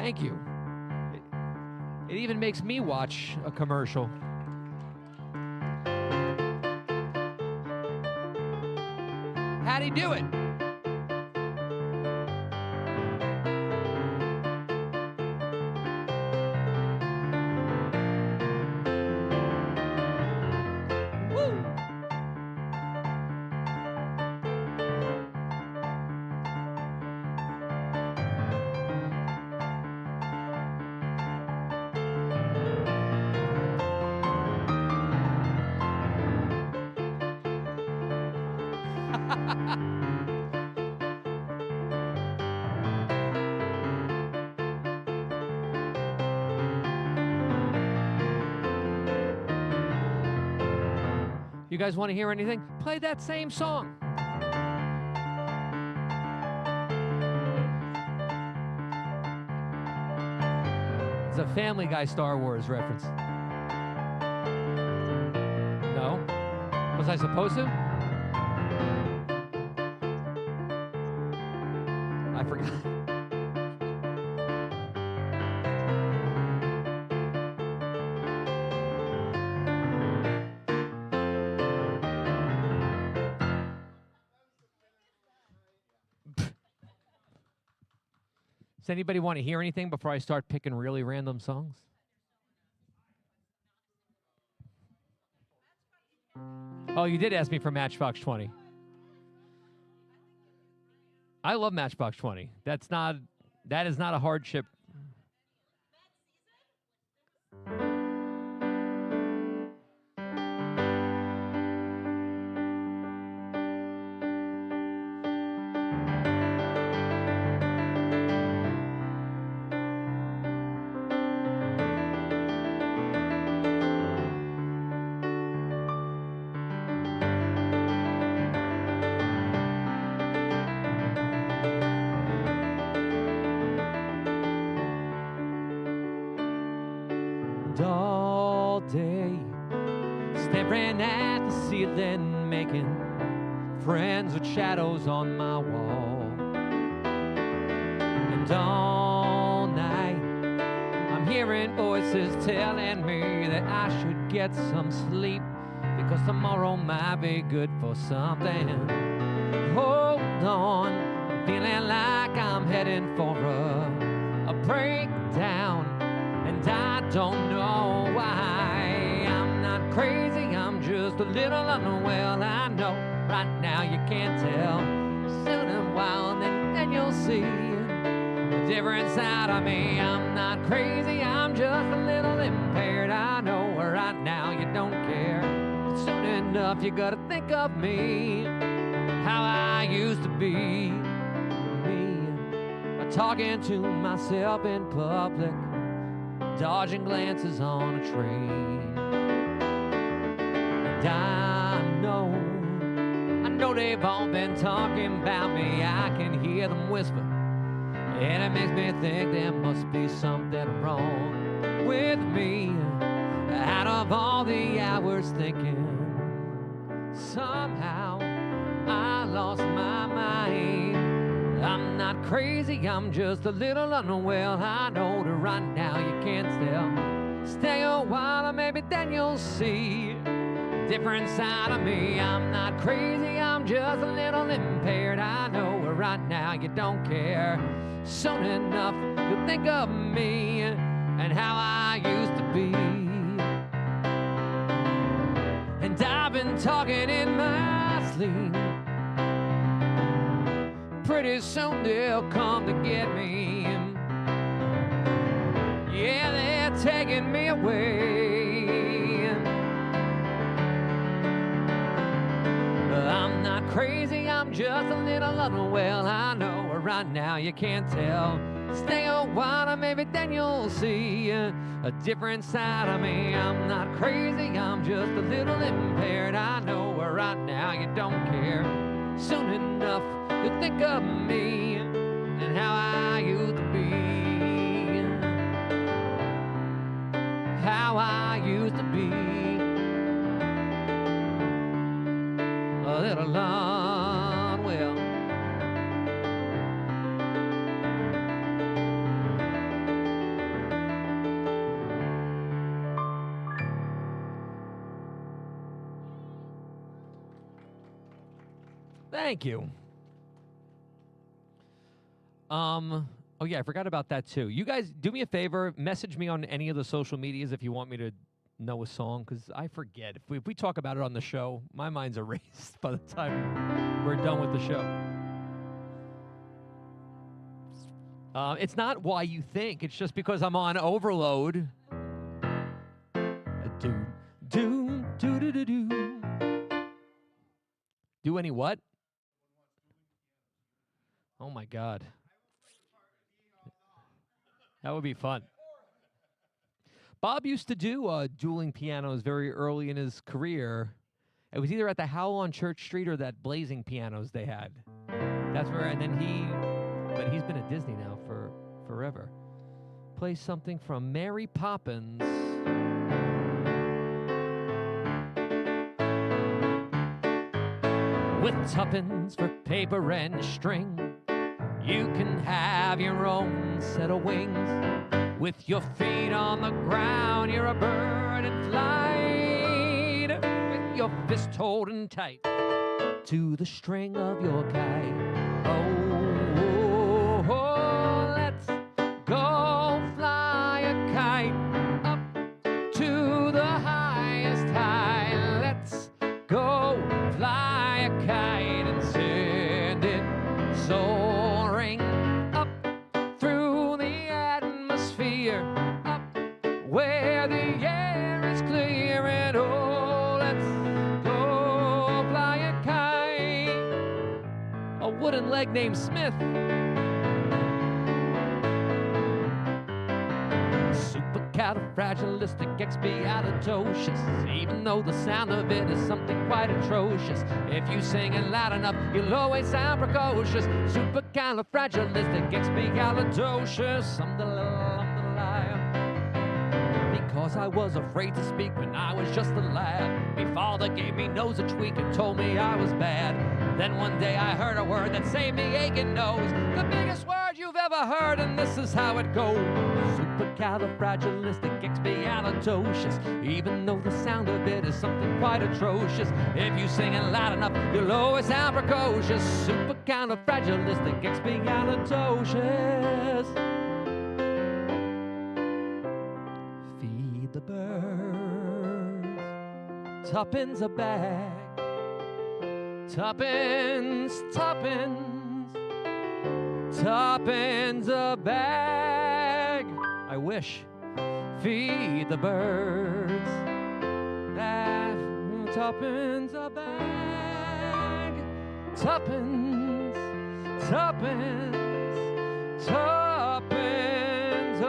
Thank you. It even makes me watch a commercial. How'd he do it? You guys want to hear anything? Play that same song. It's a Family Guy Star Wars reference. No? Was I supposed to? I forgot. Does anybody want to hear anything before I start picking really random songs? Oh, you did ask me for Matchbox 20. I love Matchbox 20. That is not a hardship. All day, staring at the ceiling, making friends with shadows on my wall. And all night, I'm hearing voices telling me that I should get some sleep, because tomorrow might be good for something. Hold on, I'm feeling like I'm heading for a breakdown. And I don't know why. I'm not crazy, I'm just a little unwell. I know right now you can't tell. Soon and while, then you'll see a different side of me. I'm not crazy, I'm just a little impaired. I know right now you don't care. But soon enough you gotta think of me, how I used to be. Me, talking to myself in public, dodging glances on a train. And I know they've all been talking about me. I can hear them whisper, and it makes me think there must be something wrong with me. Out of all the hours thinking, somehow I lost my mind. I'm not crazy, I'm just a little unwell. I know that right now you can't tell. Stay a while and maybe then you'll see a different side of me. I'm not crazy, I'm just a little impaired. I know right now you don't care. Soon enough you'll think of me and how I used to be. And I've been talking in my sleep. Pretty soon they'll come to get me. Yeah, they're taking me away. I'm not crazy, I'm just a little unwell. I know right now you can't tell. Stay a while and maybe then you'll see a different side of me. I'm not crazy, I'm just a little impaired. I know right now you don't care. Soon enough you'll think of me and how I used to be. How I used to be. A little unwell. Thank you. Oh, yeah, I forgot about that, too. You guys, do me a favor. Message me on any of the social medias if you want me to know a song, because I forget. If we talk about it on the show, my mind's erased by the time we're done with the show. It's not why you think. It's just because I'm on overload. Do any what? Oh, my God. That would be fun. Bob used to do dueling pianos very early in his career. It was either at the Howl on Church Street or that Blazing pianos they had. That's where, and then but he's been at Disney now for forever. Play something from Mary Poppins. With tuppence for paper and string, you can have your own set of wings. With your feet on the ground, you're a bird in flight. With your fist holding tight to the string of your kite. Oh, oh, oh, let's go fly a kite up to the highest high. Let's go fly a kite and send it soaring up through the atmosphere, up where the air is clear. And oh, let's go fly a kite. A wooden leg named Smith. Supercalifragilisticexpialidocious. Even though the sound of it is something quite atrocious, if you sing it loud enough, you'll always sound precocious. Supercalifragilisticexpialidocious. I'm the liar. Because I was afraid to speak when I was just a lad. Me father gave me nose a tweak and told me I was bad. Then one day I heard a word that saved me aching nose. The biggest word you've ever heard, and this is how it goes. Supercalifragilisticexpialidocious. Even though the sound of it is something quite atrocious, if you sing it loud enough, you'll always sound precocious. Supercalifragilisticexpialidocious. Feed the birds, tuppence a bag. Tuppence, tuppence, tuppence a bag. I wish. Feed the birds, tuppence a bag. Tuppence, tuppence, tuppence a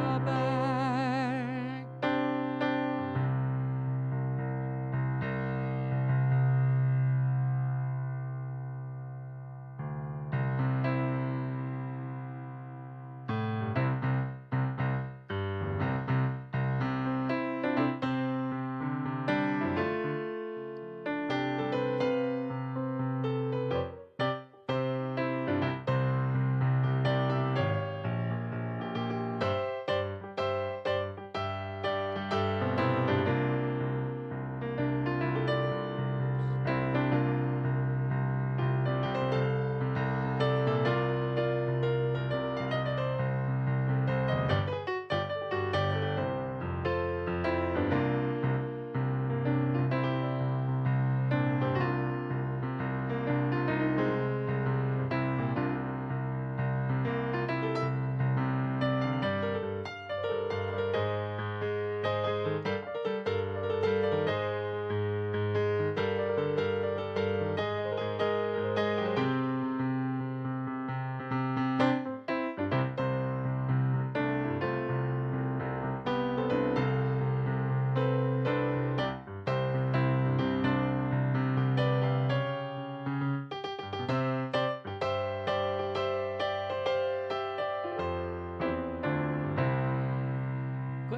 bag.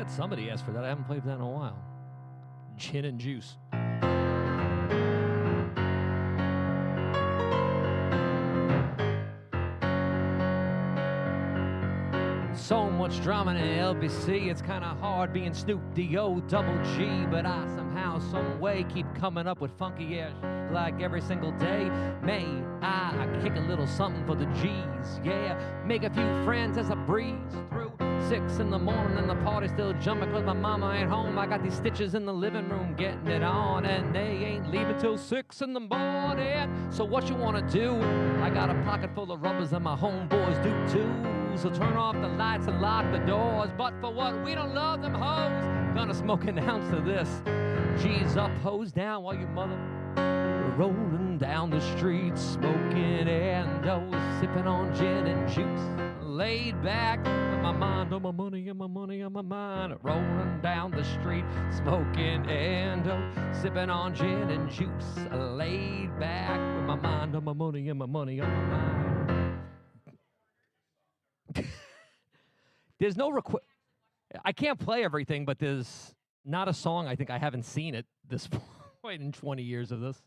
Somebody asked for that. I haven't played that in a while. Gin and Juice. So much drama in LBC, it's kind of hard being Snoop D-O double G, but I somehow some way keep coming up with funky ass like every single day. May I kick a little something for the G's, yeah. Make a few friends as I breeze through 6 in the morning and the party still jumping cause my mama ain't home. I got these stitches in the living room getting it on, and they ain't leaving till 6 in the morning. So what you wanna do? I got a pocket full of rubbers and my homeboys do too. So turn off the lights and lock the doors. But for what? We don't love them hoes. Gonna smoke an ounce of this. G's up, hoes down while you mother rolling down the street, smoking endo, sipping on gin and juice. Laid back with my mind on my money and my money on my mind. Rolling down the street, smoking endo, sipping on gin and juice. Laid back with my mind on my money and my money on my mind. There's no I can't play everything, but there's not a song I think I haven't seen at this point in 20 years of this.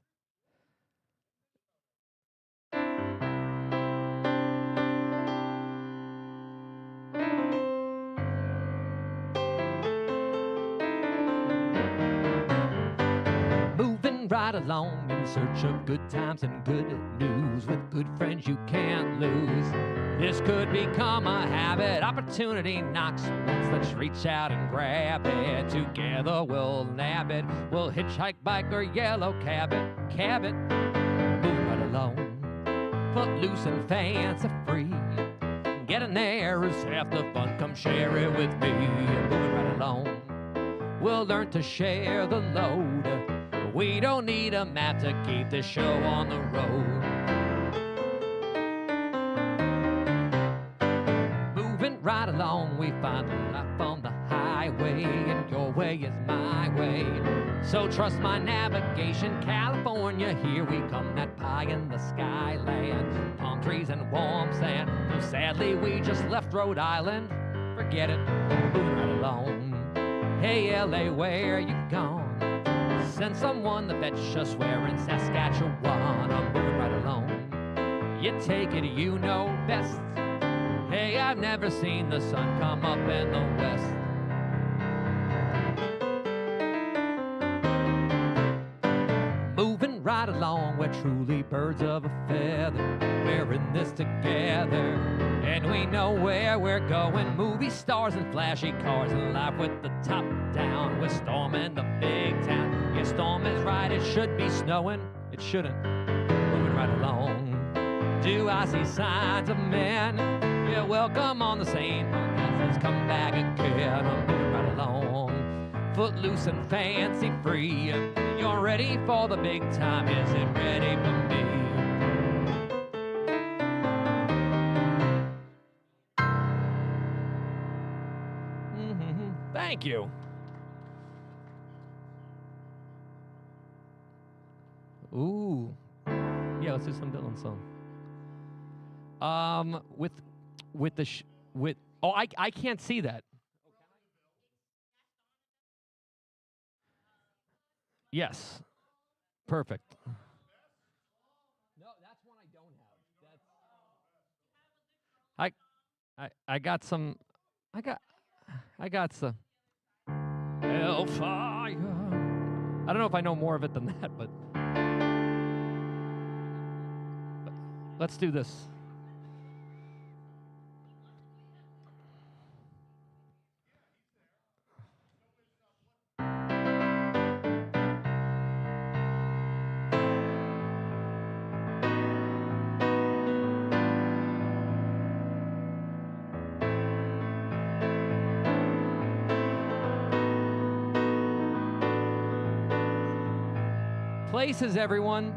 Moving right along in search of good times and good news with good friends you can't lose. This could become a habit. Opportunity knocks once. Let's reach out and grab it. Together we'll nab it. We'll hitchhike, bike, or yellow cab it. Cab it. Move right along. Footloose and fancy free. Getting there is half the fun. Come share it with me. Moving right along. We'll learn to share the load. We don't need a map to keep the show on the road. Moving right along, we find life on the highway, and your way is my way. So trust my navigation, California, here we come. That pie in the sky land, palm trees and warm sand. Though sadly we just left Rhode Island, forget it, moving right along. Hey LA, where you gone? Send someone to fetch us, where in Saskatchewan. I'm moving right along. You take it, you know best. Hey, I've never seen the sun come up in the west. Moving right along, we're truly birds of a feather. We're in this together, and we know where we're going. Movie stars and flashy cars and life with the top down. We're storming the big town. Your storm is right, it should be snowing. It shouldn't. Moving right along. Do I see signs of men? You're welcome on the same podcast. Let's come back again. I'm moving right along. Footloose and fancy free. You're ready for the big time. Is it ready for me? Thank you. Ooh. Yeah, let's do some Dylan song. I can't see that. Yes. Perfect. No, that's one I don't have. I got some. I got some. Hellfire. I don't know if I know more of it than that, but let's do this. Places, everyone.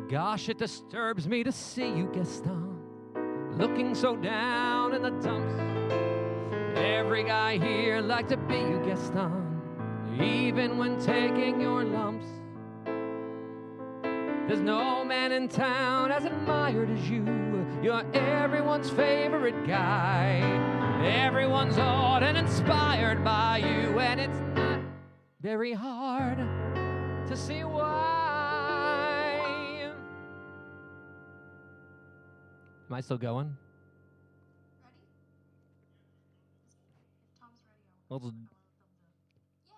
Gosh, it disturbs me to see you, Gaston, looking so down in the dumps. Every guy here like to be you, Gaston, even when taking your lumps. There's no man in town as admired as you. You're everyone's favorite guy. Everyone's awed and inspired by you, and it's not very hard to see why. Am I still going? Ready? If Tom's ready, I'll just... Yay!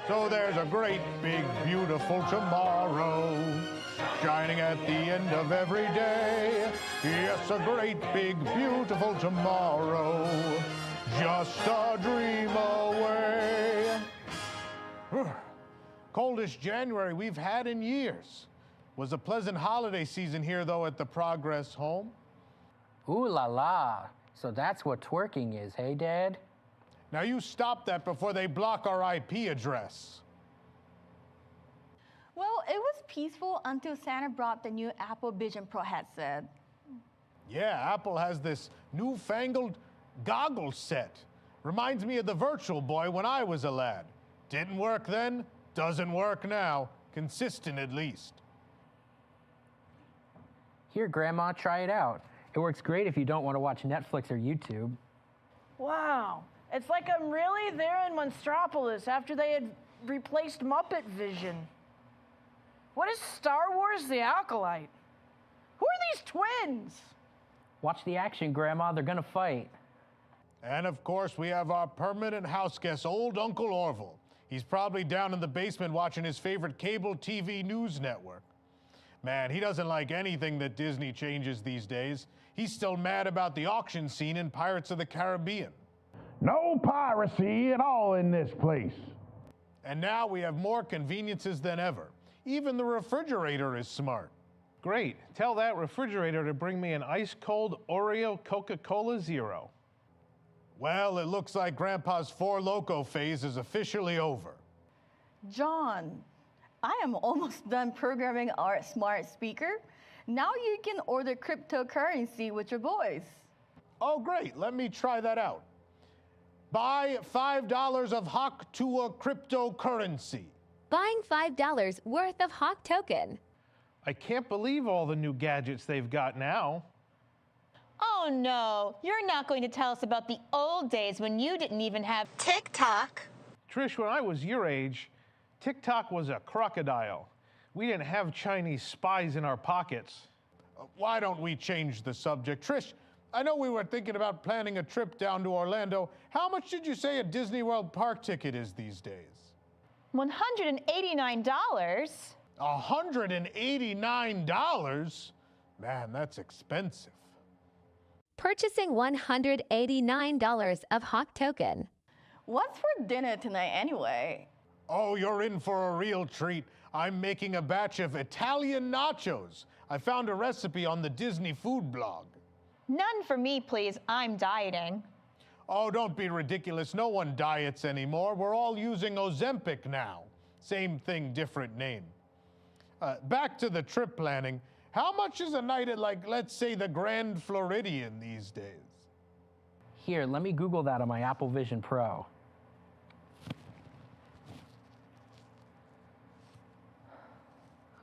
So there's a great, big, beautiful tomorrow, shining at the end of every day. Yes, a great, big, beautiful tomorrow, just a dream away. Coldest January we've had in years. Was a pleasant holiday season here, though, at the Progress home. Ooh la la. So that's what twerking is, hey, Dad? Now you stop that before they block our IP address. Well, it was peaceful until Santa brought the new Apple Vision Pro headset. Yeah, Apple has this newfangled goggle set. Reminds me of the Virtual Boy when I was a lad. Didn't work then, doesn't work now. Consistent at least. Here, Grandma, try it out. It works great if you don't want to watch Netflix or YouTube. Wow. It's like I'm really there in Monstropolis after they had replaced Muppet Vision. What is Star Wars the Acolyte? Who are these twins? Watch the action, Grandma. They're gonna fight. And of course, we have our permanent house guest, old Uncle Orville. He's probably down in the basement watching his favorite cable TV news network. Man, he doesn't like anything that Disney changes these days. He's still mad about the auction scene in Pirates of the Caribbean. No piracy at all in this place. And now we have more conveniences than ever. Even the refrigerator is smart. Great. Tell that refrigerator to bring me an ice-cold Oreo Coca-Cola Zero. Well, it looks like Grandpa's Four Loko phase is officially over. John, I am almost done programming our smart speaker. Now you can order cryptocurrency with your voice. Oh, great. Let me try that out. Buy $5 of Hawk to a cryptocurrency. Buying $5 worth of Hawk token. I can't believe all the new gadgets they've got now. Oh no, you're not going to tell us about the old days when you didn't even have TikTok. Trish, when I was your age, TikTok was a crocodile. We didn't have Chinese spies in our pockets. Why don't we change the subject? Trish, I know we were thinking about planning a trip down to Orlando. How much did you say a Disney World park ticket is these days? $189. $189? Man, that's expensive. Purchasing $189 of Hawk token. What's for dinner tonight anyway? Oh, you're in for a real treat. I'm making a batch of Italian nachos. I found a recipe on the Disney food blog. None for me, please. I'm dieting. Oh, don't be ridiculous. No one diets anymore. We're all using Ozempic now. Same thing, different name. Back to the trip planning. How much is a night at, like, let's say, the Grand Floridian these days? Here, let me Google that on my Apple Vision Pro.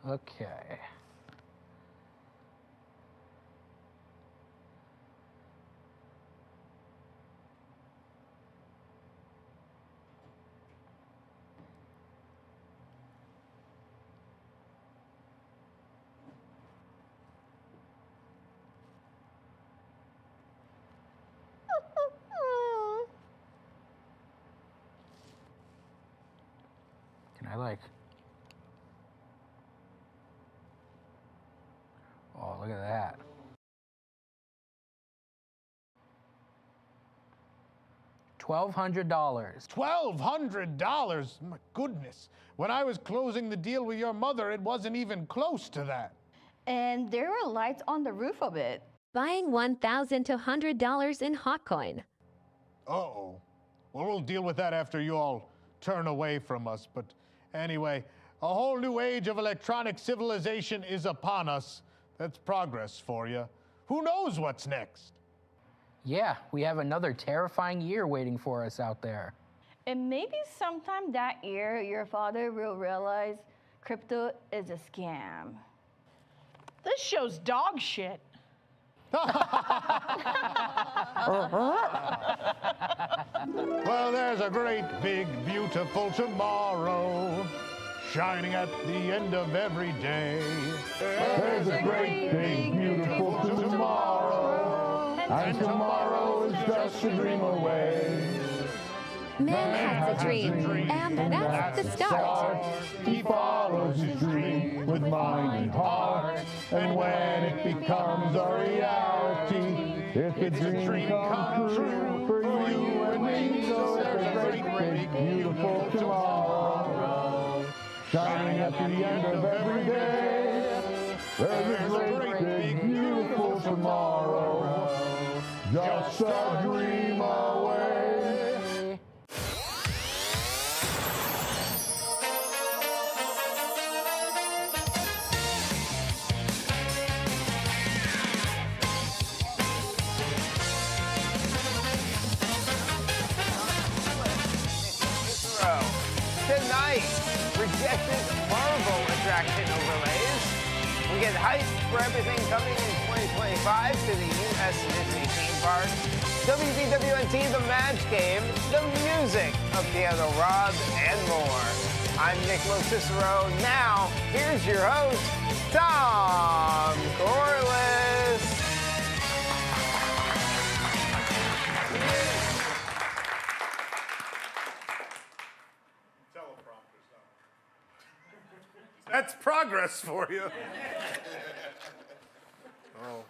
Okay. I like. Oh, look at that. $1,200. $1,200? My goodness. When I was closing the deal with your mother, it wasn't even close to that. And there were lights on the roof of it. Buying $1,000 to $100 in Hawk coin. Uh-oh. Well, we'll deal with that after you all turn away from us. But anyway, a whole new age of electronic civilization is upon us. That's progress for you. Who knows what's next? Yeah, we have another terrifying year waiting for us out there. And maybe sometime that year, your father will realize crypto is a scam. This show's dog shit. Well, there's a great, big, beautiful tomorrow, shining at the end of every day. There's a great, big, beautiful tomorrow, and tomorrow is just a dream away. Man has a dream, and that's the start. He follows his dream with mind and heart. And when it becomes a reality, if the dream comes true for you and me, so it's a great, great, beautiful tomorrow. Shining at the end of every day, there's a great, big, beautiful tomorrow. Just a dream away. Tonight, rejected Marvel attraction overlays. We get hype for everything coming in 2025 to the U.S. Disney theme parks. WDWNT, the match game, the music of Piano Rob, and more. I'm Nick Cicero. Now, here's your host, Tom Corliss. That's progress for you. Oh.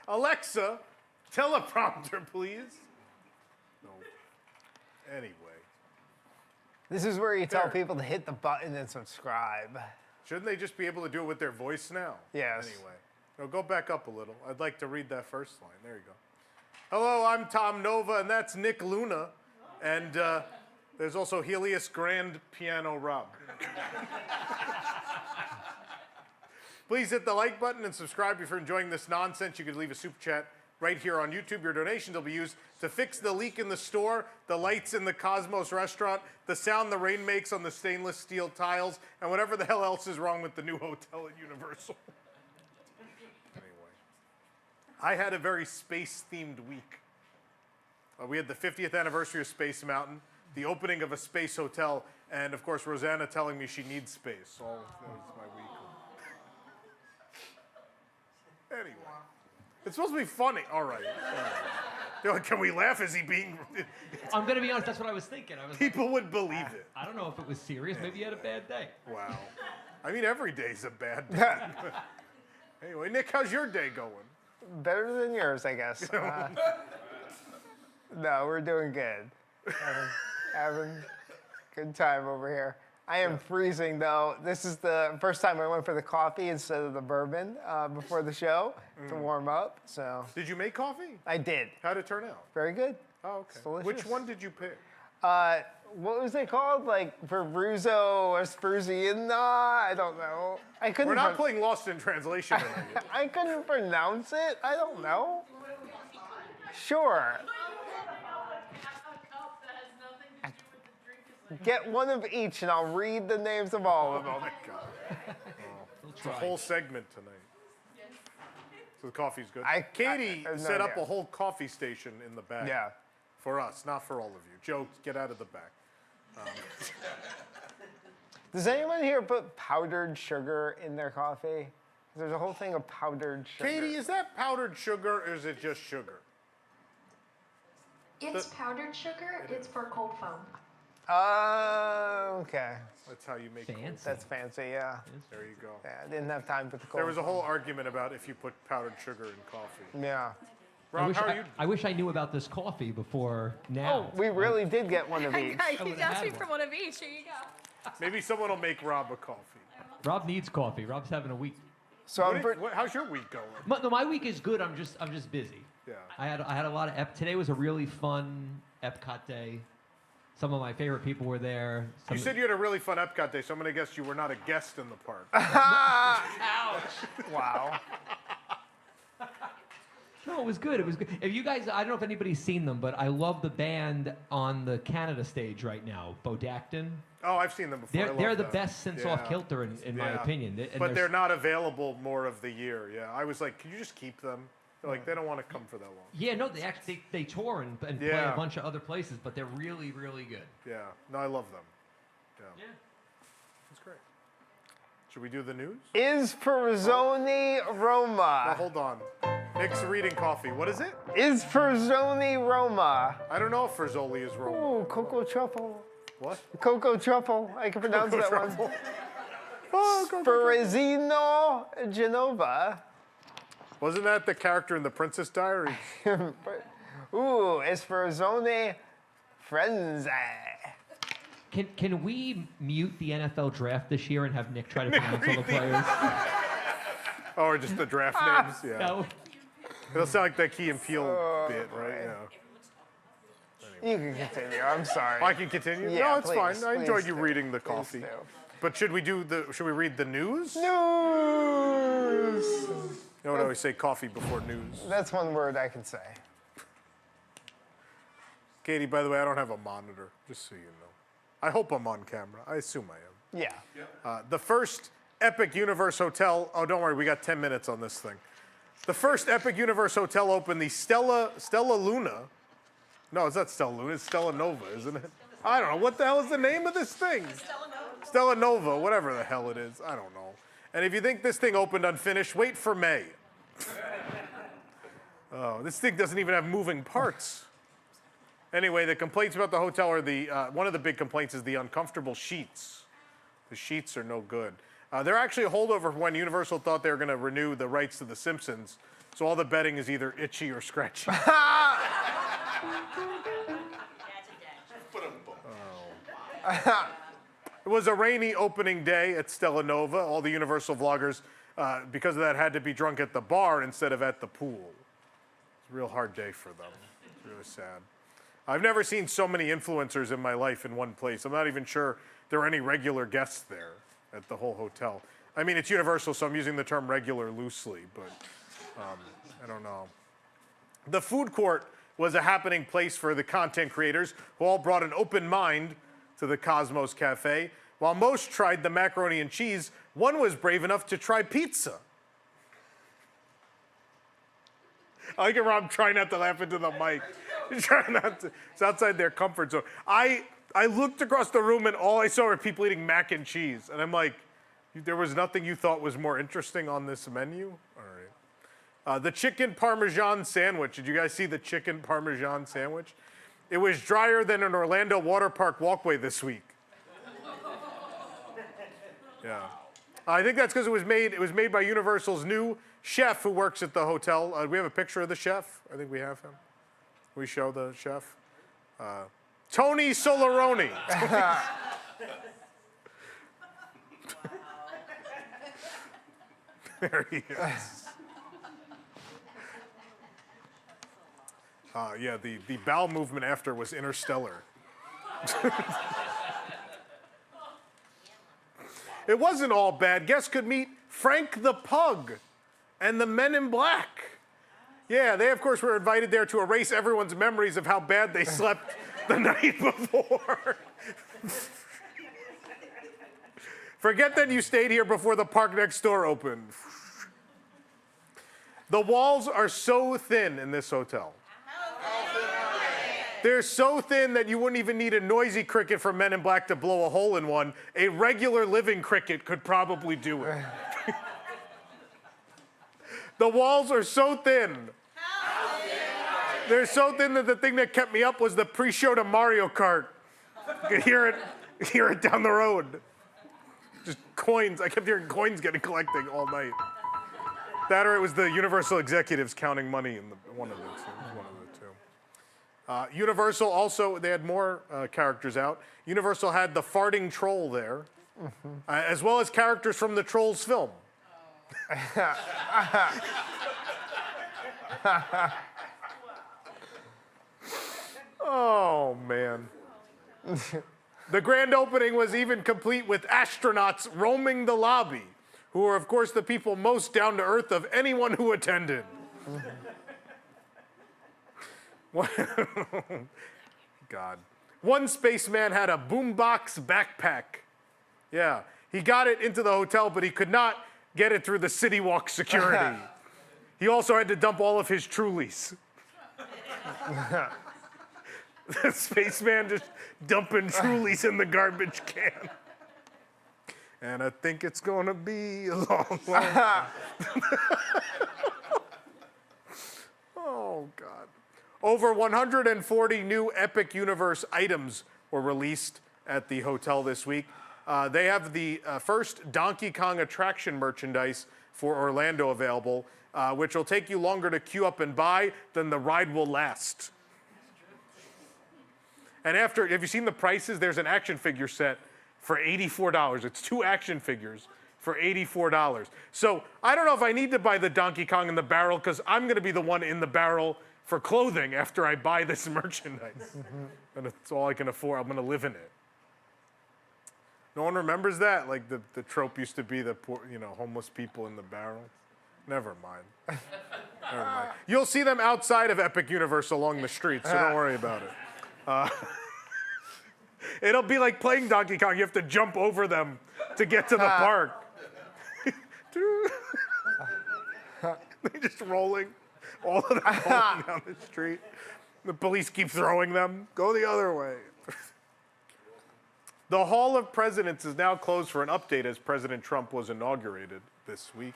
Alexa, teleprompter, please. No. Anyway. This is where you tell people to hit the button and subscribe. Shouldn't they just be able to do it with their voice now? Yes. Anyway. No, go back up a little. I'd like to read that first line. There you go. Hello, I'm Tom Nova, and that's Nick Luna. And there's also Helios Grand Piano Rob. Please hit the like button and subscribe if you're enjoying this nonsense. You could leave a super chat right here on YouTube. Your donations will be used to fix the leak in the store, the lights in the Cosmos restaurant, the sound the rain makes on the stainless steel tiles, and whatever the hell else is wrong with the new hotel at Universal. Anyway, I had a very space-themed week. We had the 50th anniversary of Space Mountain, the opening of a space hotel, and of course, Rosanna telling me she needs space. So that was my week. Anyway, it's supposed to be funny. All right. They're like, can we laugh? Is he being... I'm going to be honest, that's what I was thinking. I was People would believe it. I don't know if it was serious. Maybe you had a bad day. Wow. I mean, every day's a bad day. Anyway, Nick, how's your day going? Better than yours, I guess. No, we're doing good. Having a good time over here. I am freezing, though. This is the first time I went for the coffee instead of the bourbon before the show to warm up. So. Did you make coffee? I did. How'd it turn out? Very good. Oh, okay. It's delicious. Which one did you pick? What was it called? Like Peruzzo or Spruziana? I don't know. I couldn't. We're not playing Lost in Translation tonight. I couldn't pronounce it. I don't know. Sure. Get one of each, and I'll read the names of all of them. Oh, my God. It's a whole segment tonight. So the coffee's good. Katie set up a whole coffee station in the back. Yeah. For us, not for all of you. Joe, get out of the back. Does anyone here put powdered sugar in their coffee? There's a whole thing of powdered sugar. Katie, is that powdered sugar or is it just sugar? It's powdered sugar. It's for cold foam. Okay. That's how you make fancy. That's fancy, yeah. There you go. Yeah, I didn't have time for the cold. There was a whole argument about if you put powdered sugar in coffee. Yeah. Rob, how are you? I wish I knew about this coffee before now. Oh, we really did get one of each. You asked me for one of each. Here you go. Maybe someone will make Rob a coffee. Rob needs coffee. Rob's having a week. So how's your week going? My week is good. I'm just busy. Yeah. I had a lot of today was a really fun Epcot day. Some of my favorite people were there. You said you had a really fun Epcot day, so I'm going to guess you were not a guest in the park. Ouch! Wow. No, it was good. It was good. If you guys, I don't know if anybody's seen them, but I love the band on the Canada stage right now, Bodactin. Oh, I've seen them before. They're the best since Off Kilter, in my opinion. But they're not available more of the year. Yeah, I was like, can you just keep them? They're like, they don't want to come for that long. Yeah, no, they actually they tour and play a bunch of other places, but they're really, really good. Yeah, no, I love them. Yeah. That's great. Should we do the news? Is Perizoni Roma? Well, hold on. Nick's reading coffee. What is it? Is Ferzoni Roma? I don't know if Ferzoli is Roma. Ooh, Cocoa Truffle. What? Cocoa Truffle. I can pronounce Cocoa that truffle. one. Oh, Sperezzino Genova. Wasn't that the character in The Princess Diaries? Ooh, Esperzone Frenzy. Can we mute the NFL draft this year and have Nick try to pronounce all the players? Oh, or just the draft names? Yeah. No. It'll sound like that Key and Peele bit, right? Yeah. You can continue. I'm sorry. I can continue? Yeah, no, it's please, fine. I enjoyed you do. reading the coffee. Do. But should we read the news? News! You know what I always say, coffee before news. That's one word I can say. Katie, by the way, I don't have a monitor, just so you know. I hope I'm on camera. I assume I am. Yeah. The first Epic Universe Hotel, oh, don't worry, we got 10 minutes on this thing. The first Epic Universe Hotel opened, the Stella Luna. No, it's not Stella Luna, it's Stella Nova, isn't it? I don't know, what the hell is the name of this thing? Stella Nova, whatever the hell it is, I don't know. And if you think this thing opened unfinished, wait for May. Oh, this thing doesn't even have moving parts. Anyway, the complaints about the hotel are one of the big complaints is the uncomfortable sheets. The sheets are no good. They're actually a holdover from when Universal thought they were going to renew the rights to The Simpsons. So all the bedding is either itchy or scratchy. It was a rainy opening day at Stella Nova. All the Universal vloggers, because of that, had to be drunk at the bar instead of at the pool. It's a real hard day for them. It's really sad. I've never seen so many influencers in my life in one place. I'm not even sure there are any regular guests there at the whole hotel. I mean, it's Universal, so I'm using the term regular loosely, but I don't know. The food court was a happening place for the content creators who all brought an open mind to the Cosmos Cafe. While most tried the macaroni and cheese, one was brave enough to try pizza. I like it, Rob, trying not to laugh into the mic. Trying not to. It's outside their comfort zone. I looked across the room and all I saw were people eating mac and cheese. And I'm like, there was nothing you thought was more interesting on this menu? All right. The chicken parmesan sandwich. Did you guys see the chicken parmesan sandwich? It was drier than an Orlando water park walkway this week. Yeah. I think that's because it was made by Universal's new chef who works at the hotel. We have a picture of the chef. I think we have him. We show the chef. Tony Solaroni. There he is. Yeah, the bowel movement after was interstellar. It wasn't all bad. Guests could meet Frank the Pug and the Men in Black. Yeah, they, of course, were invited there to erase everyone's memories of how bad they slept the night before. Forget that you stayed here before the park next door opened. The walls are so thin in this hotel. They're so thin that you wouldn't even need a noisy cricket from Men in Black to blow a hole in one. A regular living cricket could probably do it. The walls are so thin. They're so thin that the thing that kept me up was the pre-show to Mario Kart. You could hear it down the road. Just coins. I kept hearing coins getting collected all night. That or it was the Universal executives counting money in one of the two. Universal also, they had more characters out. Universal had the farting troll there, as well as characters from the Trolls film. Oh, man. The grand opening was even complete with astronauts roaming the lobby, who are, of course, the people most down to earth of anyone who attended. God. One spaceman had a boombox backpack. Yeah, he got it into the hotel, but he could not get it through the City Walk security. He also had to dump all of his Trulies. The spaceman just dumping Trulies in the garbage can. And I think it's gonna be a long, long Oh, God. Over 140 new Epic Universe items were released at the hotel this week. They have the first Donkey Kong attraction merchandise for Orlando available, which will take you longer to queue up and buy than the ride will last. And after, have you seen the prices? There's an action figure set for $84. It's 2 action figures for $84. So I don't know if I need to buy the Donkey Kong in the barrel because I'm going to be the one in the barrel for clothing after I buy this merchandise. And it's all I can afford. I'm going to live in it. No one remembers that? Like the trope used to be the poor, homeless people in the barrel. Never mind. Never mind. You'll see them outside of Epic Universe along the street, so don't worry about it. It'll be like playing Donkey Kong. You have to jump over them to get to the park. They're just rolling. All of them rolling down the street. The police keep throwing them. Go the other way. The Hall of Presidents is now closed for an update as President Trump was inaugurated this week.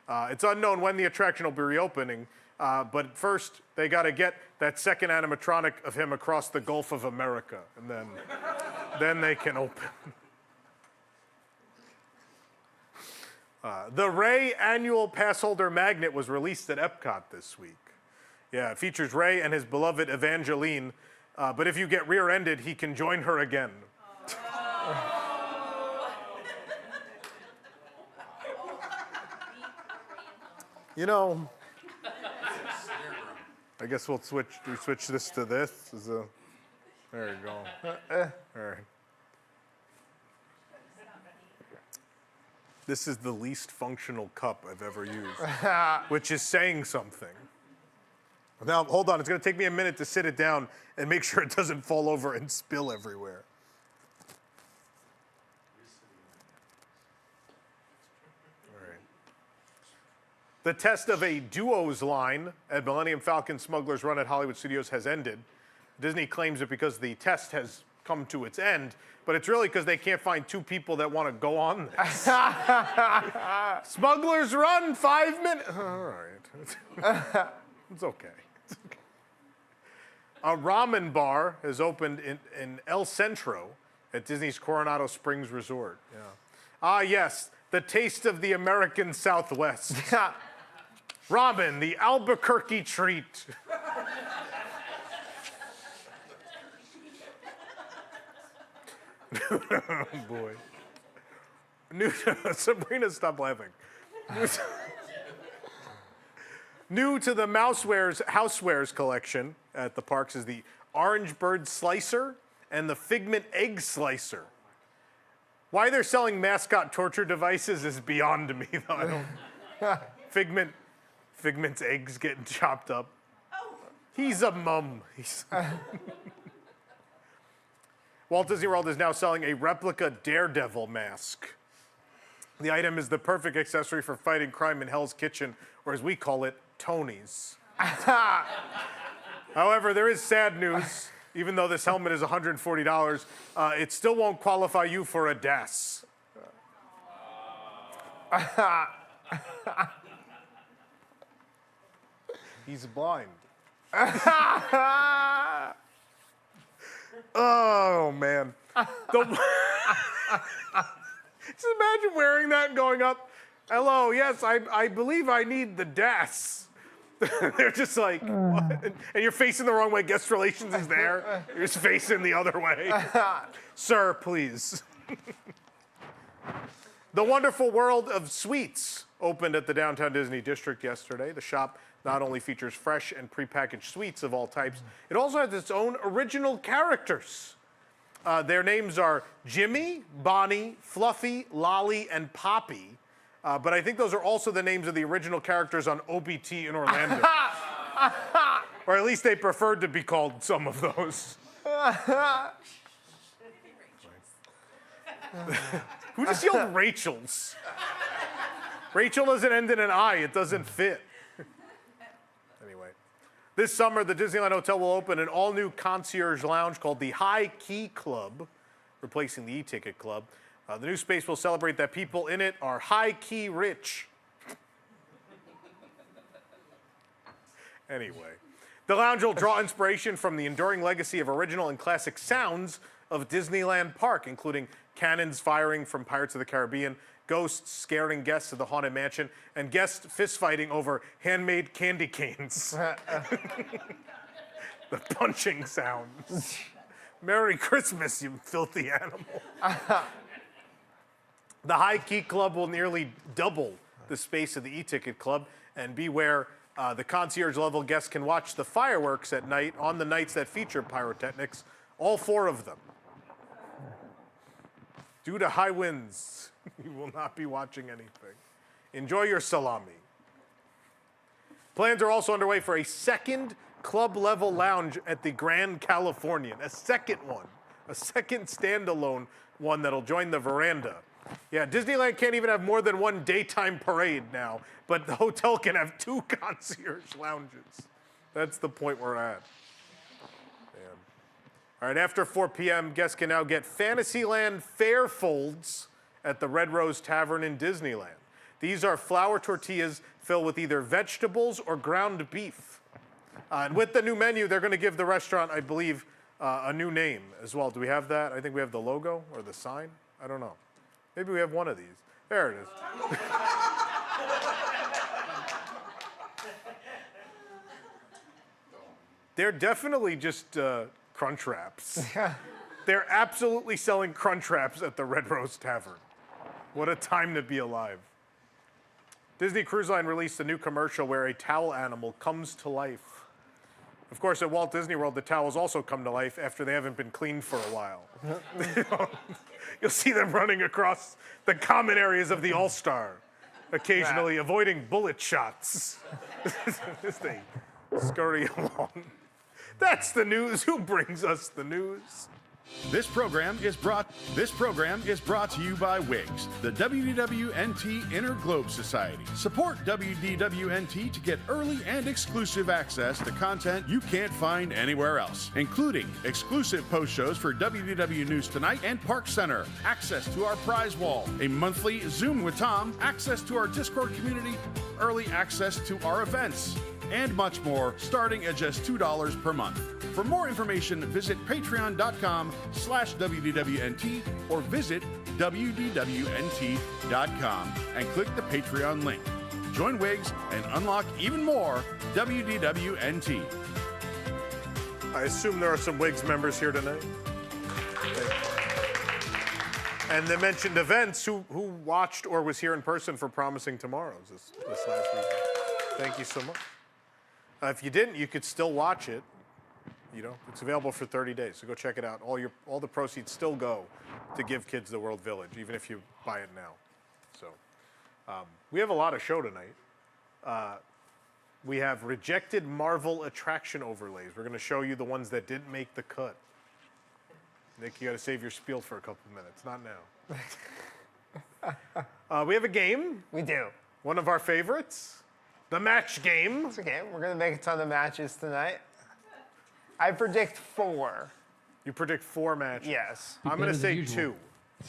It's unknown when the attraction will be reopening, but first they got to get that second animatronic of him across the Gulf of America, and then they can open. The Ray annual pass holder magnet was released at Epcot this week. Yeah, it features Ray and his beloved Evangeline, but if you get rear-ended, he can join her again. I guess we'll switch this to this. There you go. All right. This is the least functional cup I've ever used, which is saying something. Now, hold on. It's going to take me a minute to sit it down and make sure it doesn't fall over and spill everywhere. All right. The test of a duos line at Millennium Falcon Smuggler's Run at Hollywood Studios has ended. Disney claims it because the test has come to its end, but it's really because they can't find 2 people that want to go on this. Smuggler's Run, 5 minutes. All right. It's okay. A ramen bar has opened in El Centro at Disney's Coronado Springs Resort. Yeah. Ah, yes, the taste of the American Southwest. Ramen, the Albuquerque treat. Oh, boy. Sabrina, stop laughing. New to the Housewares collection at the parks is the Orange Bird Slicer and the Figment Egg Slicer. Why they're selling mascot torture devices is beyond me, though. I don't. Figment's eggs getting chopped up. He's a mum. Walt Disney World is now selling a replica Daredevil mask. The item is the perfect accessory for fighting crime in Hell's Kitchen, or as we call it, Tony's. However, there is sad news. Even though this helmet is $140, it still won't qualify you for a DAS. He's blind. Oh, man. Just imagine wearing that and going up. Hello, yes, I believe I need the DAS. They're just like, what? And you're facing the wrong way. Guest relations is there. You're just facing the other way. Sir, please. The Wonderful World of Sweets opened at the Downtown Disney District yesterday. The shop not only features fresh and prepackaged sweets of all types, it also has its own original characters. Their names are Jimmy, Bonnie, Fluffy, Lolly, and Poppy. But I think those are also the names of the original characters on OBT in Orlando. Or at least they preferred to be called some of those. Who just yelled Rachel's? Rachel doesn't end in an I. It doesn't fit. Anyway. This summer, the Disneyland Hotel will open an all-new concierge lounge called the High Key Club, replacing the E-Ticket Club. The new space will celebrate that people in it are high-key rich. Anyway, the lounge will draw inspiration from the enduring legacy of original and classic sounds of Disneyland Park, including cannons firing from Pirates of the Caribbean, ghosts scaring guests of the Haunted Mansion, and guests fistfighting over handmade candy canes. The punching sounds. Merry Christmas, you filthy animal. The High Key Club will nearly double the space of the e-ticket club, and be where the concierge level guests can watch the fireworks at night on the nights that feature pyrotechnics, all 4 of them. Due to high winds, you will not be watching anything. Enjoy your salami. Plans are also underway for a second club-level lounge at the Grand Californian, a second one, a second standalone one that'll join the veranda. Yeah, Disneyland can't even have more than one daytime parade now, but the hotel can have 2 concierge lounges. That's the point we're at. Man. All right, after 4 p.m., guests can now get Fantasyland Fair Folds at the Red Rose Tavern in Disneyland. These are flour tortillas filled with either vegetables or ground beef. And with the new menu, they're going to give the restaurant, I believe, a new name as well. Do we have that? I think we have the logo or the sign. I don't know. Maybe we have one of these. There it is. They're definitely just crunch wraps. They're absolutely selling crunch wraps at the Red Rose Tavern. What a time to be alive. Disney Cruise Line released a new commercial where a towel animal comes to life. Of course, at Walt Disney World, the towels also come to life after they haven't been cleaned for a while. You'll see them running across the common areas of the All-Star, occasionally avoiding bullet shots as they scurry along. That's the news. Who brings us the news? This program is brought to you by WIGS, the WDWNT Inner Globe Society. Support WDWNT to get early and exclusive access to content you can't find anywhere else, including exclusive post shows for WDW News Tonight and Park Center, access to our prize wall, a monthly Zoom with Tom, access to our Discord community, early access to our events, and much more, starting at just $2 per month. For more information, visit patreon.com/WDWNT or visit WDWNT.com and click the Patreon link. Join WIGS and unlock even more WDWNT. I assume there are some WIGS members here tonight. And the mentioned events, who watched or was here in person for Promising Tomorrows this last weekend. Thank you so much. If you didn't, you could still watch it. You know, it's available for 30 days, so go check it out. All the proceeds still go to Give Kids the World Village, even if you buy it now. So we have a lot of show tonight. We have rejected Marvel attraction overlays. We're going to show you the ones that didn't make the cut. Nick, you got to save your spiel for a couple minutes. Not now. We have a game. We do. One of our favorites. The match game. It's okay. We're going to make a ton of matches tonight. I predict 4. You predict 4 matches? Yes. I'm going to say 2.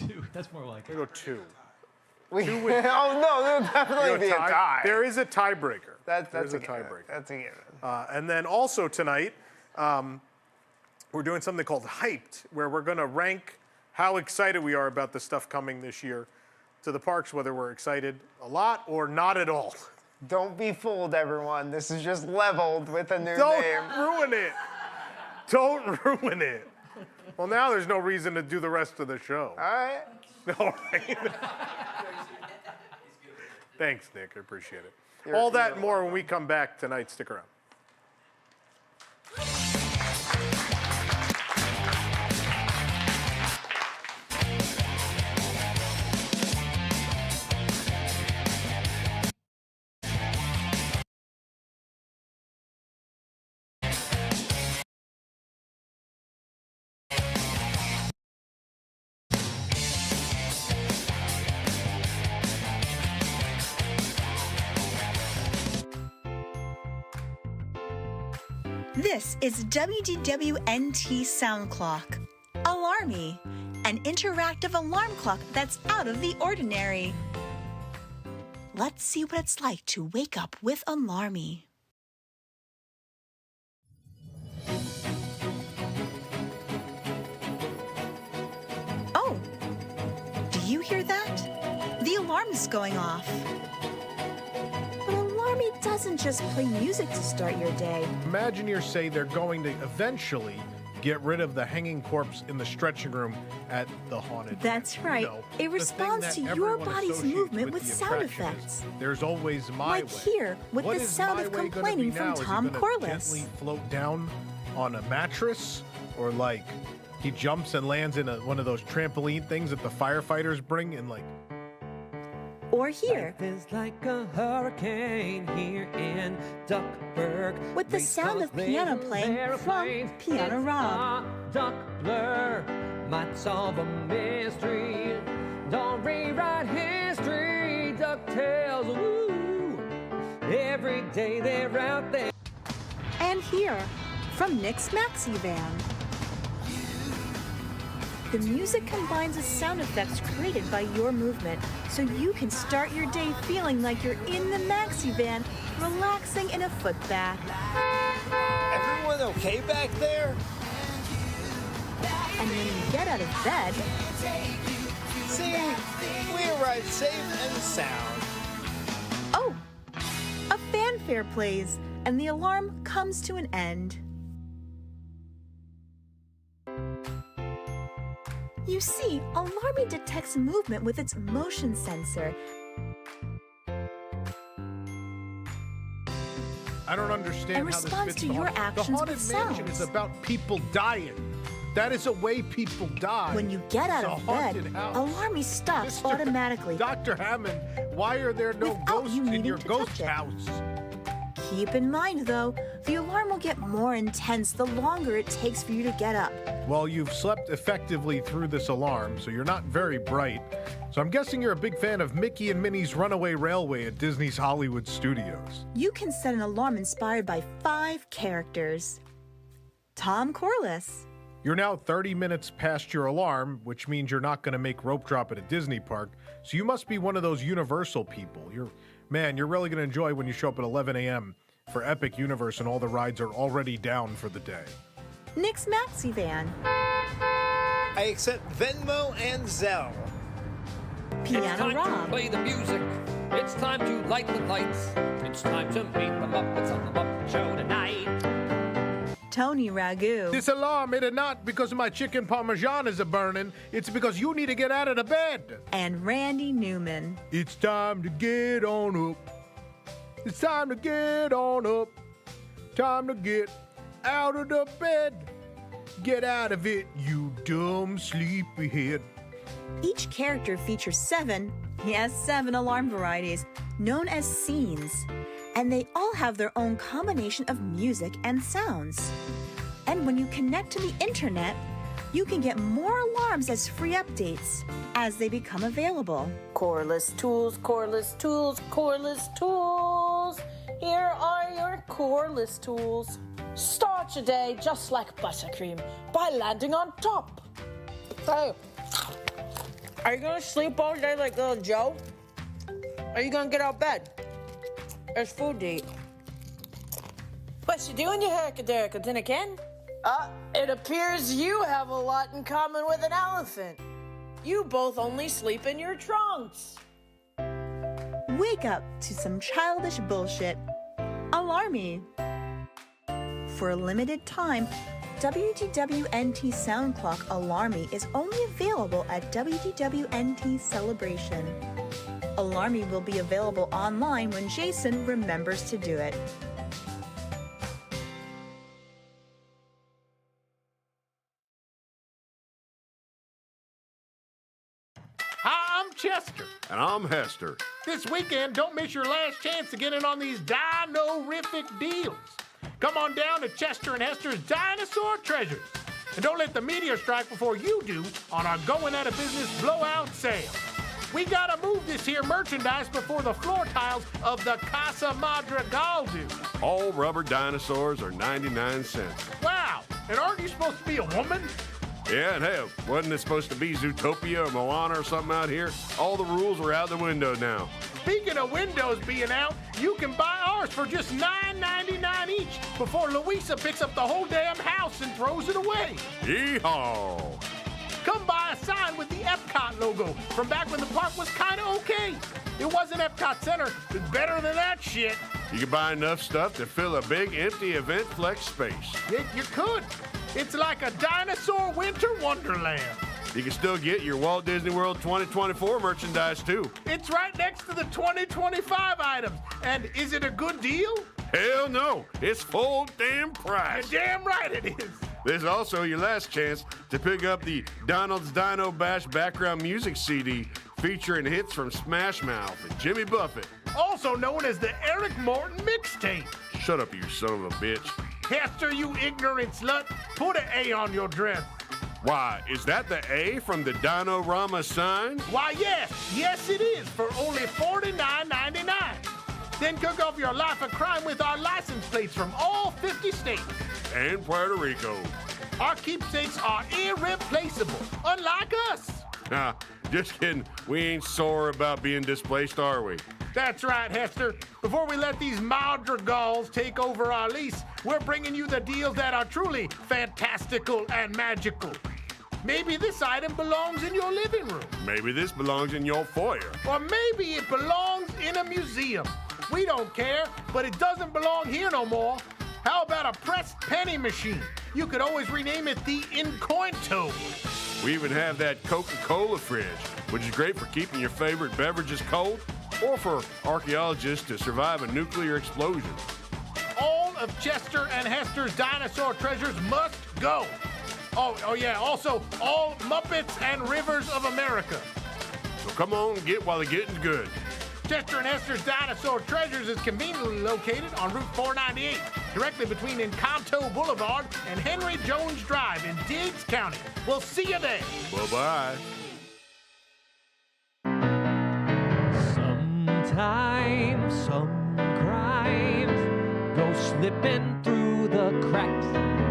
2. That's more like it. I'm going to go 2. Oh, no, there'll definitely be a tie. There is a tiebreaker. That's a tiebreaker. That's a given. And then also tonight, we're doing something called Hyped, where we're going to rank how excited we are about the stuff coming this year to the parks, whether we're excited a lot or not at all. Don't be fooled, everyone. This is just leveled with a new name. Don't ruin it. Don't ruin it. Well, now there's no reason to do the rest of the show. All right. All right. Thanks, Nick. I appreciate it. All that and more when we come back tonight. Stick around. This is WDWNT Sound Clock. Alarmy, an interactive alarm clock that's out of the ordinary. Let's see what it's like to wake up with Alarmy. you hear that? The alarm is going off. But Alarmy doesn't just play music to start your day. Imagineers say they're going to eventually get rid of the hanging corpse in the stretching room at the haunted. That's right. You know, it responds to your body's movement with sound effects. There's always my like way. here, with What the is sound my of way gonna complaining be from now? Is he Tom gonna Corliss. gently float down on a mattress, or like he jumps and lands in one of those trampoline things that the firefighters bring and like. Or here, Life is like a hurricane here in Duckburg. with the sound of piano playing from Piano Rob. Duck blur might solve a mystery. Don't rewrite history. DuckTales, woo. Every day they're out there. And here, from Nick's Maxi Van. The music combines the sound effects created by your movement, so you can start your day feeling like you're in the Maxi Van, relaxing in a foot bath. Everyone okay back there? And when you get out of bed, See, we arrived safe and sound. oh, a fanfare plays, and the alarm comes to an end. You see, Alarmy detects movement with its motion sensor. I don't understand And how this responds fits to the your haunted- actions The haunted with mansion sounds. is about people dying. That is a way people die. When you get out It's of a bed, haunted house. Alarmy stops Mr. automatically. Dr. Hammond, why are there no Without ghosts you in needing your to ghost touch it. house? Keep in mind, though, the alarm will get more intense the longer it takes for you to get up. Well, you've slept effectively through this alarm, so you're not very bright. So I'm guessing you're a big fan of Mickey and Minnie's Runaway Railway at Disney's Hollywood Studios. You can set an alarm inspired by 5 characters. Tom Corliss, You're now 30 minutes past your alarm, which means you're not going to make rope drop at a Disney park. So you must be one of those Universal people. You're really going to enjoy when you show up at 11 a.m. for Epic Universe and all the rides are already down for the day. Nick's Maxi Van, I accept Venmo and Zelle. Piano It's time Rob, to play the music. It's time to light the lights. It's time to meet the Muppets on the Muppet Show tonight. Tony Ragu, This alarm, it is not because my chicken parmesan is a-burning. It's because you need to get out of the bed. and Randy Newman. It's time to get on up. It's time to get on up. Time to get out of the bed. Get out of it, you dumb sleepyhead. Each character features 7 alarm varieties, known as scenes, and they all have their own combination of music and sounds. And when you connect to the internet, you can get more alarms as free updates as they become available. Corliss tools, Corliss tools, Corliss tools. Here are your Corliss tools. Start your day just like Buttercream by landing on top. Hey, are you gonna sleep all day like little Joe? Are you gonna get out of bed? There's food to eat. What you doing, you herkadurka, dinner Ken? It appears you have a lot in common with an elephant. You both only sleep in your trunks. Wake up to some childish bullshit. Alarmy. For a limited time, WDWNT Sound Clock Alarmy is only available at WDWNT Celebration. Alarmy will be available online when Jason remembers to do it. Hi, I'm Chester. And I'm Hester. This weekend, don't miss your last chance to get in on these dino-rific deals. Come on down to Chester and Hester's Dinosaur Treasures. And don't let the meteor strike before you do on our going out of business blowout sale. We gotta move this here merchandise before the floor tiles of the Casa Madrigal do. All rubber dinosaurs are 99 cents. Wow, and aren't you supposed to be a woman? Yeah, and hell, wasn't it supposed to be Zootopia or Moana or something out here? All the rules are out the window now. Speaking of windows being out, you can buy ours for just $9.99 each before Louisa picks up the whole damn house and throws it away. Yeehaw! Come buy a sign with the Epcot Epcot logo from back when the park was kind of okay. It wasn't Epcot Center. It's better than that shit. You can buy enough stuff to fill a big empty event flex space. You could. It's like a dinosaur winter wonderland. You can still get your Walt Disney World 2024 merchandise too. It's right next to the 2025 items. And is it a good deal? Hell no, it's full damn price. You're damn right it is. This is also your last chance to pick up the Donald's Dino Bash background music CD featuring hits from Smash Mouth and Jimmy Buffett. Also known as the Eric Morton mixtape. Shut up, you son of a bitch. Hester, you ignorant slut. Put an A on your dress. Why, is that the A from the Dino-Rama sign? Why, yes. Yes, it is, for only $49.99. Then cook off your life of crime with our license plates from all 50 states. And Puerto Rico. Our keepsakes are irreplaceable, unlike us. Nah, just kidding. We ain't sore about being displaced, are we? That's right, Hester. Before we let these madrigals take over our lease, we're bringing you the deals that are truly fantastical and magical. Maybe this item belongs in your living room. Maybe this belongs in your foyer. Or maybe it belongs in a museum. We don't care, but it doesn't belong here no more. How about a pressed penny machine? You could always rename it the Incointo. We even have that Coca-Cola fridge, which is great for keeping your favorite beverages cold or for archaeologists to survive a nuclear explosion. All of Chester and Hester's dinosaur treasures must go. Oh yeah, also all Muppets and Rivers of America. So come on, get while the getting's good. Chester and Hester's Dinosaur Treasures is conveniently located on Route 498, directly between Encanto Boulevard and Henry Jones Drive in Diggs County. We'll see you there. Bye-bye. Sometimes some crimes go slipping through the cracks,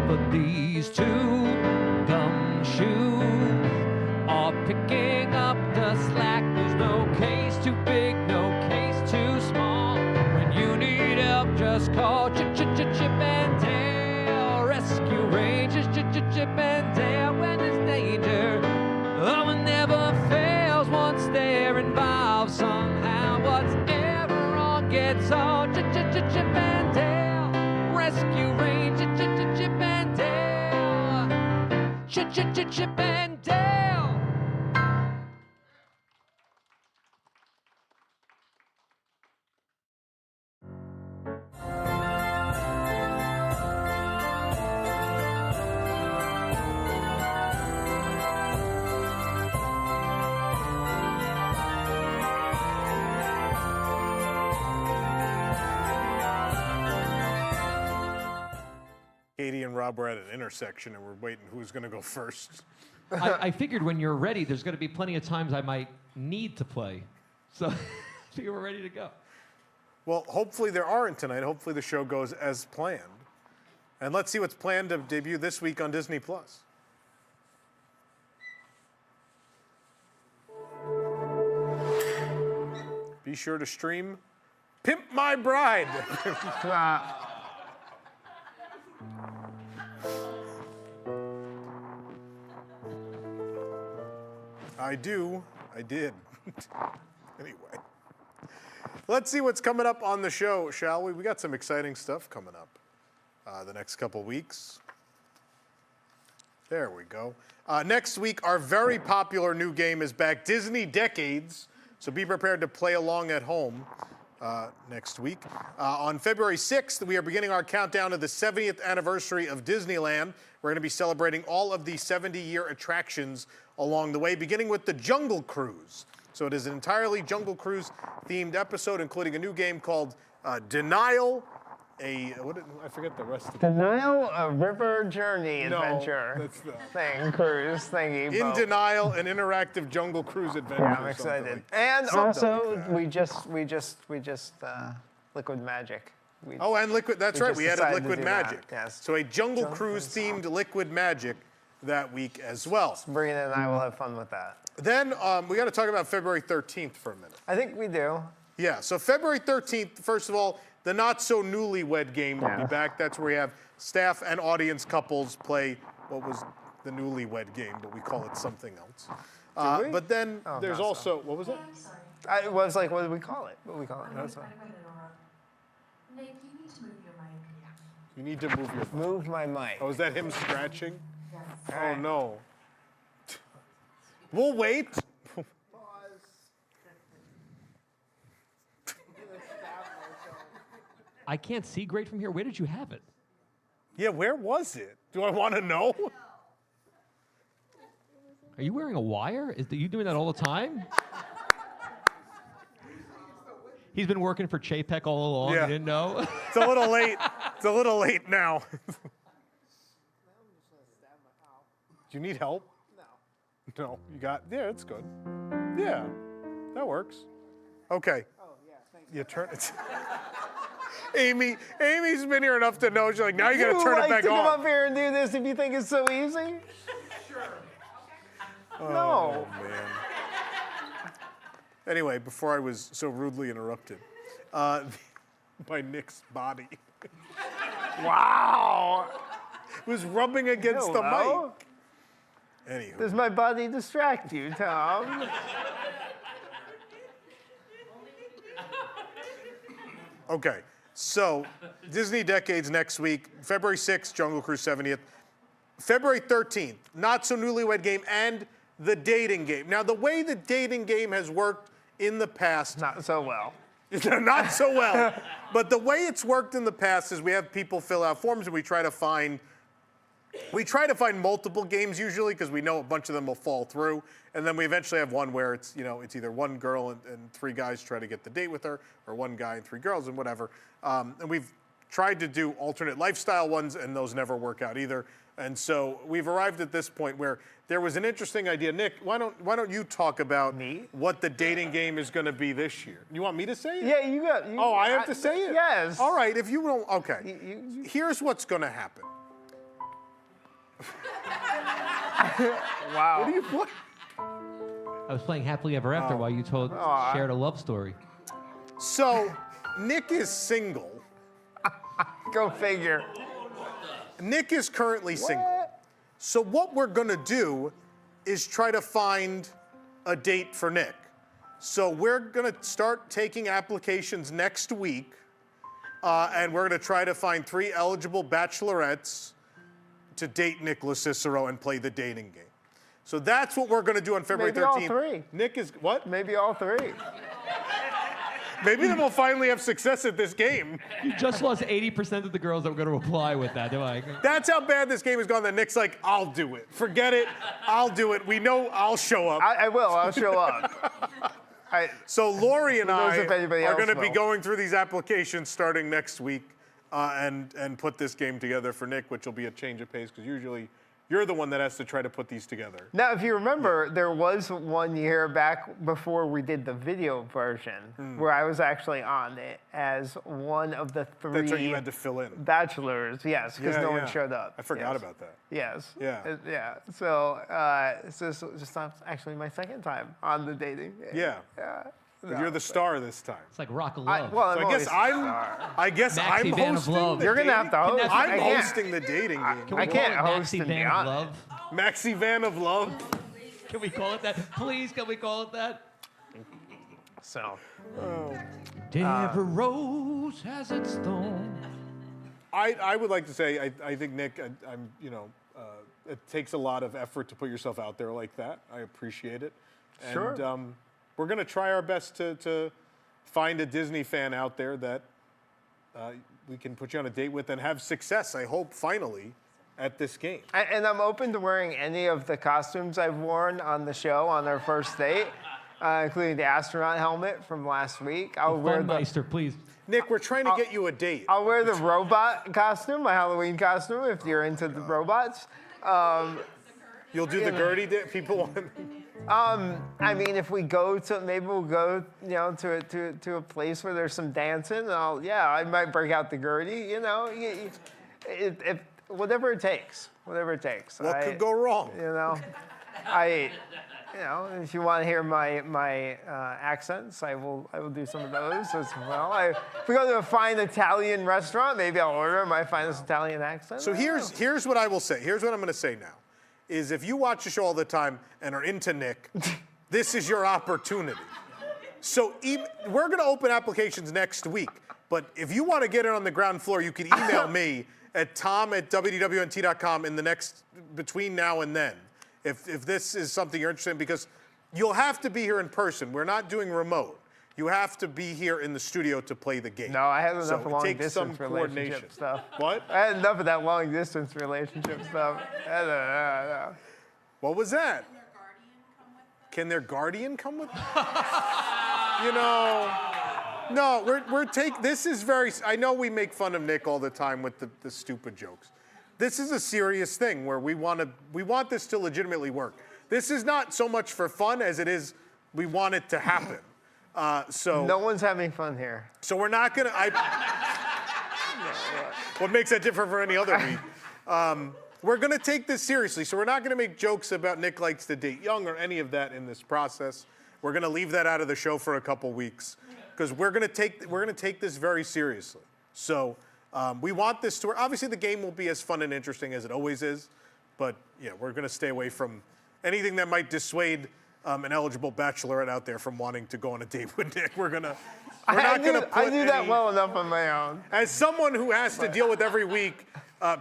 but these two gumshoes are picking up the slack. There's no case too big, no case too small. When you need help, just call Chip and Dale. Rescue Rangers, Chip and Dale. When there's danger, oh, it never fails once they're involved somehow. Whatever wrong gets on Chip and Dale. Rescue Rangers, Chip and Dale. Chip and Dale. Katie and Rob were at an intersection and we're waiting who's going to go first. I figured when you're ready, there's going to be plenty of times I might need to play. So I figure we're ready to go. Well, hopefully there aren't tonight. Hopefully the show goes as planned. And let's see what's planned to debut this week on Disney+. Be sure to stream Pimp My Bride. I did. Anyway. Let's see what's coming up on the show, shall we? We got some exciting stuff coming up the next couple weeks. There we go. Next week, our very popular new game is back, Disney Decades. So be prepared to play along at home next week. On February 6th, we are beginning our countdown to the 70th anniversary of Disneyland. We're going to be celebrating all of the 70-year attractions along the way, beginning with the Jungle Cruise. So it is an entirely Jungle Cruise themed episode, including a new game called Denial. I forget the rest of it. Denial, a river journey adventure. That's the cruise thingy. In Denial, an interactive Jungle Cruise adventure. Yeah, I'm excited. And also, we just Liquid Magic. And Liquid. That's right. We added Liquid Magic. Yes. So a Jungle Cruise themed Liquid Magic that week as well. Sabrina and I will have fun with that. Then we got to talk about February 13th for a minute. I think we do. Yeah. So February 13th. First of all, the Not So Newlywed game will be back. That's where we have staff and audience couples play what was the Newlywed game, but we call it something else. But then there's no, also, what was it? It was like, what do we call it? What do we call it? That's Nick, you need to move your mic. You need to move your phone. Move my mic. Oh, is that him scratching? Yes. Oh, right. no. We'll wait. I can't see great from here. Where did you have it? Yeah, where was it? Do I want to know? Are you wearing a wire? Are you doing that all the time? He's been working for Chapek all along. Yeah. You didn't know? It's a little late. It's a little late now. Do you need help? No. No, you got, yeah, it's good. Yeah, that works. Okay. Oh, yeah, thank you. You turn it. Amy's been here enough to know. She's like, now you got to turn it back to on. come up here and do this if you think it's so easy? Sure. No. Oh, man. Anyway, before I was so rudely interrupted by Nick's body. Wow. It was rubbing against the mic. Anywho. Does my body distract you, Tom? Okay, so Disney Decades next week, February 6th, Jungle Cruise 70th. February 13th, Not So Newlywed Game and the Dating Game. Now, the way the dating game has worked in the past. Not so well. Not so well. But the way it's worked in the past is we have people fill out forms and we try to find multiple games usually because we know a bunch of them will fall through. And then we eventually have one where it's, it's either one girl and three guys try to get the date with her, or one guy and three girls and whatever. And we've tried to do alternate lifestyle ones, and those never work out either. And so we've arrived at this point where there was an interesting idea. Nick, why don't you talk about what the dating game is going to be this year? You want me to say it? Yeah, you got. Oh, I have to say it? Yes. All right, if you don't, okay. Here's what's going to happen. Wow. What are you playing? I was playing Happily Ever After while you shared a love story. So, Nick is single. Go figure. Nick is currently single. So what we're gonna do is try to find a date for Nick. So we're gonna start taking applications next week, and we're gonna try to find 3 eligible bachelorettes to date Nicholas Cicero and play the dating game. So that's what we're gonna do on February 13th. Maybe all 3. Nick is, what? Maybe all 3. Maybe then we'll finally have success at this game. You just lost 80% of the girls that were going to reply with that. That's how bad this game has gone that Nick's like, I'll do it. Forget it. I'll do it. We know I'll show up. I will. I'll show up. So Lori and I are going to be will. going through these applications starting next week and put this game together for Nick, which will be a change of pace because usually you're the one that has to try to put these together. Now, if you remember, there was one year back before we did the video version where I was actually on it as one of the 3 That's right, you had to fill in. bachelors, yes, because no one showed up. I forgot about that. Yes. Yeah. Yeah. So this is just not actually my second time on the dating game. Yeah. No, you're the star this time. It's like Rock of Love. I guess I'm hosting. You're gonna have to host. I'm hosting the dating game. I can't host Maxi and be Van on of Love? Maxi Van of Love. Can we call it that? Please, can we call it that? So. Deborah Rose has its stone. I would like to say I think Nick, I'm it takes a lot of effort to put yourself out there like that. I appreciate it. Sure. And we're going to try our best to find a Disney fan out there that we can put you on a date with and have success, I hope, finally, at this game. And I'm open to wearing any of the costumes I've worn on the show on our first date, including the astronaut helmet from last week. I'll wear Meister, please. Nick, we're trying to get you a date. I'll wear the robot costume, my Halloween costume, if you're into the robots. You'll do the Gertie date? People want... I mean, if we go to, maybe we'll go, to a place where there's some dancing. And I might break out the Gertie. If whatever it takes, whatever it takes. What could go wrong? If you want to hear my accents, I will do some of those as well. If we go to a fine Italian restaurant, maybe I'll order my finest Italian accent. So here's what I will say. Here's what I'm going to say now. is if you watch the show all the time and are into Nick, this is your opportunity. So we're going to open applications next week. But if you want to get it on the ground floor, you can email me at tom@wdwnt.com in the next, between now and then, if this is something you're interested in, because you'll have to be here in person. We're not doing remote. You have to be here in the studio to play the game. No, I had enough of long takes distance some relationship stuff. What? I had enough of that long distance relationship stuff. What was that? Can their guardian come with them? You know, no, this is very, I know we make fun of Nick all the time with the stupid jokes. This is a serious thing where we want this to legitimately work. This is not so much for fun as it is, we want it to happen. So no one's having fun here. So we're not gonna, what makes that different from any other week? We're gonna take this seriously, so we're not gonna make jokes about Nick likes to date young or any of that in this process. We're gonna leave that out of the show for a couple weeks because we're gonna take this very seriously. So we want this to work. Obviously the game will be as fun and interesting as it always is, but yeah, we're gonna stay away from anything that might dissuade an eligible bachelorette out there from wanting to go on a date with Nick. I do that well enough on my own. As someone who has to deal with every week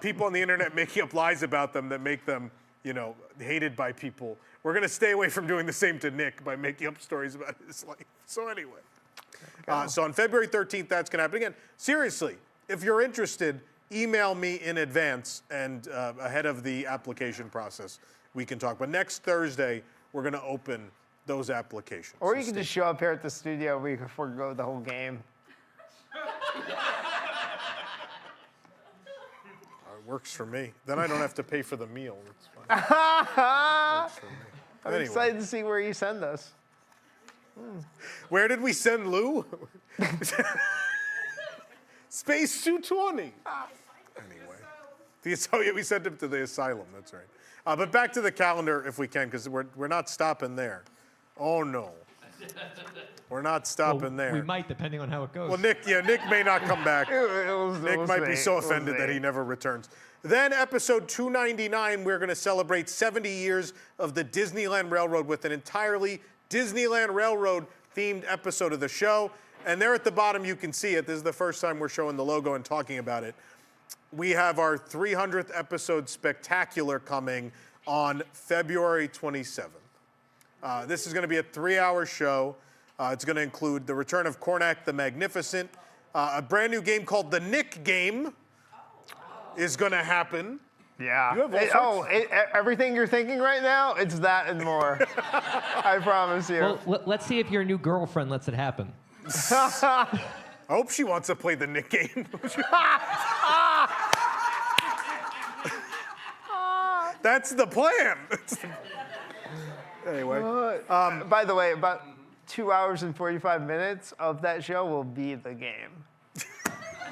people on the internet making up lies about them that make them, you know, hated by people, we're going to stay away from doing the same to Nick by making up stories about his life. So anyway, so on February 13th, that's going to happen again. Seriously, if you're interested, email me in advance and ahead of the application process, we can talk. But next Thursday, we're going to open those applications. Or you can just show up here at the studio. We can forego the whole game. It works for me. Then I don't have to pay for the meal. It's fine. I'm excited to see where you send us. Where did we send Lou? Space 220. Anyway. We sent him to the asylum, that's right. But back to the calendar if we can, because we're not stopping there. Oh no. We're not stopping there. We might, depending on how it goes. Well, Nick may not come back. Nick might be so offended that he never returns. Then episode 299, we're going to celebrate 70 years of the Disneyland Railroad with an entirely Disneyland Railroad themed episode of the show. And there at the bottom, you can see it. This is the first time we're showing the logo and talking about it. We have our 300th episode spectacular coming on February 27th. This is going to be a 3-hour show. It's going to include the return of Cornac the Magnificent. A brand new game called the Nick Game is going to happen. Yeah. Everything you're thinking right now, it's that and more. I promise you. Well, let's see if your new girlfriend lets it happen. I hope she wants to play the Nick Game. That's the plan. Anyway. By the way, about 2 hours and 45 minutes of that show will be the game.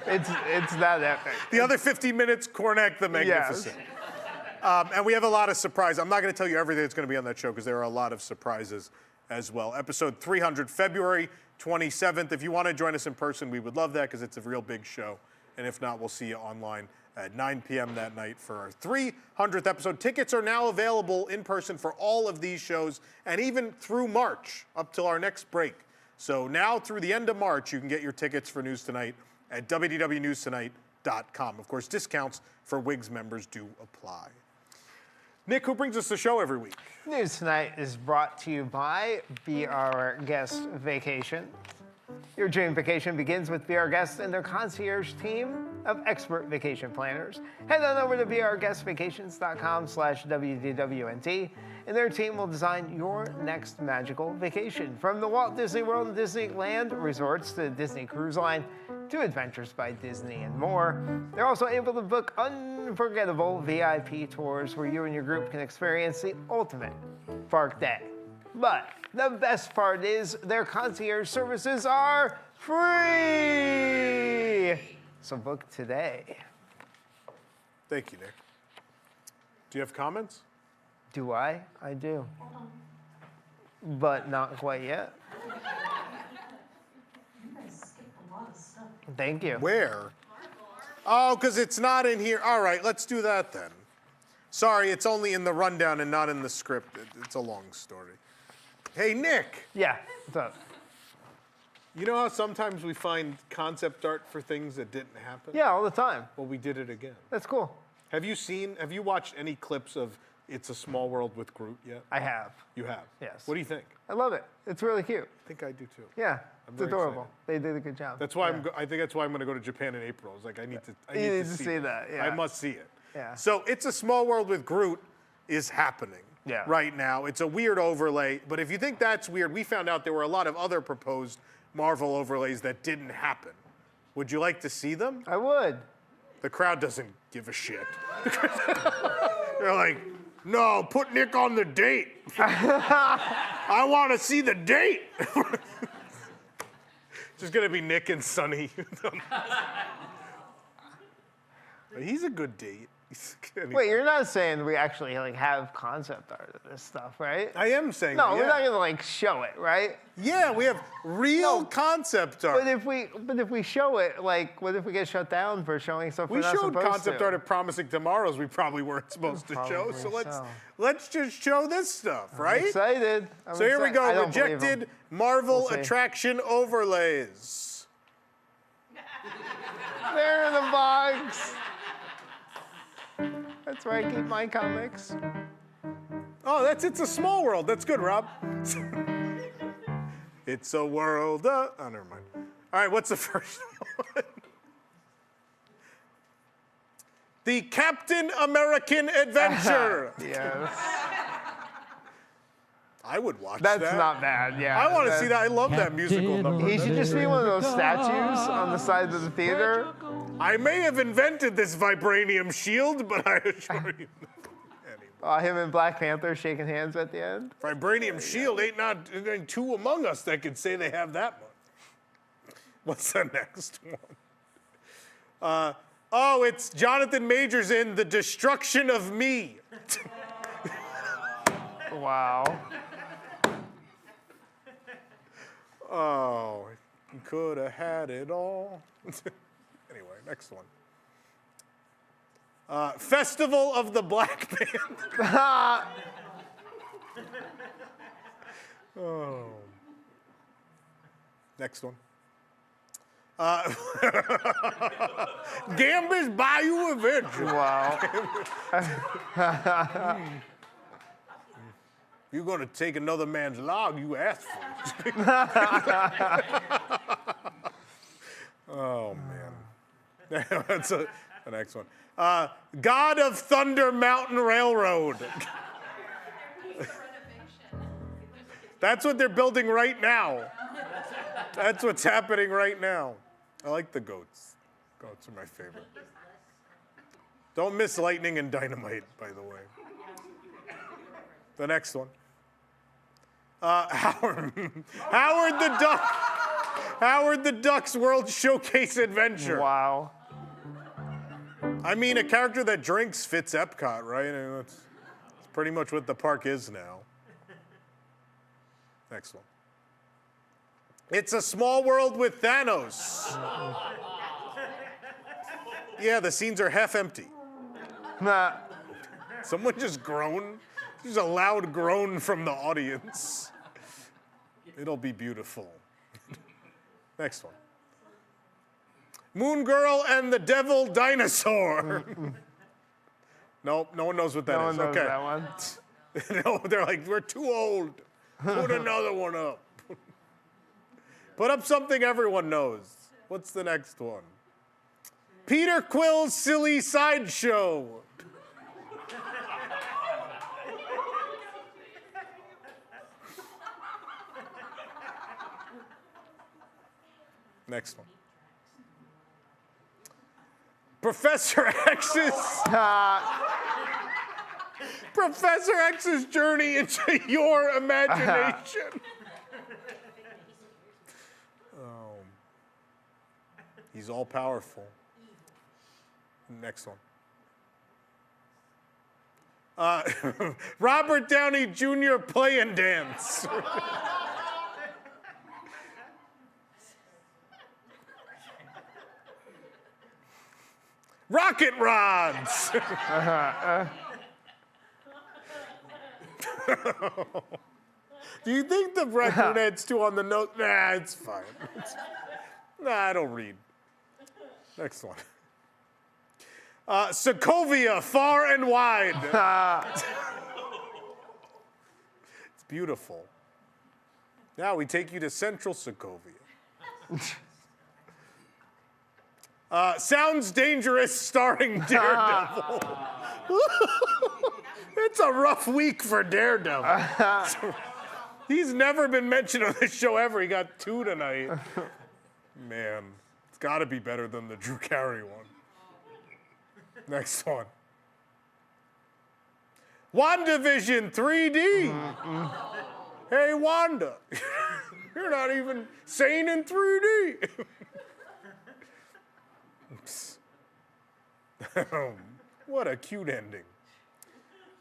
It's that epic. The other 50 minutes, Cornac the Magnificent. Yes. And we have a lot of surprises. I'm not going to tell you everything that's going to be on that show because there are a lot of surprises as well. Episode 300, February 27th. If you want to join us in person, we would love that because it's a real big show. And if not, we'll see you online at 9 p.m. that night for our 300th episode. Tickets are now available in person for all of these shows and even through March up till our next break. So now through the end of March, you can get your tickets for News Tonight at WDWNewsTonight.com. Of course, discounts for WIGS members do apply. Nick, who brings us the show every week? News Tonight is brought to you by Be Our Guest Vacation. Your dream vacation begins with Be Our Guests and their concierge team of expert vacation planners. Head on over to beourguestvacations.com/WDWNT and their team will design your next magical vacation. From the Walt Disney World and Disneyland resorts to the Disney Cruise Line to Adventures by Disney and more. They're also able to book unforgettable VIP tours where you and your group can experience the ultimate park day. But the best part is their concierge services are free. So book today. Thank you, Nick. Do you have comments? Do I? I do. But not quite yet. You guys skipped a lot of stuff. Thank you. Where? Oh, because it's not in here. All right, let's do that then. Sorry, it's only in the rundown and not in the script. It's a long story. Hey, Nick. Yeah, what's up? You know how sometimes we find concept art for things that didn't happen? Yeah, all the time. Well, we did it again. That's cool. Have you watched any clips of It's a Small World with Groot yet? I have. You have? Yes. What do you think? I love it. It's really cute. I think I do too. Yeah, I'm it's very adorable. They did a good job. That's why I think that's why I'm going to go to Japan in April. It's like I need to You need to see that, yeah. I must see it. Yeah. So It's a Small World with Groot is happening right now. It's a weird overlay, but if you think that's weird, we found out there were a lot of other proposed Marvel overlays that didn't happen. Would you like to see them? I would. The crowd doesn't give a shit. They're like, no, put Nick on the date. I want to see the date. Just gonna be Nick and Sonny. He's a good date. Wait, you're not saying we actually like have concept art of this stuff, right? I am saying no, that, we're not gonna like show it, right? Yeah, we have real concept art. But if we show it, like, what if we get shut down for showing stuff we're We not showed supposed concept to? art at Promising Tomorrows we probably weren't supposed to show. So let's just show this stuff, right? I'm excited. So here we I go. don't believe Rejected 'em. Marvel We'll see. attraction overlays. They're in the box. That's where I keep my comics. Oh, It's a Small World. That's good, Rob. It's a world. Oh, never mind. All right, what's the first one? The Captain American Adventure. Yes. I would watch that. That's not bad, yeah. I want to see that. I love that musical number. He should just be one of those statues on the sides of the theater. I may have invented this vibranium shield, but I assure you. Him and Black Panther shaking hands at the end. Vibranium shield ain't two among us that could say they have that one. What's the next one? It's Jonathan Majors in The Destruction of Me. Wow. Oh, you could have had it all. Anyway, next one. Festival of the Black Band. Oh. Next one. Gambler's Bayou Adventure. Wow. You're going to take another man's log, you asked for it. Oh, man. That's the next one. God of Thunder Mountain Railroad. That's what they're building right now. That's what's happening right now. I like the goats. Goats are my favorite. Don't miss Lightning and Dynamite, by the way. The next one. Howard the Duck. Howard the Duck's World Showcase Adventure. Wow. I mean, a character that drinks fits Epcot, right? I mean, that's pretty much what the park is now. Next one. It's a Small World with Thanos. Yeah, the scenes are half empty. Nah. Someone just groaned. There's a loud groan from the audience. It'll be beautiful. Next one. Moon Girl and the Devil Dinosaur. Nope, no one knows what that is. No one knows Okay. that one. No, they're like, we're too old. Put another one up. Put up something everyone knows. What's the next one? Peter Quill's Silly Sideshow. Next one. Professor X's journey into your imagination. He's all powerful. Next one. Robert Downey Jr. Play and Dance. Rocket rods. Do you think the record head's too on the nose? Nah, it's fine. Nah, I don't read. Next one. Sokovia, far and wide. It's beautiful. Now we take you to Central Sokovia. Sounds Dangerous, starring Daredevil. It's a rough week for Daredevil. He's never been mentioned on this show ever. He got 2 tonight. Man, it's got to be better than the Drew Carey one. Next one. WandaVision 3D. Hey, Wanda. You're not even sane in 3D. What a cute ending.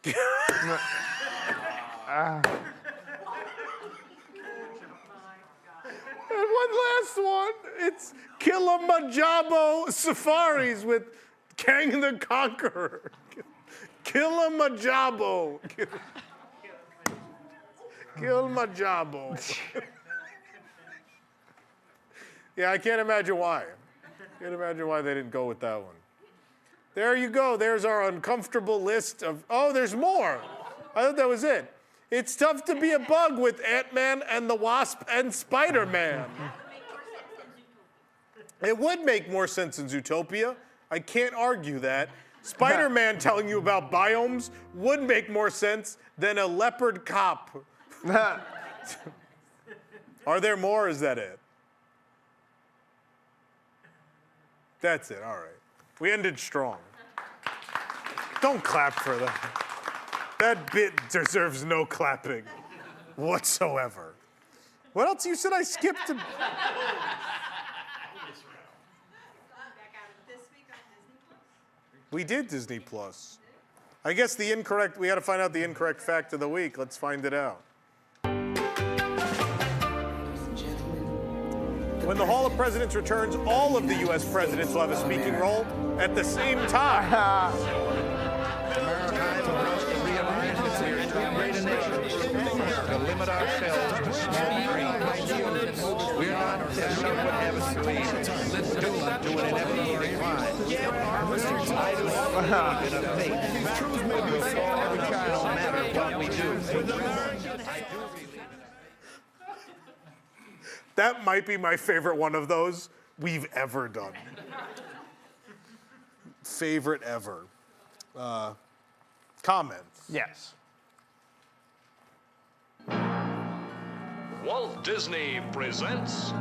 And one last one. It's Kilimanjaro Safaris with Kang the Conqueror. Kilimanjaro. Kilimanjaro. Yeah, I can't imagine why. Can't imagine why they didn't go with that one. There you go. There's our uncomfortable list of... Oh, there's more. I thought that was it. It's tough to be a bug with Ant-Man and the Wasp and Spider-Man. It would make more sense in Zootopia. I can't argue that. Spider-Man telling you about biomes would make more sense than a leopard cop. Are there more, or is that it? That's it, all right. We ended strong. Don't clap for that. That bit deserves no clapping whatsoever. What else? You said I skipped a... We did Disney Plus. I guess the incorrect, we got to find out the incorrect fact of the week. Let's find it out. When the Hall of Presidents returns, all of the U.S. presidents will have a speaking role at the same time. To limit ourselves to small dreams. We're not, as some would have us believe, doomed to an inevitable decline. I do not believe in a fate. But before we shall matter what we do. That might be my favorite one of those we've ever done. Favorite ever. Comments? Yes. Walt Disney presents...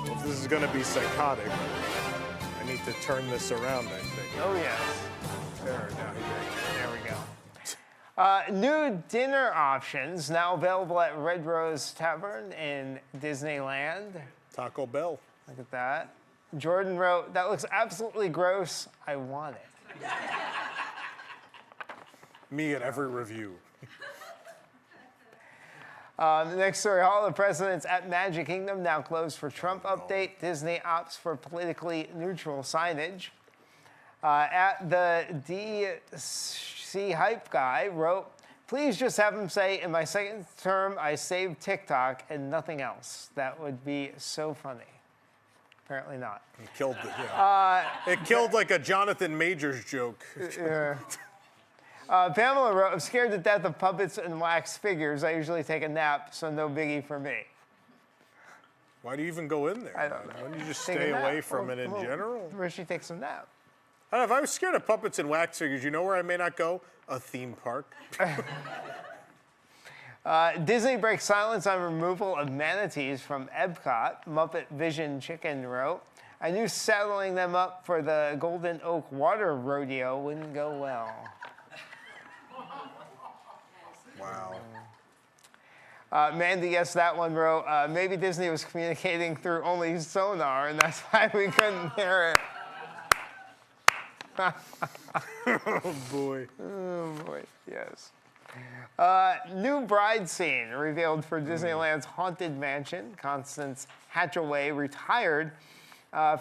If this is going to be psychotic, I need to turn this around, I think. Oh, yes. There we go. New dinner options now available at Red Rose Tavern in Disneyland. Taco Bell. Look at that. Jordan wrote, "That looks absolutely gross. I want it." Me at every review. The next story, Hall of Presidents at Magic Kingdom now closed for Trump update. Disney opts for politically neutral signage. At the DC Hype Guy wrote, "Please just have him say, in my second term, I saved TikTok and nothing else. That would be so funny." Apparently not. It killed it, yeah. It killed like a Jonathan Majors joke. Pamela wrote, "I'm scared to death of puppets and wax figures. I usually take a nap, so no biggie for me." Why do you even go in there? I don't know. Why don't you just stay away from it in general? Where she takes a nap. I don't know, if I was scared of puppets and wax figures, you know where I may not go? A theme park. Disney breaks silence on removal of manatees from Epcot. Muppet Vision Chicken wrote, "I knew saddling them up for the Golden Oak Water Rodeo wouldn't go well." Wow. Mandy, yes, that one wrote, "Maybe Disney was communicating through only sonar, and that's why we couldn't hear it." Oh, boy. Oh, boy, yes. New bride scene revealed for Disneyland's Haunted Mansion. Constance Hatchaway retired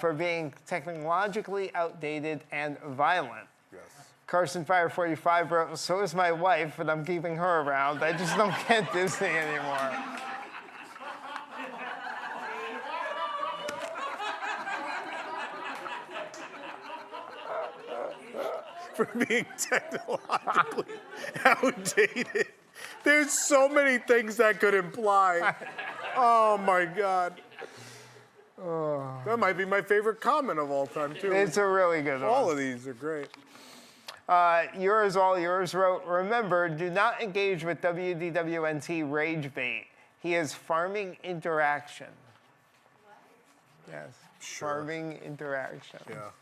for being technologically outdated and violent. Yes. Carson Fire 45 wrote, "So is my wife, but I'm keeping her around. I just don't get Disney anymore." For being technologically outdated. There's so many things that could imply. Oh my God. That might be my favorite comment of all time, too. It's a really good one. All of these are great. Yours, all yours wrote, "Remember, do not engage with WDWNT rage bait. He is farming interaction." Yes, farming interaction. Yeah.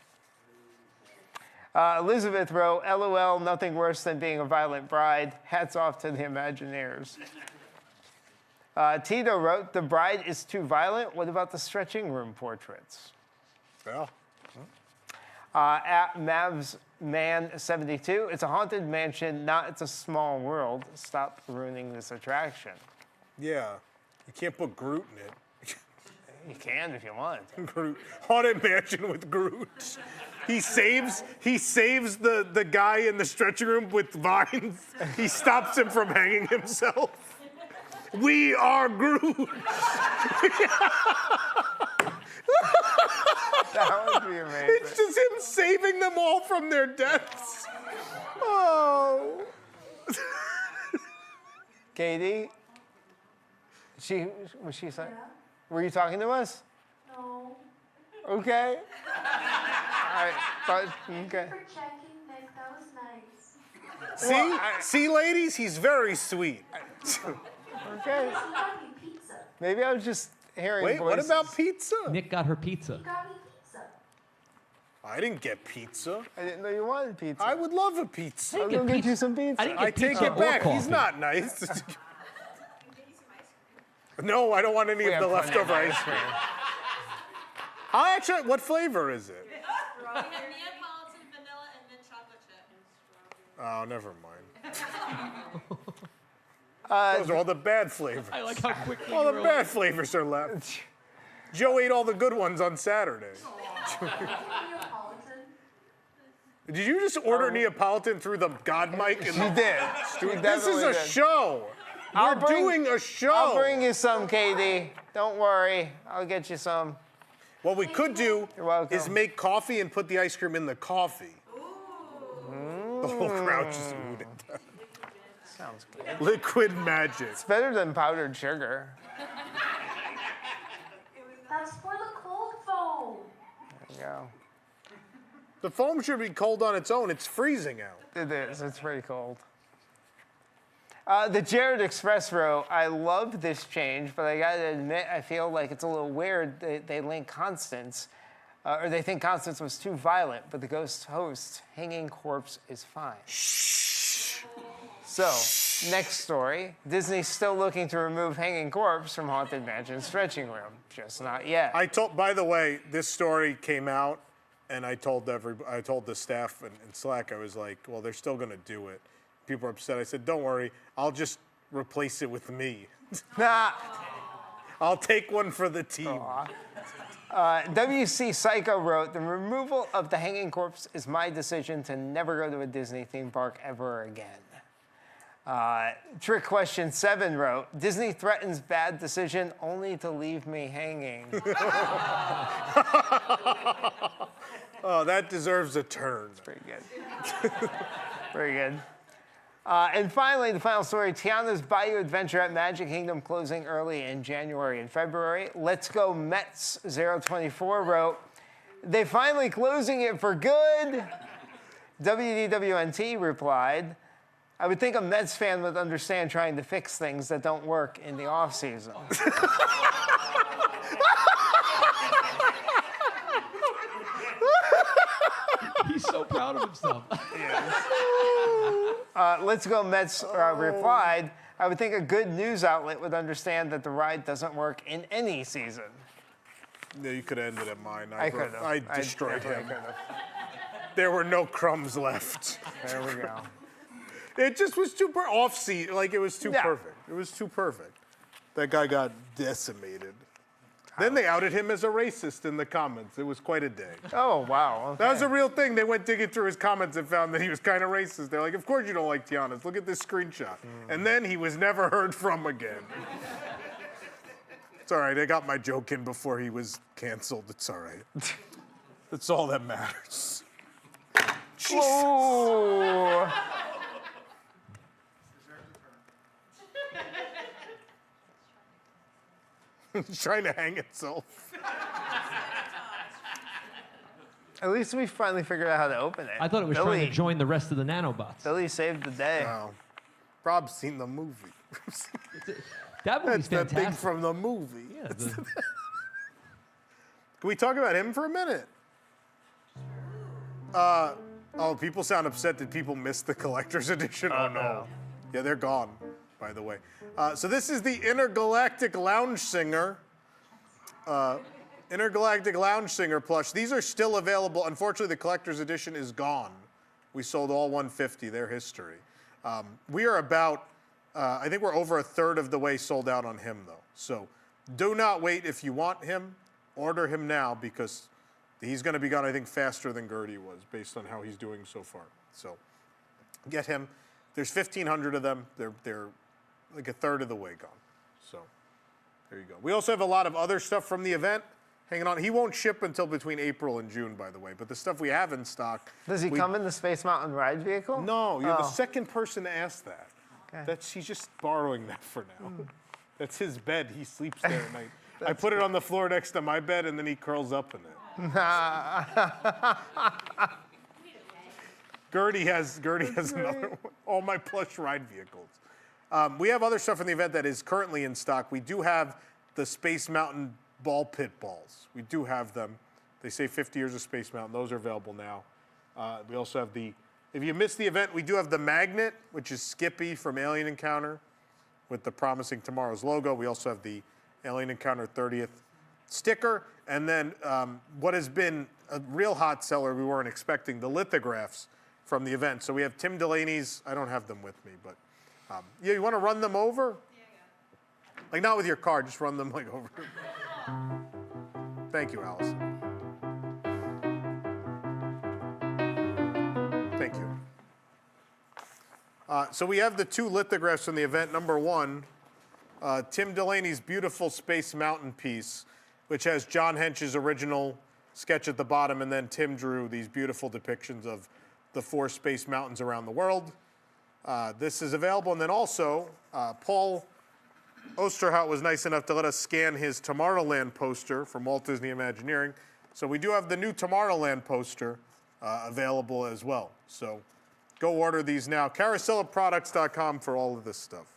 Elizabeth wrote, "LOL, nothing worse than being a violent bride. Hats off to the Imagineers." Tito wrote, "The bride is too violent. What about the stretching room portraits?" Yeah. At Mavs Man 72, "It's a haunted mansion, not It's a Small World. Stop ruining this attraction." Yeah. You can't put Groot in it. You can if you want. Groot. Haunted mansion with Groot. He saves the guy in the stretching room with vines. He stops him from hanging himself. We are Groot. That would be amazing. It's just him saving them all from their deaths. Oh. Katie? Was she saying? Yeah. Were you talking to us? No. Okay. All right. Okay. For checking, Nick, that was nice. See, ladies, he's very sweet. Okay. He got me pizza. Maybe I was just hearing Wait, voices. what about pizza? Nick got her pizza. He got me pizza. I didn't get pizza. I didn't know you wanted pizza. I would love a pizza. I'll go get you some pizza. I didn't I get take pizza it or back. coffee. He's not nice. No, I don't want any of the leftover ice cream. Actually, what flavor is it? We have Neapolitan, vanilla, and mint chocolate chip. Oh, never mind. Those are all the bad flavors. I like how quickly All the you're bad flavors are left. Joe ate all the good ones on Saturday. Neapolitan. Did you just order Neapolitan through the God mic? She did. This is a show. We're doing a show. I'll bring you some, Katie. Don't worry. I'll get you some. What we could do You're welcome. is make coffee and put the ice cream in the coffee. The whole crowd just moved it. Sounds good. Liquid magic. It's better than powdered sugar. That's for the cold foam. There you go. The foam should be cold on its own. It's freezing out. It is. It's pretty cold. The Jared Express wrote, "I love this change, but I gotta admit, I feel like it's a little weird they link Constance, or they think Constance was too violent, but the ghost host, hanging corpse, is fine." Shh. So, next story. Disney's still looking to remove hanging corpse from Haunted Mansion's stretching room. Just not yet. By the way, this story came out, and I told the staff in Slack, I was like, well, they're still gonna do it. People are upset. I said, don't worry, I'll just replace it with me. Nah. I'll take one for the team. WC Psycho wrote, "The removal of the hanging corpse is my decision to never go to a Disney theme park ever again." Trick Question 7 wrote, "Disney threatens bad decision only to leave me hanging." Oh, that deserves a turn. That's pretty good. Very good. And finally, the final story, Tiana's Bayou Adventure at Magic Kingdom closing early in January and February. Let's Go Mets 024 wrote, "They finally closing it for good." WDWNT replied, "I would think a Mets fan would understand trying to fix things that don't work in the off-season." He's so proud of himself. Let's Go Mets replied, "I would think a good news outlet would understand that the ride doesn't work in any season." Yeah, you could have ended at mine. I could have. I destroyed him. could've. There were no crumbs left. There we go. It just was too off-seat. Like, it was too perfect. It was too perfect. That guy got decimated. Then they outed him as a racist in the comments. It was quite a day. Oh, wow. Okay. That was a real thing. They went digging through his comments and found that he was kind of racist. They're like, of course you don't like Tiana's. Look at this screenshot. And then he was never heard from again. It's all right. I got my joke in before he was canceled. It's all right. That's all that matters. Whoa. It's trying to hang itself. At least we finally figured out how to open it. I thought it was trying to join the rest of the nanobots. Billy saved the day. Wow. Rob's seen the movie. That movie's That's fantastic. the thing from the movie. Yeah, Can we talk about him for a minute? Oh, people sound upset that people missed the collector's edition. Oh, no. Yeah, they're gone, by the way. So this is the Intergalactic Lounge Singer. Intergalactic Lounge Singer plush. These are still available. Unfortunately, the collector's edition is gone. We sold all 150. They're history. We are about, I think we're over a third of the way sold out on him, though. So do not wait if you want him. Order him now because he's going to be gone, I think, faster than Gertie was based on how he's doing so far. So get him. There's 1,500 of them. They're like a third of the way gone. So there you go. We also have a lot of other stuff from the event hanging on. He won't ship until between April and June, by the way. But the stuff we have in stock. Does he come in the Space Mountain ride vehicle? No, you're the second person to ask that. Okay. He's just borrowing that for now. That's his bed. He sleeps there at night. I put it on the floor next to my bed, and then he curls up in it. Gertie has another one. All my plush ride vehicles. We have other stuff in the event that is currently in stock. We do have the Space Mountain ball pit balls. We do have them. They say 50 years of Space Mountain. Those are available now. We also have if you missed the event, we do have the magnet, which is Skippy from Alien Encounter with the Promising Tomorrow's logo. We also have the Alien Encounter 30th sticker. And then what has been a real hot seller we weren't expecting, the lithographs from the event. So we have Tim Delaney's. I don't have them with me, but yeah, you want to run them over? Yeah. Like not with your car, just run them like over. Thank you, Allison. Thank you. So we have the two lithographs from the event. Number one, Tim Delaney's beautiful Space Mountain piece, which has John Hench's original sketch at the bottom, and then Tim drew these beautiful depictions of the 4 space mountains around the world. This is available, and then also Paul Osterhout was nice enough to let us scan his Tomorrowland poster from Walt Disney Imagineering. So we do have the new Tomorrowland poster available as well. So go order these now. CarouselofProducts.com for all of this stuff.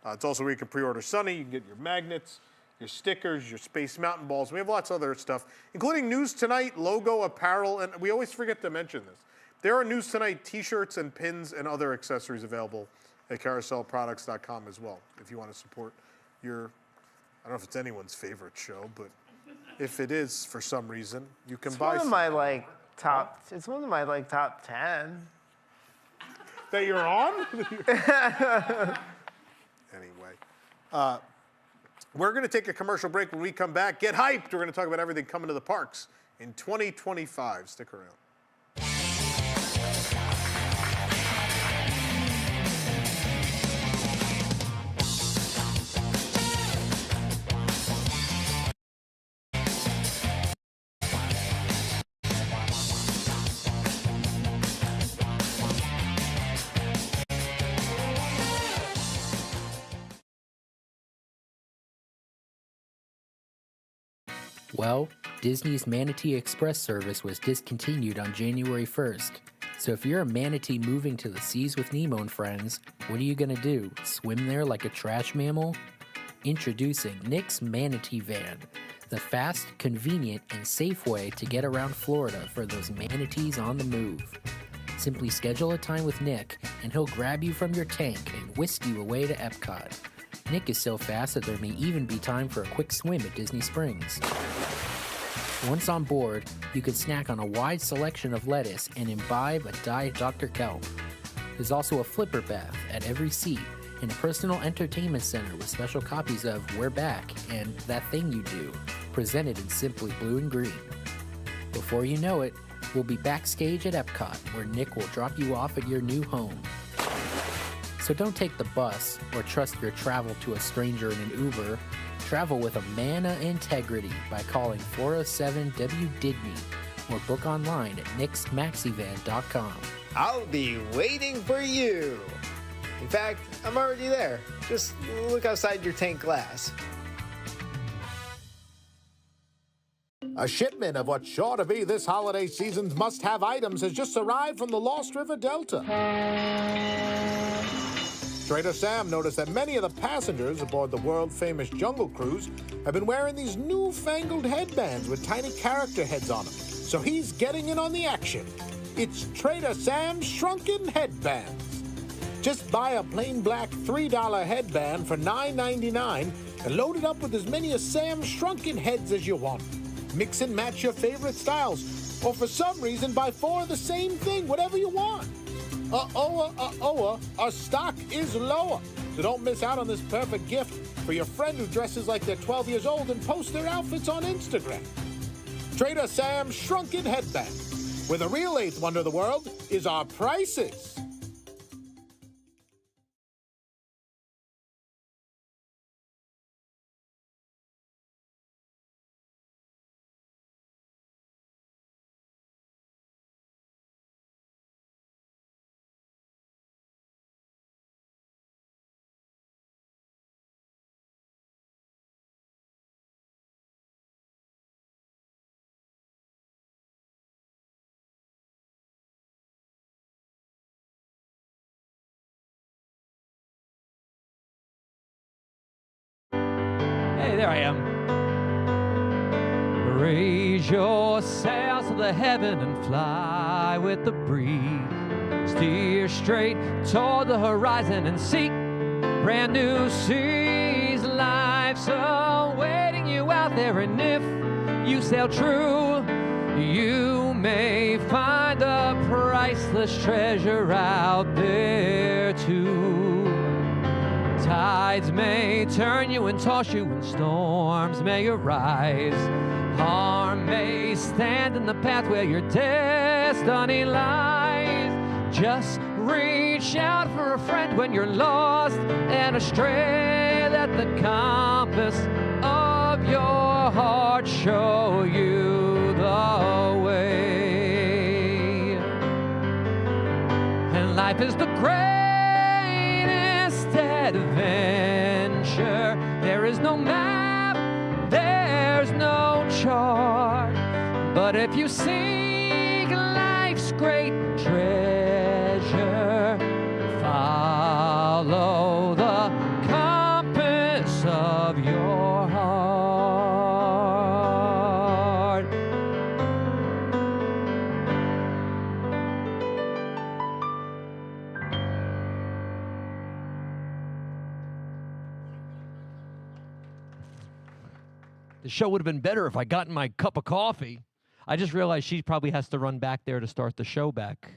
It's also where you can pre-order Sunny. You can get your magnets, your stickers, your Space Mountain balls. We have lots of other stuff, including News Tonight logo apparel, and we always forget to mention this. There are News Tonight t-shirts and pins and other accessories available at CarouselProducts.com as well, if you want to support your, I don't know if it's anyone's favorite show, but if it is for some reason, you can buy some. It's one of my top 10. That you're on? Anyway, we're going to take a commercial break. When we come back, get hyped. We're going to talk about everything coming to the parks in 2025. Stick around. Well, Disney's Manatee Express service was discontinued on January 1st. So if you're a manatee moving to the seas with Nemo and friends, what are you gonna do? Swim there like a trash mammal? Introducing Nick's Manatee Van, the fast, convenient, and safe way to get around Florida for those manatees on the move. Simply schedule a time with Nick, and he'll grab you from your tank and whisk you away to Epcot. Nick is so fast that there may even be time for a quick swim at Disney Springs. Once on board, you can snack on a wide selection of lettuce and imbibe a Diet Dr. Kelp. There's also a flipper bath at every seat and a personal entertainment center with special copies of We're Back and That Thing You Do, presented in simply blue and green. Before you know it, we'll be backstage at Epcot, where Nick will drop you off at your new home. So don't take the bus or trust your travel to a stranger in an Uber. Travel with a man of integrity by calling 407-WDW or book online at nixmaxivan.com. I'll be waiting for you. In fact, I'm already there. Just look outside your tank glass. A shipment of what's sure to be this holiday season's must-have items has just arrived from the Lost River Delta. Trader Sam noticed that many of the passengers aboard the world-famous Jungle Cruise have been wearing these newfangled headbands with tiny character heads on them. So he's getting in on the action. It's Trader Sam's Shrunken Headbands. Just buy a plain black $3 headband for $9.99 and load it up with as many of Sam's shrunken heads as you want. Mix and match your favorite styles, or for some reason buy 4 of the same thing, whatever you want. Our stock is lower, so don't miss out on this perfect gift for your friend who dresses like they're 12 years old and posts their outfits on Instagram. Trader Sam's Shrunken Headband, where the real 8th wonder of the world is our prices. Hey, there I am. Raise your sails to the heaven and fly with the breeze. Steer straight toward the horizon and seek brand new seas. Life's awaiting you out there, and if you sail true, you may find a priceless treasure out there too. Tides may turn you and toss you, and storms may arise. Harm may stand in the path where your destiny lies. Just reach out for a friend when you're lost and astray. Let the compass of your heart show you the way. And life is the greatest adventure. There is no map, there's no chart, but if you seek life's great treasure, follow the compass of your heart. The show would have been better if I gotten my cup of coffee. I just realized she probably has to run back there to start the show back.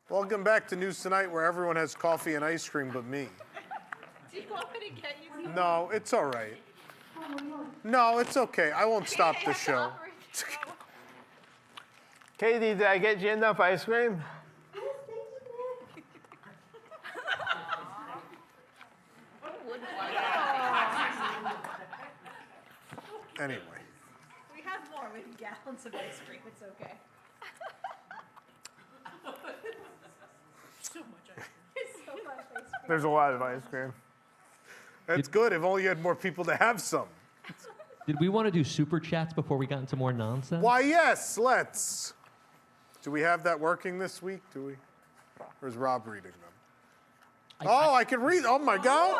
Welcome back to News Tonight, where everyone has coffee and ice cream but me. Do you want me to get you some? No, it's all right. No, it's okay. I won't stop the show. Katie, did I get you enough ice cream? Anyway. We have more. We have gallons of ice cream. It's okay. So much ice cream. So much ice cream. There's a lot of ice cream. That's good. If only you had more people to have some. Did we want to do super chats before we got into more nonsense? Why, yes, let's. Do we have that working this week? Do we? Or is Rob reading them? I can read. Oh my God!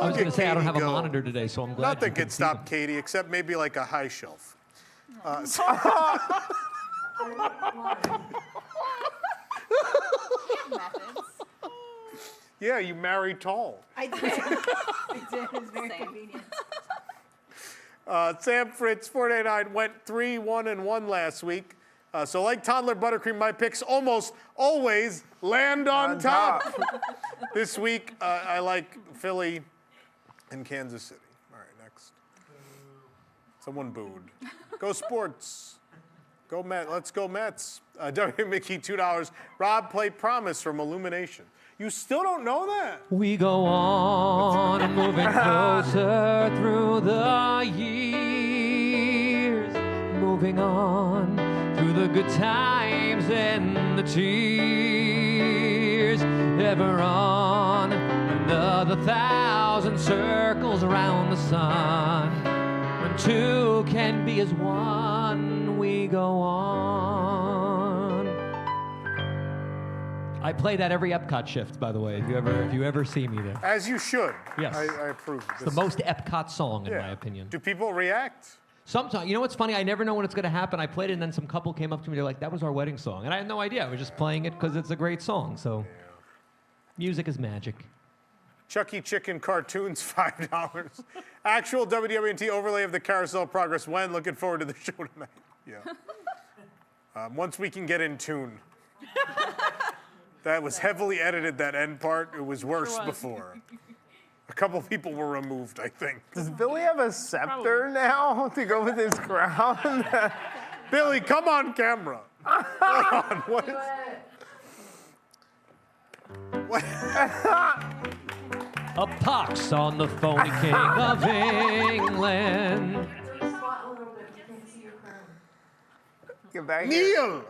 I was going to say I don't have a monitor today, so I'm glad. Nothing can stop Katie except maybe like a high shelf. Yeah, you marry tall. I did. It's very convenient. Sam Fritz, 489, went 3-1-1 last week. So like Toddler Buttercream, my picks almost always land on top. This week, I like Philly and Kansas City. All right, next. Someone booed. Go Sports. Go Mets. Let's go Mets. W. Mickey, $2. Rob, play Promise from Illumination. You still don't know that? We go on and moving closer through the years, moving on through the good times and the tears, ever on another 1,000 circles around the sun. When two can be as one, we go on. I play that every Epcot shift, by the way, if you ever see me there. As you should. Yes. I approve. It's the most Epcot song, in my opinion. Do people react? Sometimes. You know what's funny? I never know when it's going to happen. I played it, and then some couple came up to me. They're like, that was our wedding song. And I had no idea. I was just playing it because it's a great song. So music is magic. Chucky Chicken Cartoons, $5. Actual WDWNT overlay of the carousel progress when? Looking forward to the show tonight. Yeah. Once we can get in tune. That was heavily edited, that end part. It was worse before. A couple people were removed, I think. Does Billy have a scepter now to go with his crown? Billy, come on camera. Hold on. What is... What? A pox on the phony king of England. Get back Kneel!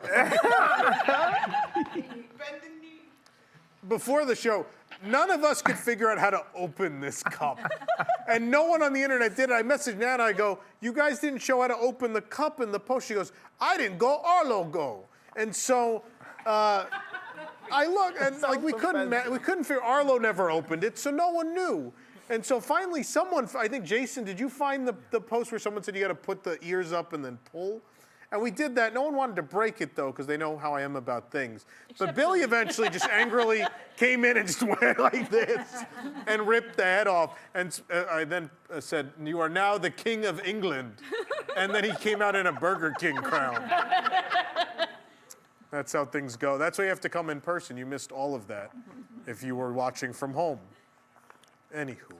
Before the show, none of us could figure out how to open this cup. And no one on the internet did it. I messaged Nana, I go, you guys didn't show how to open the cup in the post. She goes, I didn't go, Arlo go. And so I looked, and like we couldn't figure, Arlo never opened it, so no one knew. And so finally someone, I think Jason, did you find the post where someone said you got to put the ears up and then pull? And we did that. No one wanted to break it, though, because they know how I am about things. But Billy eventually just angrily came in and just went like this and ripped the head off. And I then said, you are now the king of England. And then he came out in a Burger King crown. That's how things go. That's why you have to come in person. You missed all of that if you were watching from home. Anywho.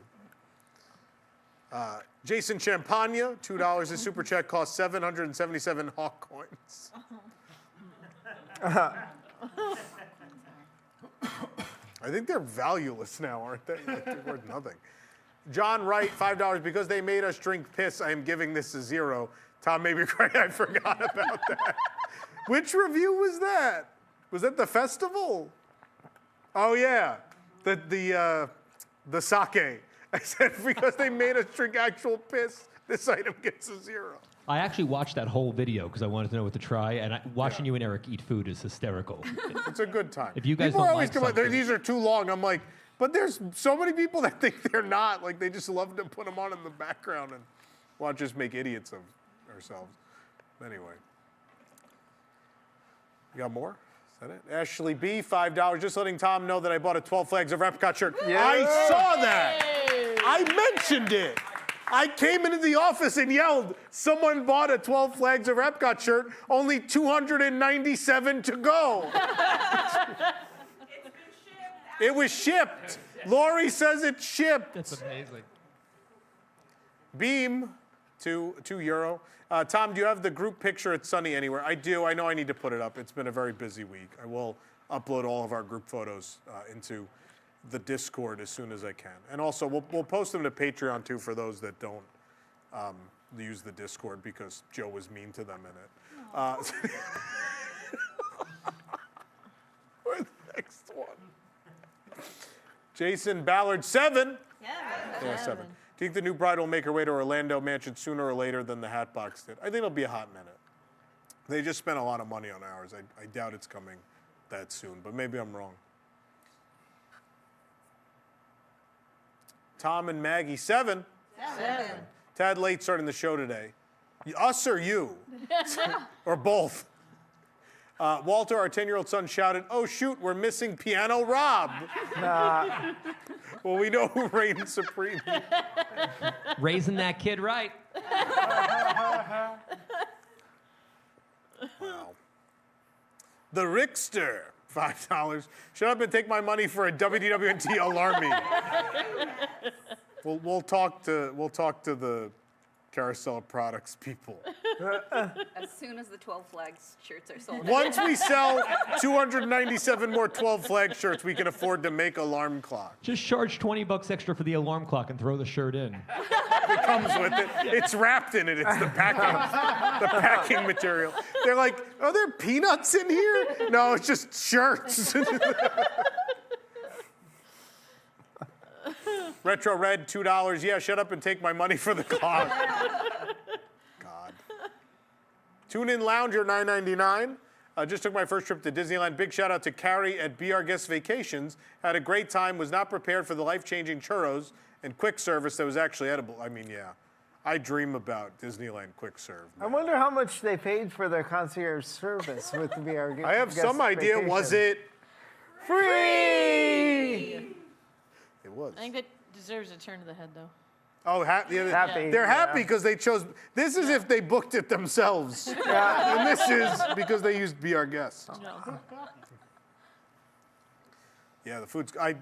Jason Champagne, $2. His super check cost 777 Hawk coins. I think they're valueless now, aren't they? Like, they're worth nothing. John Wright, $5. Because they made us drink piss, I am giving this a 0. Tom made me cry. I forgot about that. Which review was that? Was that the festival? Oh yeah, the sake. I said, because they made us drink actual piss, this item gets a 0. I actually watched that whole video because I wanted to know what to try, and watching you and Eric eat food is hysterical. It's a good time. If you guys people don't always like come out, something, these are too long. I'm like, but there's so many people that think they're not. Like, they just love to put them on in the background and watch us make idiots of ourselves. Anyway. You got more? Is that it? Ashley B, $5. Just letting Tom know that I bought a 12 Flags of Epcot shirt. Yeah. I saw that. I mentioned it. I came into the office and yelled, someone bought a 12 Flags of Epcot shirt, only 297 to go. It was shipped. Lori says it's shipped. That's amazing. Beam, €2. Tom, do you have the group picture at Sunny anywhere? I do. I know I need to put it up. It's been a very busy week. I will upload all of our group photos into the Discord as soon as I can. And also, we'll post them to Patreon, too, for those that don't use the Discord because Joe was mean to them in it. Where's the next one? Jason Ballard, 7. Yeah, 7. Do you think the new bride will make her way to Orlando Mansion sooner or later than the Hatbox did? I think it'll be a hot minute. They just spent a lot of money on ours. I doubt it's coming that soon, but maybe I'm wrong. Tom and Maggie, 7. 7. Tad late starting the show today. Us or you? Or both? Walter, our 10-year-old son, shouted, "Oh, shoot, we're missing Piano Rob." Nah. Well, we know who reigns supreme. Raising that kid right. Wow. The Rickster, $5. Shut up and take my money for a WDWNT Alarmy. We'll talk to the Carousel Products people. As soon as the 12 Flags shirts are sold. Once we sell 297 more 12 Flag shirts, we can afford to make alarm clock. Just charge $20 extra for the alarm clock and throw the shirt in. It comes with it. It's wrapped in it. It's the packing material. They're like, "Are there peanuts in here?" No, it's just shirts. Retro Red, $2. Yeah, shut up and take my money for the clock. God. Tune In Lounger, $9.99. Just took my first trip to Disneyland. Big shout out to Carrie at Be Our Guest Vacations. Had a great time. Was not prepared for the life-changing churros and quick service that was actually edible. I mean, yeah. I dream about Disneyland quick serve. I wonder how much they paid for their concierge service with the Be Our Guest. I have some idea. Vacation. Was it free? It was. I think that deserves a turn to the head, though. Oh, Happy, They're happy because they chose. This is if they booked it themselves. Yeah. And this is because they used Be Our Guest. No. Yeah, the food's. I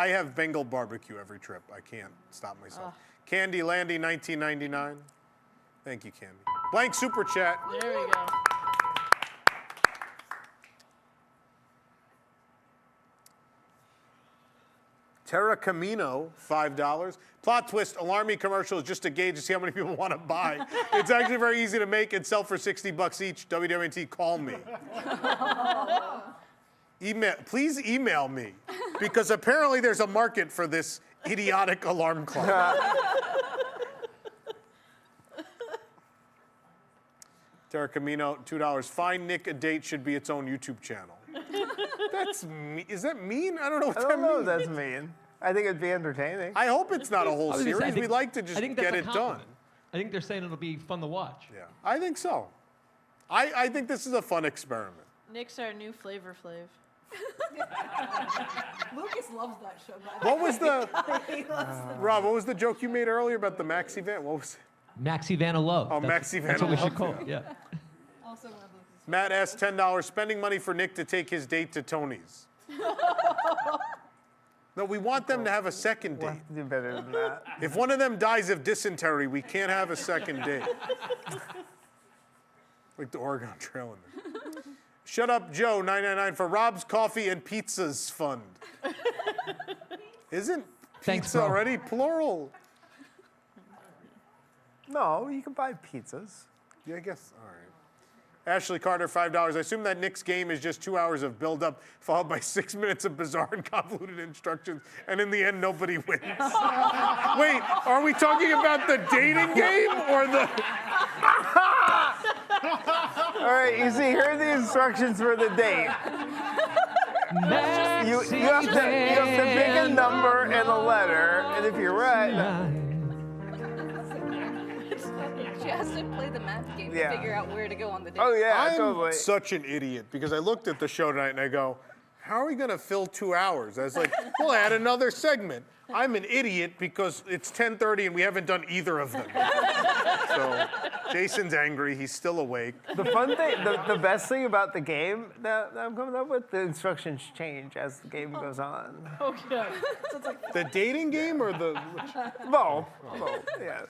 have Bengal barbecue every trip. I can't stop myself. Candy Landy, $19.99. Thank you, Candy. Blank super chat. There we go. Terra Camino, $5. Plot twist, Alarmy commercial is just a gauge to see how many people want to buy. It's actually very easy to make and sell for $60 each. WDWNT, call me. Please email me, because apparently there's a market for this idiotic alarm clock. Terra Camino, $2. Find Nick a Date should be its own YouTube channel. Is that mean? I don't know what that means. I don't know if that's mean. I think it'd be entertaining. I hope it's not a whole series. We'd like to just get it done. I think they're saying it'll be fun to watch. Yeah, I think so. I think this is a fun experiment. Nick's our new Flavor Flav. Lucas loves that show. What was the He loves the Rob? What was the joke you made earlier about the Maxi Van? What was it? Maxi Vanilla. Oh, Maxi That's what we should Vanilla. call it. Yeah. Also one of Lucas. Matt S. $10. Spending money for Nick to take his date to Tony's. No, we want them to have a second date. We'll have to do better than that. If one of them dies of dysentery, we can't have a second date. Like the Oregon Trail in there. Shut Up Joe, $9.99 for Rob's Coffee and Pizzas Fund. Isn't Thanks, pizza bro. already plural? No, you can buy pizzas. Yeah, I guess. All right. Ashley Carter, $5. I assume that Nick's game is just 2 hours of build-up, followed by 6 minutes of bizarre and convoluted instructions, and in the end, nobody wins. Wait, are we talking about the dating game or the... All right, you see, here are the instructions for the date. You have to pick a number and a letter, and if you're right... She has to play the math game Yeah. to figure out where to go on the date. Oh, yeah, I'm totally. such an idiot because I looked at the show tonight and I go, how are we going to fill 2 hours? I was like, we'll add another segment. I'm an idiot because it's 10:30 and we haven't done either of them. So Jason's angry. He's still awake. The fun thing, the best thing about the game that I'm coming up with, the instructions change as the game goes on. Okay. The dating game or the... Both, yes.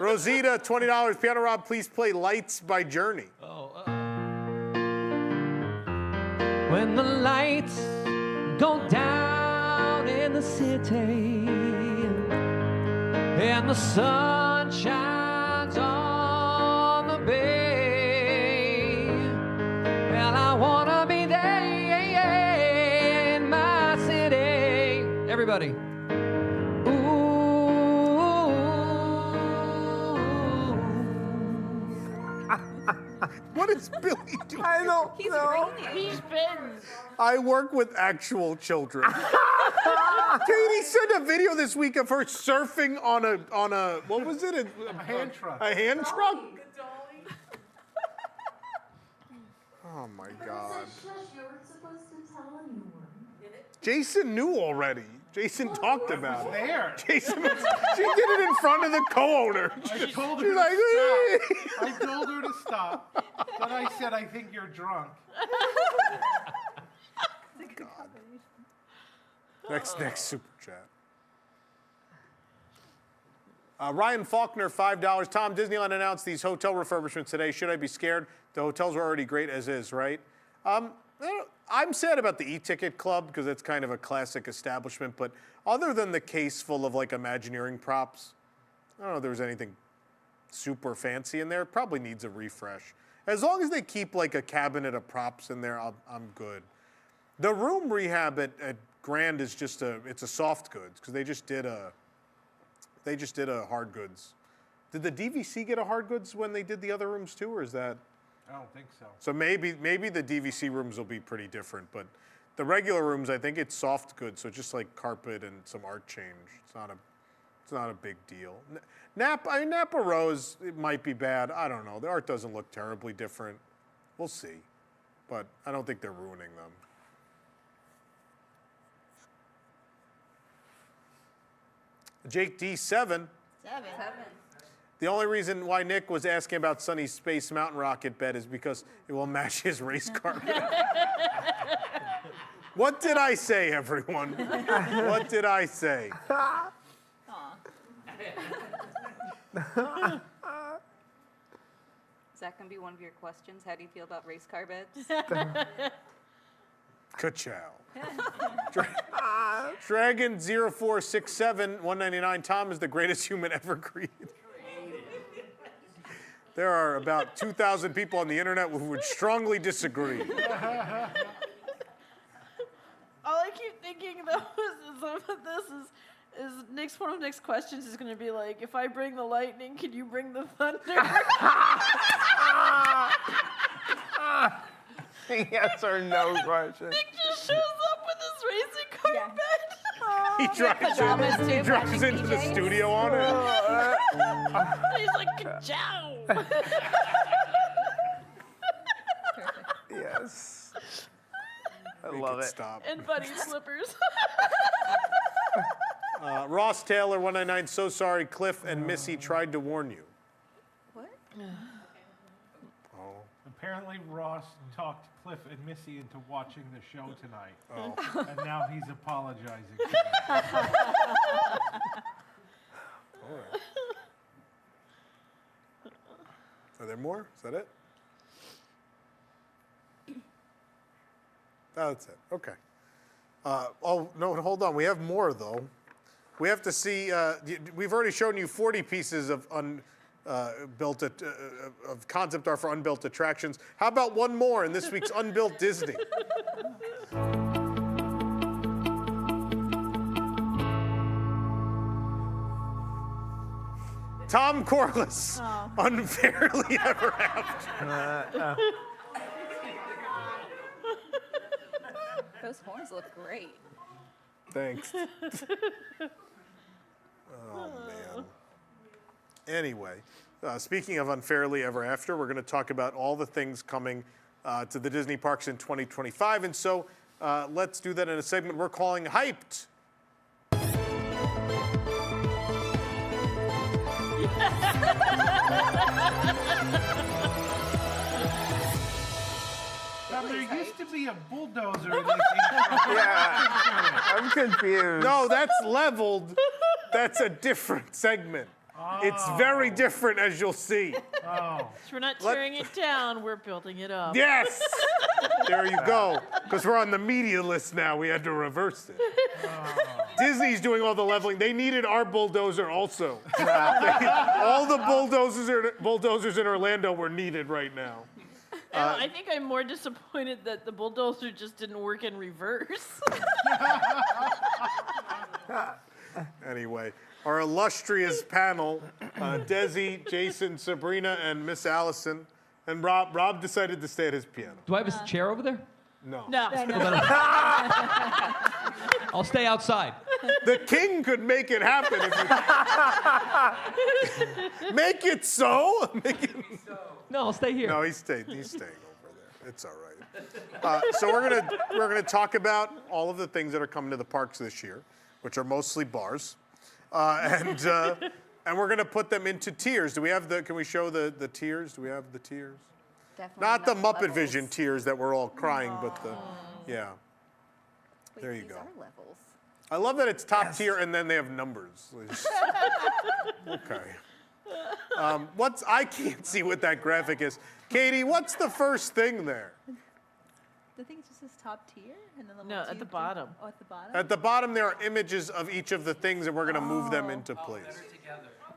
Rosita, $20. Piano Rob, please play Lights by Journey. When the lights go down in the city and the sun shines on the bay, well, I wanna be there in my city. Everybody. What is Billy doing? I don't He's know. raining. He spins. I work with actual children. Katie sent a video this week of her surfing on a what was it? A hand truck. A hand truck? Oh my God. Jason knew already. Jason talked about it. There. Jason, she did it in front of the co-owner. I told her She's to like, stop. I told her to stop, but I said, I think you're drunk. God. Next super chat. Ryan Faulkner, $5. Tom, Disneyland announced these hotel refurbishments today. Should I be scared? The hotels were already great as is, right? I'm sad about the e-ticket club because it's kind of a classic establishment, but other than the case full of like Imagineering props, I don't know if there was anything super fancy in there. It probably needs a refresh. As long as they keep like a cabinet of props in there, I'm good. The room rehab at Grand is just it's a soft goods because they just did a hard goods. Did the DVC get a hard goods when they did the other rooms too, or is that? I don't think so. So maybe the DVC rooms will be pretty different, but the regular rooms, I think it's soft goods, so just like carpet and some art change. It's not a big deal. Napa Rose, it might be bad. I don't know. The art doesn't look terribly different. We'll see, but I don't think they're ruining them. Jake D, 7. 7. The only reason why Nick was asking about Sunny's Space Mountain rocket bed is because it will match his race car. What did I say, everyone? What did I say? Is that going to be one of your questions? How do you feel about race car beds? Ka-chow. Dragon 0467 199. Tom is the greatest human ever created. There are about 2,000 people on the internet who would strongly disagree. All I keep thinking though is one of Nick's questions is going to be like, if I bring the lightning, can you bring the thunder? Yes or no question. Nick just shows up with his racing car bed. He drives into the studio on it. He's like, ka-chow. Yes. I love it. Stop. And bunny slippers. Ross Taylor 199. So sorry, Cliff and Missy tried to warn you. What? Apparently Ross talked Cliff and Missy into watching the show tonight. Oh. And now he's apologizing. All right. Are there more? Is that it? That's it. Okay. Oh, no, hold on. We have more, though. We have to see, we've already shown you 40 pieces of of concept art for unbuilt attractions. How about one more in this week's Unbuilt Disney? Tom Corliss, Unfairly Ever After. Those horns look great. Thanks. Oh, man. Anyway, speaking of Unfairly Ever After, we're going to talk about all the things coming to the Disney parks in 2025. And so let's do that in a segment we're calling Hyped. Now, there used to be a bulldozer in this Yeah, I'm confused. No, that's leveled. That's a different segment. It's very different, as you'll see. So we're not tearing it down, we're building it up. Yes! There you go. Because we're on the media list now. We had to reverse it. Disney's doing all the leveling. They needed our bulldozer also. All the bulldozers in Orlando were needed right now. I think I'm more disappointed that the bulldozer just didn't work in reverse. Anyway, our illustrious panel, Desi, Jason, Sabrina, and Miss Allison, And Rob decided to stay at his piano. Do I have a chair over there? No. I'll stay outside. The king could make it happen. Make it so. No, I'll stay here. No, he's staying over there. It's all right. So we're gonna talk about all of the things that are coming to the parks this year, which are mostly bars, and we're gonna put them into tiers. Do we have the? Can we show the tiers? Do we have the tiers? Definitely Not the Muppet levels. Vision tears that we're all crying, but the, yeah. Wait, There you these go. are levels. I love that it's top tier and then they have numbers. Okay. I can't see what that graphic is. Katie, what's the first thing there? The thing just says top tier, and then the No, at the bottom. Oh, at the bottom. At the bottom, there are images of each of the things, and we're going to move them into place.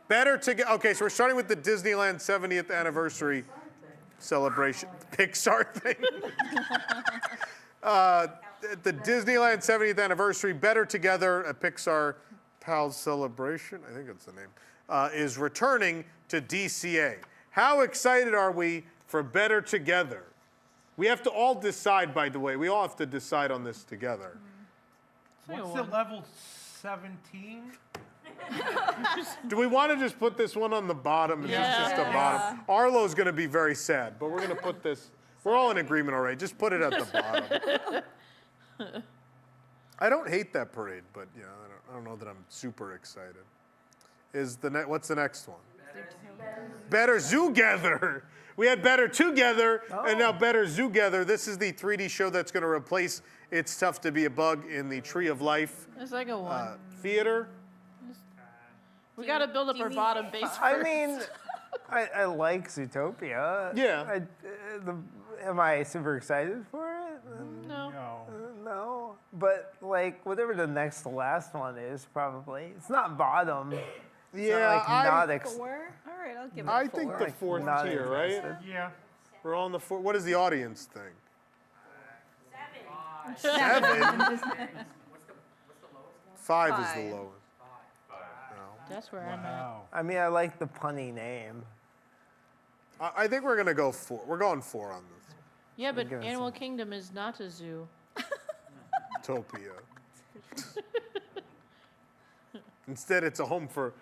Better together. Okay, so we're starting with the Disneyland 70th anniversary celebration. Pixar thing. The Disneyland 70th anniversary, Better Together, a Pixar Pals celebration, I think that's the name, is returning to DCA. How excited are we for Better Together? We have to all decide, by the way. We all have to decide on this together. What's the level 17? Do we want to just put this one on the bottom? It's just a bottom. Arlo's going to be very sad, but we're going to put this. We're all in agreement already. Just put it at the bottom. I don't hate that parade, but yeah, I don't know that I'm super excited. What's the next one? Better Zoogether. We had Better Together, and now Better Zoogether. This is the 3D show that's going to replace It's Tough to Be a Bug in the Tree of Life It's like a one. theater. We got to build up our bottom base first. I mean, I like Zootopia. Yeah. Am I super excited for it? No. No. But, like, whatever the next to last one is, probably. It's not bottom. It's Yeah, not, like, All right, I'll give it I a 4. think the fourth not tier, right? interested. Yeah. We're all on the fourth. What does the audience think? 7. 7? 5 is the lowest. That's where I'm at. I mean, I like the punny name. I think we're going to go 4. We're going 4 on this. Yeah, but gonna Animal Kingdom is not a zoo. Topia. Instead, it's a home for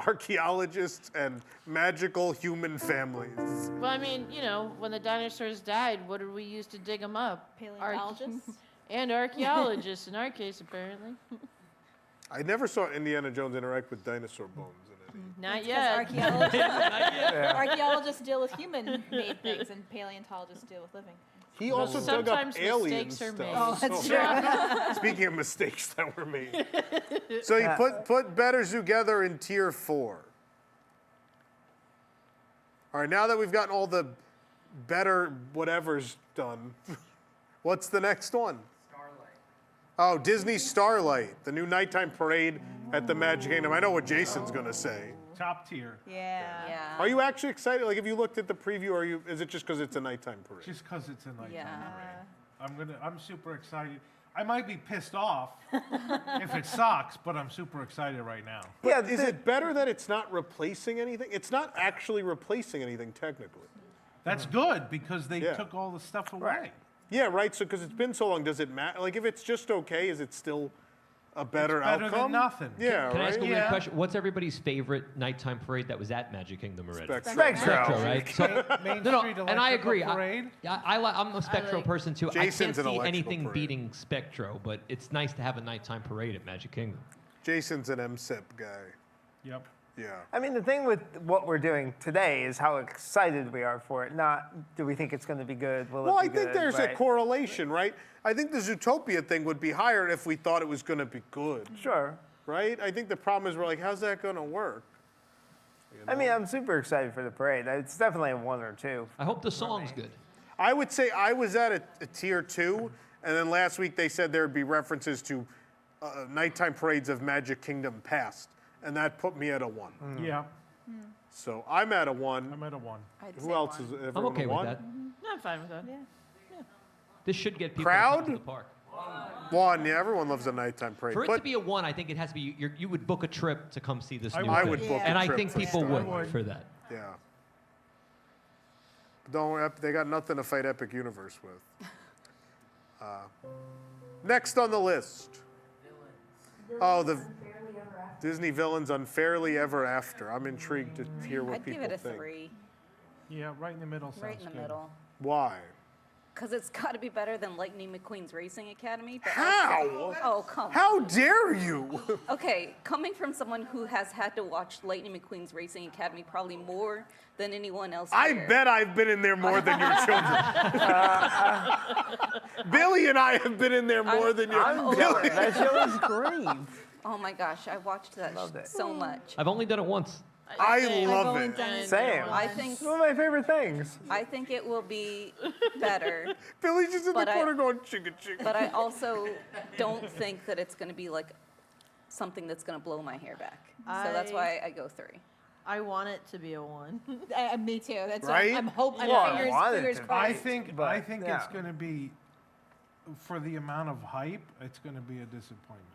archaeologists and magical human families. Well, I mean, you know, when the dinosaurs died, what did we use to dig them up? Paleontologists? And archaeologists, in our case, apparently. I never saw Indiana Jones interact with dinosaur bones in any. Not Because yet. archaeologists deal with human-made things, and paleontologists deal with living. He also dug up Sometimes alien mistakes are stuff. made. Oh, that's true. Speaking of mistakes that were made. So you put Better Together in tier 4. All right, now that we've gotten all the better whatever's done, what's the next one? Oh, Disney Starlight, the new nighttime parade at the Magic Kingdom. I know what Jason's going to say. Top tier. Yeah. Are you actually excited? Like, if you looked at the preview, is it just because it's a nighttime parade? Just because it's a nighttime parade. I'm super excited. I might be pissed off if it sucks, but I'm super excited right now. But is it better that it's not replacing anything? It's not actually replacing anything, technically. That's good because they took all the stuff away. Yeah, right. So, because it's been so long, does it matter? Like, if it's just okay, is it still a better outcome? Better than nothing. Yeah, Can I right? ask a weird question? What's everybody's favorite nighttime parade that was at Magic Kingdom already? Spectro. Right? So, Main no, Street and I Electrical agree. Parade. I'm a Spectro person too. Jason's I an can't see electrical anything parade. beating Spectro, but it's nice to have a nighttime parade at Magic Kingdom. Jason's an MSIP guy. Yep. Yeah. I mean, the thing with what we're doing today is how excited we are for it, not do we think it's going to be good, will Well, it I be think good, there's right? a correlation, right? I think the Zootopia thing would be higher if we thought it was going to be good. Sure. Right? I think the problem is we're like, how's that going to work? I mean, I'm super excited for the parade. It's definitely a 1 or 2. I hope the song's good. I would say I was at a tier 2, and then last week they said there would be references to nighttime parades of Magic Kingdom past, and that put me at a 1. Yeah. So I'm at a 1. I'm at a 1. Who else is? Everyone I'm okay a with 1? that. I'm fine with that. Yeah. This should get people Crowd? to the park. 1. Yeah, everyone loves a nighttime parade. For it But to be a 1, I think it has to be. You would book a trip to come see this new I thing. would book a and I trip think for people Star would Wars. for that. yeah. They got nothing to fight Epic Universe with. Next on the list. Oh, the Disney Villains Unfairly Ever After. I'm intrigued to hear what I'd people give it a think. 3. Yeah, right in the middle sounds Right in the good. middle. Why? Because it's got to be better than Lightning McQueen's Racing Academy. But How? Oh, come on. How dare you? Okay, coming from someone who has had to watch Lightning McQueen's Racing Academy probably more than anyone else I here. bet I've been in there more than your children. Billy and I have been in there more than your Billy. That show is great. Oh my gosh, I watched that so much. I've only done it once. I love it. Same. I think It's one of my favorite things. I think it will be better. Billy's just in the But I- corner going chicka chicka. But I also don't think that it's going to be like something that's going to blow my hair back. So that's why I go 3. I want it to be a 1. Me too. That's Right? I'm hoping. Well, Fingers I crossed. think it's yeah. going to be, for the amount of hype, it's going to be a disappointment.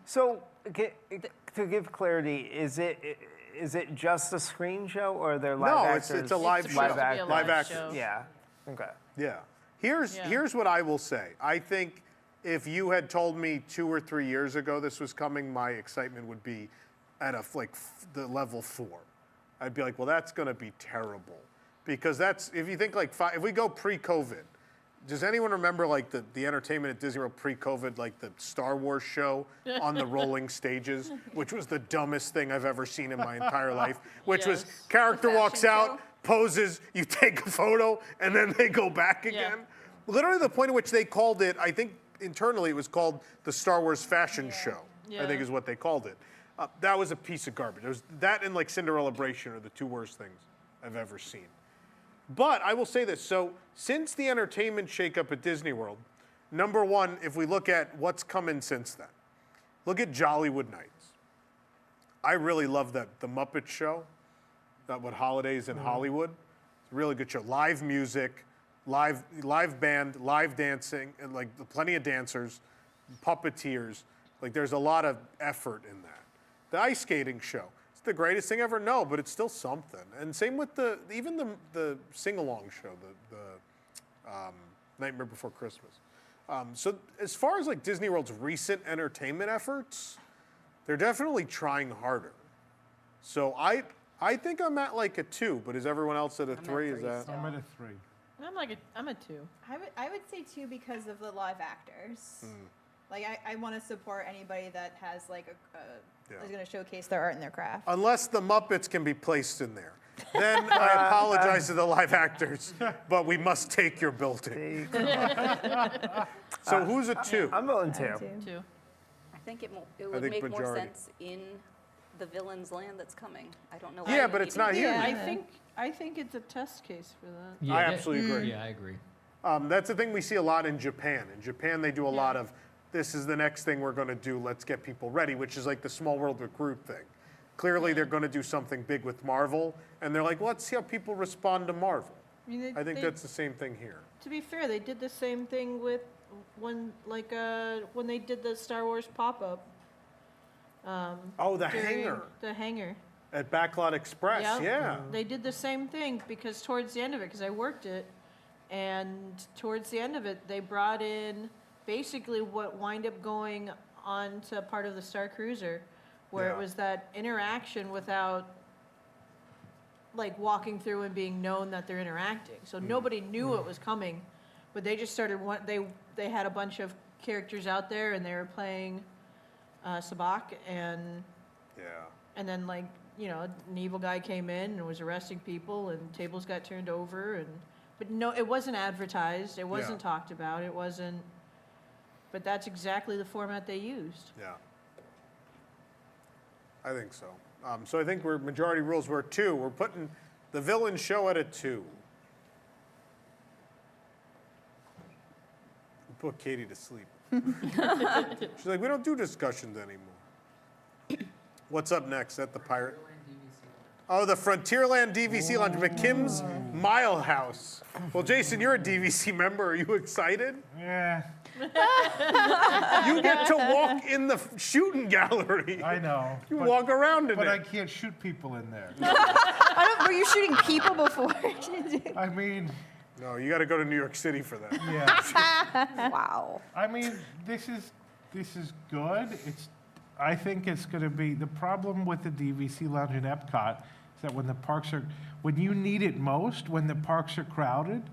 So, to give clarity, is it just a screen show, or are there live No, actors? it's a live show. Live actors. Yeah. Okay. Yeah. Here's what I will say. I think if you had told me 2 or 3 years ago this was coming, my excitement would be at the level 4. I'd be like, well, that's going to be terrible, because that's, if you think like if we go pre-COVID. Does anyone remember like the entertainment at Disney World pre-COVID, like the Star Wars show on the rolling stages, which was the dumbest thing I've ever seen in my entire life, which was character walks out, poses, you take a photo, and then they go back again. Literally the point at which they called it, I think internally it was called the Star Wars Fashion Show, I think is what they called it. That was a piece of garbage. It was that and like Cinderella Bration are the 2 worst things I've ever seen. But I will say this, so since the entertainment shakeup at Disney World, number 1, if we look at what's coming since then, look at Jollywood Nights. I really love that, the Muppet Show, that what Holidays in Hollywood. It's a really good show. Live music, live band, live dancing, and like plenty of dancers, puppeteers. Like there's a lot of effort in that. The ice skating show. It's the greatest thing ever. No, but it's still something. And same with even the sing-along show, the Nightmare Before Christmas. So as far as like Disney World's recent entertainment efforts, they're definitely trying harder. So I think I'm at like a 2, but is everyone else at a 3? Is that? I'm at a 3. I'm a 2. I would say 2 because of the live actors. Like I want to support anybody that has like is going to showcase their art and their craft. Unless the Muppets can be placed in there. Then I apologize to the live actors, but we must take your building. So who's a 2? I'm voting 2. I think it would think make more majority. sense in the villain's land that's coming. I don't know. Yeah, why but we it's need not to do here. that. I think it's a test case for that. Yeah, I absolutely agree. Yeah, I agree. That's the thing we see a lot in Japan. In Japan, they do a lot of, this is the next thing we're going to do, let's get people ready, which is like the Small World with Groot thing. Clearly, they're going to do something big with Marvel, and they're like, let's see how people respond to Marvel. I think that's the same thing here. To be fair, they did the same thing with when they did the Star Wars pop-up. The hangar. The hangar. At Backlot Express, Yep. yeah. They did the same thing because towards the end of it, because I worked it, and towards the end of it, they brought in basically what wind up going on to part of the Star Cruiser, where it was that interaction without like walking through and being known that they're interacting. So nobody knew it was coming, but they just started, they had a bunch of characters out there and they were playing Sabak and then like, you know, an evil guy came in and was arresting people and tables got turned over but no, it wasn't advertised, it wasn't talked about, it wasn't, but that's exactly the format they used. Yeah. I think so. So I think majority rules were 2. We're putting the villain show at a 2. Put Katie to sleep. She's like, we don't do discussions anymore. What's up next? At the pirate? Oh, the Frontierland DVC Lounge, McKim's Mile House. Well, Jason, you're a DVC member. Are you excited? Yeah. You get to walk in the shooting gallery. I know. You walk around in it. But I can't shoot people in there. Were you shooting people before? I mean... No, you got to go to New York City for that. Yeah. Wow. I mean, this is good. I think it's going to be, the problem with the DVC Lounge in Epcot is that when you need it most, when the parks are crowded,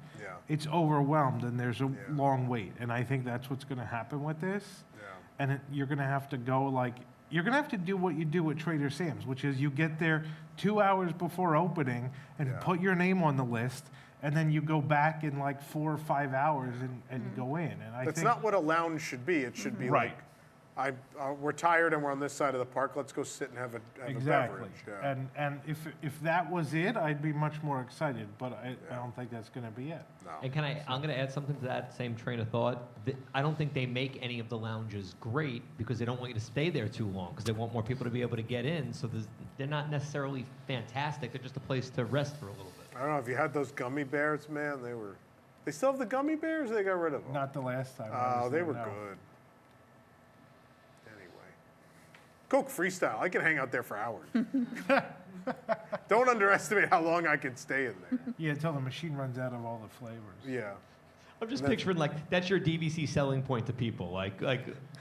it's overwhelmed and there's a long wait. And I think that's what's going to happen with this. Yeah. And you're going to have to go you're going to have to do what you do at Trader Sam's, which is you get there 2 hours before opening and put your name on the list. And then you go back in 4 or 5 hours and go in. And That's not what a lounge should be. It should be like, we're tired and we're on this side of the park. Let's go sit and have a beverage. Yeah. And if that was it, I'd be much more excited. But I don't think that's going to be it. No. And I'm going to add something to that same train of thought. I don't think they make any of the lounges great because they don't want you to stay there too long because they want more people to be able to get in. So they're not necessarily fantastic. They're just a place to rest for a little bit. I don't know if you had those gummy bears, man. They still have the gummy bears. Or they got rid of them. Not the last time. Oh, they were good. Anyway, Coke Freestyle. I can hang out there for hours. Don't underestimate how long I can stay in there. Yeah, until the machine runs out of all the flavors. Yeah. I'm just picturing that's your DVC selling point to people. Like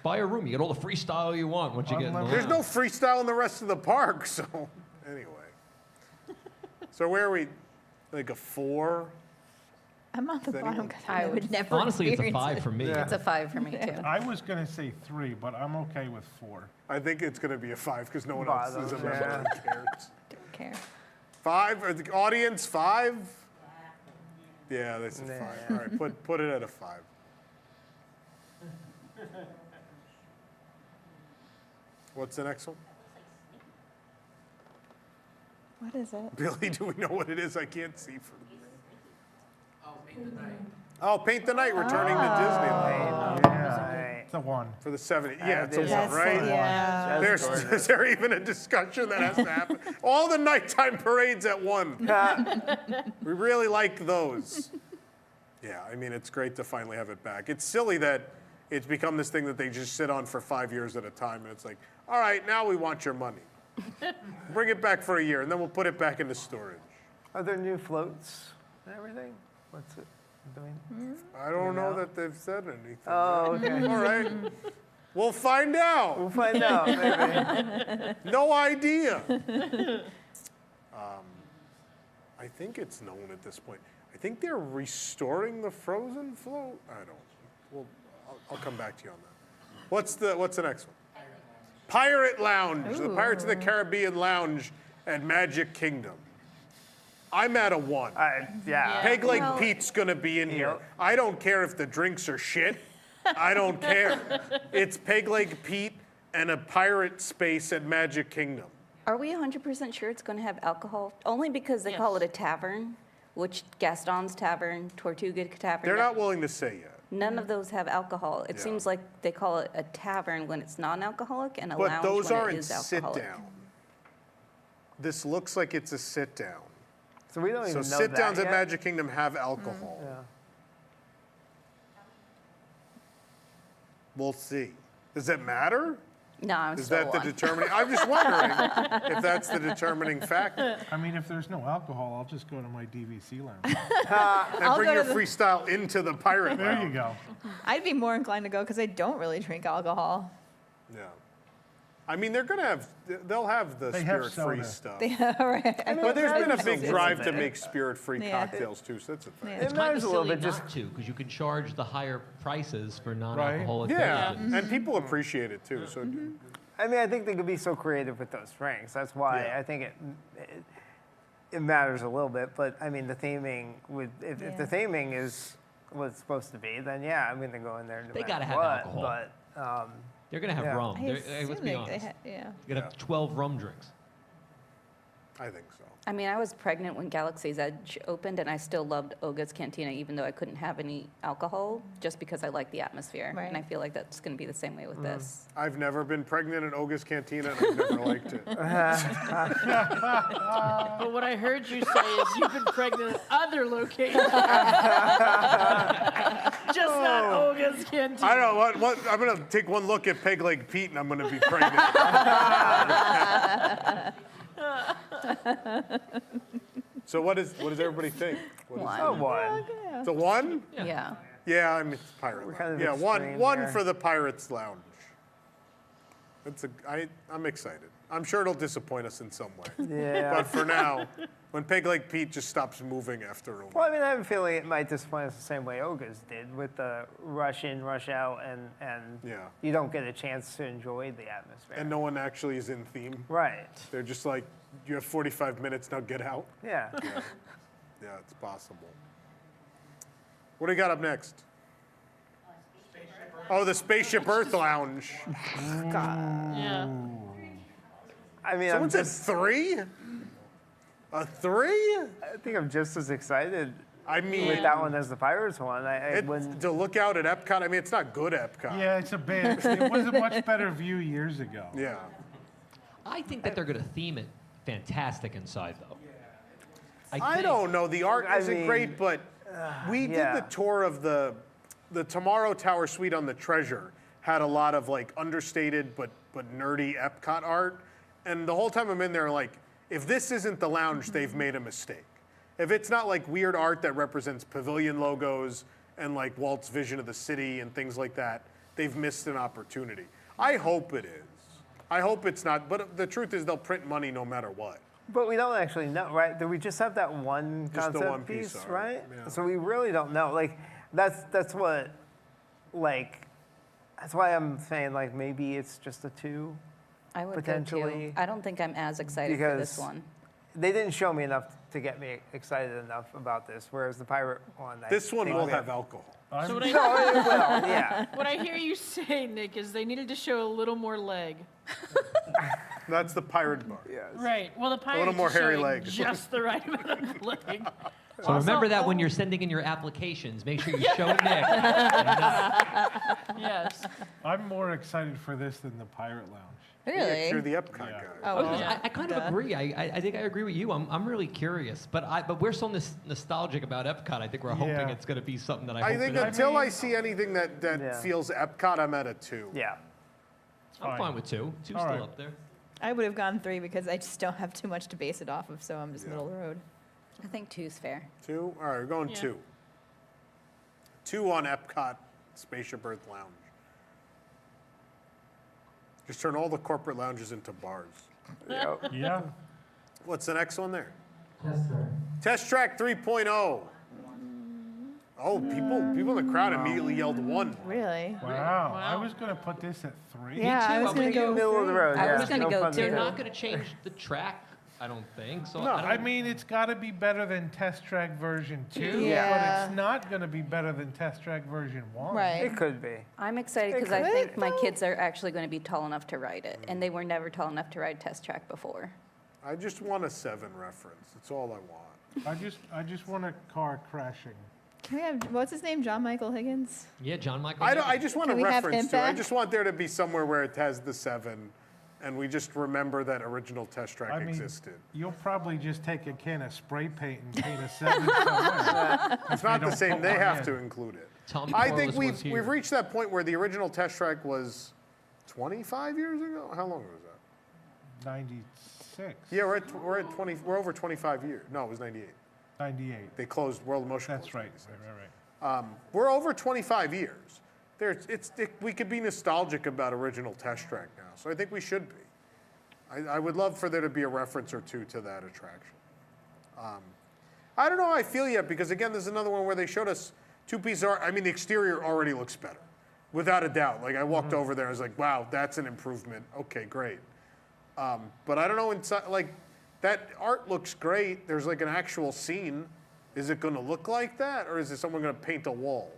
buy a room, you get all the freestyle you want once you get in the There's no freestyle in the rest of the park, so anyway. So where are we? Like a 4? I'm on the bottom because I would never. Honestly, it's a 5 for me. It's a 5 for me too. I was going to say 3, but I'm okay with 4. I think it's going to be a 5 because no one else is a member and cares. Don't care. 5? Or the audience 5? Yeah, that's a 5. All right, put it at a 5. What's the next one? What is it? Billy, do we know what it is? I can't see from here. Paint the Night. Oh, Paint the Night, returning to Disneyland. Yeah, it's a 1. For the 70s. Yeah, it's a 1, right? Yeah. Is there even a discussion that has to happen? All the nighttime parades at 1. We really like those. Yeah, I mean, it's great to finally have it back. It's silly that it's become this thing that they just sit on for 5 years at a time, and it's like, all right, now we want your money. Bring it back for a year, and then we'll put it back into storage. Are there new floats and everything? What's it doing? I don't know that they've said anything. Oh, yet. okay. All right. We'll find out. We'll find out, maybe. No idea. I think it's known at this point. I think they're restoring the Frozen float. I don't. Well, I'll come back to you on that. What's the next one? Pirate Lounge, the Pirates of the Caribbean Lounge at Magic Kingdom. I'm at a 1. Yeah. Peg Leg Pete's gonna be in here. I don't care if the drinks are shit. I don't care. It's Peg Leg Pete and a pirate space at Magic Kingdom. Are we 100% sure it's going to have alcohol? Only because they call it a tavern, which Gaston's Tavern, Tortuga Tavern. They're not willing to say yet. None of those have alcohol. It seems like they call it a tavern when it's non-alcoholic and a But lounge those when it aren't is alcoholic. sit-down. This looks like it's a sit-down. So we don't even know that sit-downs at yet? Magic Kingdom have alcohol. Yeah. We'll see. Does it matter? No, I'm Is still that the one. determining? I'm just wondering if that's the determining factor. I mean, if there's no alcohol, I'll just go to my DVC lounge. And bring your freestyle into the pirate There lounge. you go. I'd be more inclined to go because I don't really drink alcohol. Yeah. I mean, they'll have the They have spirit-free soda. stuff. Right. But there's been a big It's drive to there. make spirit-free Yeah. cocktails too, so that's a thing. Yeah. It's It kind matters of a little silly bit, not to, because you can charge the higher prices for non-alcoholic Yeah, beverages. and people appreciate it too. So I mean, I think they could be so creative with those drinks. That's why I think it matters a little bit. But I mean, the theming if the theming is what it's supposed to be, then yeah, I'm gonna go in there. No They matter gotta have what, alcohol. But They're going to have rum. I Let's assume be they honest. yeah. You're going to have 12 rum drinks. I think so. I mean, I was pregnant when Galaxy's Edge opened, and I still loved Olga's Cantina, even though I couldn't have any alcohol, just because I like the atmosphere. Right. And I feel like that's going to be the same way with this. I've never been pregnant at Olga's Cantina, and I've never liked it. But what I heard you say is you've been pregnant at other locations. Just not Olga's Cantina. I don't know. What, I'm going to take one look at Peg Leg Pete, and I'm going to be pregnant. So what does everybody think? One. Oh, one. It's a one? Yeah. Yeah, I mean, it's Pirate Lounge. kind of Yeah, extreme one there. for the Pirates Lounge. I'm excited. I'm sure it'll disappoint us in some way. Yeah. But for now, when Peg Leg Pete just stops moving after a while. Well, I mean, I have a feeling it might disappoint us the same way Olga's did with the rush in, rush out, and Yeah. you don't get a chance to enjoy the atmosphere. And no one actually is in theme. Right. They're just like, you have 45 minutes, now get out. Yeah. Yeah, it's possible. What do you got up next? Oh, the Spaceship Earth Lounge. Yeah. I mean, Someone said 3? A 3? I think I'm just as excited I mean, with that one as the Pirates one. to look out at Epcot, I mean, it's not good Epcot. Yeah, it's a bad. It was a much better view years ago. Yeah. I think that they're going to theme it fantastic inside, though. I don't know. The art isn't great, but we did the tour of the Tomorrow Tower Suite on the Treasure. Had a lot of like understated but nerdy Epcot art, and the whole time I'm in there, like, if this isn't the lounge, they've made a mistake. If it's not like weird art that represents pavilion logos and like Walt's vision of the city and things like that, they've missed an opportunity. I hope it is. I hope it's not, but the truth is they'll print money no matter what. But we don't actually know, right? Do we just have that one Just the concept one piece art, right? yeah. So we really don't know. Like, that's what, like, that's why I'm saying, like, maybe it's just a 2. I would potentially. go 2. I don't think I'm as excited for this one. They didn't show me enough to get me excited enough about this, whereas the pirate one. This one will have alcohol. So No, it will, yeah. what I hear you say, Nick, is they needed to show a little more leg. That's the pirate bar. Right. Well, the pirates little more are hairy showing legs. just the right amount of leg. So remember that when you're sending in your applications, make sure you show Nick. Yes. I'm more excited for this than the Pirate Lounge. Really? You're the Epcot guy. Oh, well, I kind of agree. I think I agree with you. I'm really curious, but we're so nostalgic about Epcot. I think we're hoping Yeah. it's going to be something that I I hope think it is. until I see anything that feels Epcot, I'm at a 2. Yeah. I'm fine with 2. 2's All still right. up there. I would have gone 3 because I just don't have too much to base it off of, so I'm just middle of the road. I think 2's fair. 2? All right, we're going 2. 2 on Epcot Spaceship Earth Lounge. Just turn all the corporate lounges into bars. Yeah. What's the next one there? Test Track 3.0. Oh, people in the crowd immediately yelled 1. Really? Wow. I was going to put this at 3. Yeah, I was going to go Middle of the road. I yeah. was gonna No go fun 2. They're there. not going to change the track, I don't think. So No, I mean, it's got to be better than Test Track version 2, Yeah. but it's not going to be better than Test Track version 1. Right. It could be. I'm excited because I think my kids are actually going to be tall enough to ride it, and they were never tall enough to ride Test Track before. I just want a 7 reference. That's all I want. I just want a car crashing. Can we have, what's his name, John Michael Higgins? Yeah, John Michael. I just want a Can we have reference him to it. I back? just want there to be somewhere where it has the 7, and we just remember that original Test Track I mean, existed. you'll probably just take a can of spray paint and paint a 7 somewhere. It's not the don't same. put They one have in. to include it. Tom I Corliss think was we've here. reached that point where the original Test Track was 25 years ago. How long was that? 96. Yeah, we're at 20. We're over 25 years. No, it was 98. 98. They closed World Motion. That's closed right. in 96. Right. We're over 25 years. We could be nostalgic about original Test Track now, so I think we should be. I would love for there to be a reference or 2 to that attraction. I don't know how I feel yet, because again, there's another one where they showed us 2 pieces of art. I mean, the exterior already looks better, without a doubt. Like, I walked over there, I was like, wow, that's an improvement. Okay, great. But I don't know, inside, like, that art looks great. There's like an actual scene. Is it going to look like that, or is it someone going to paint a wall?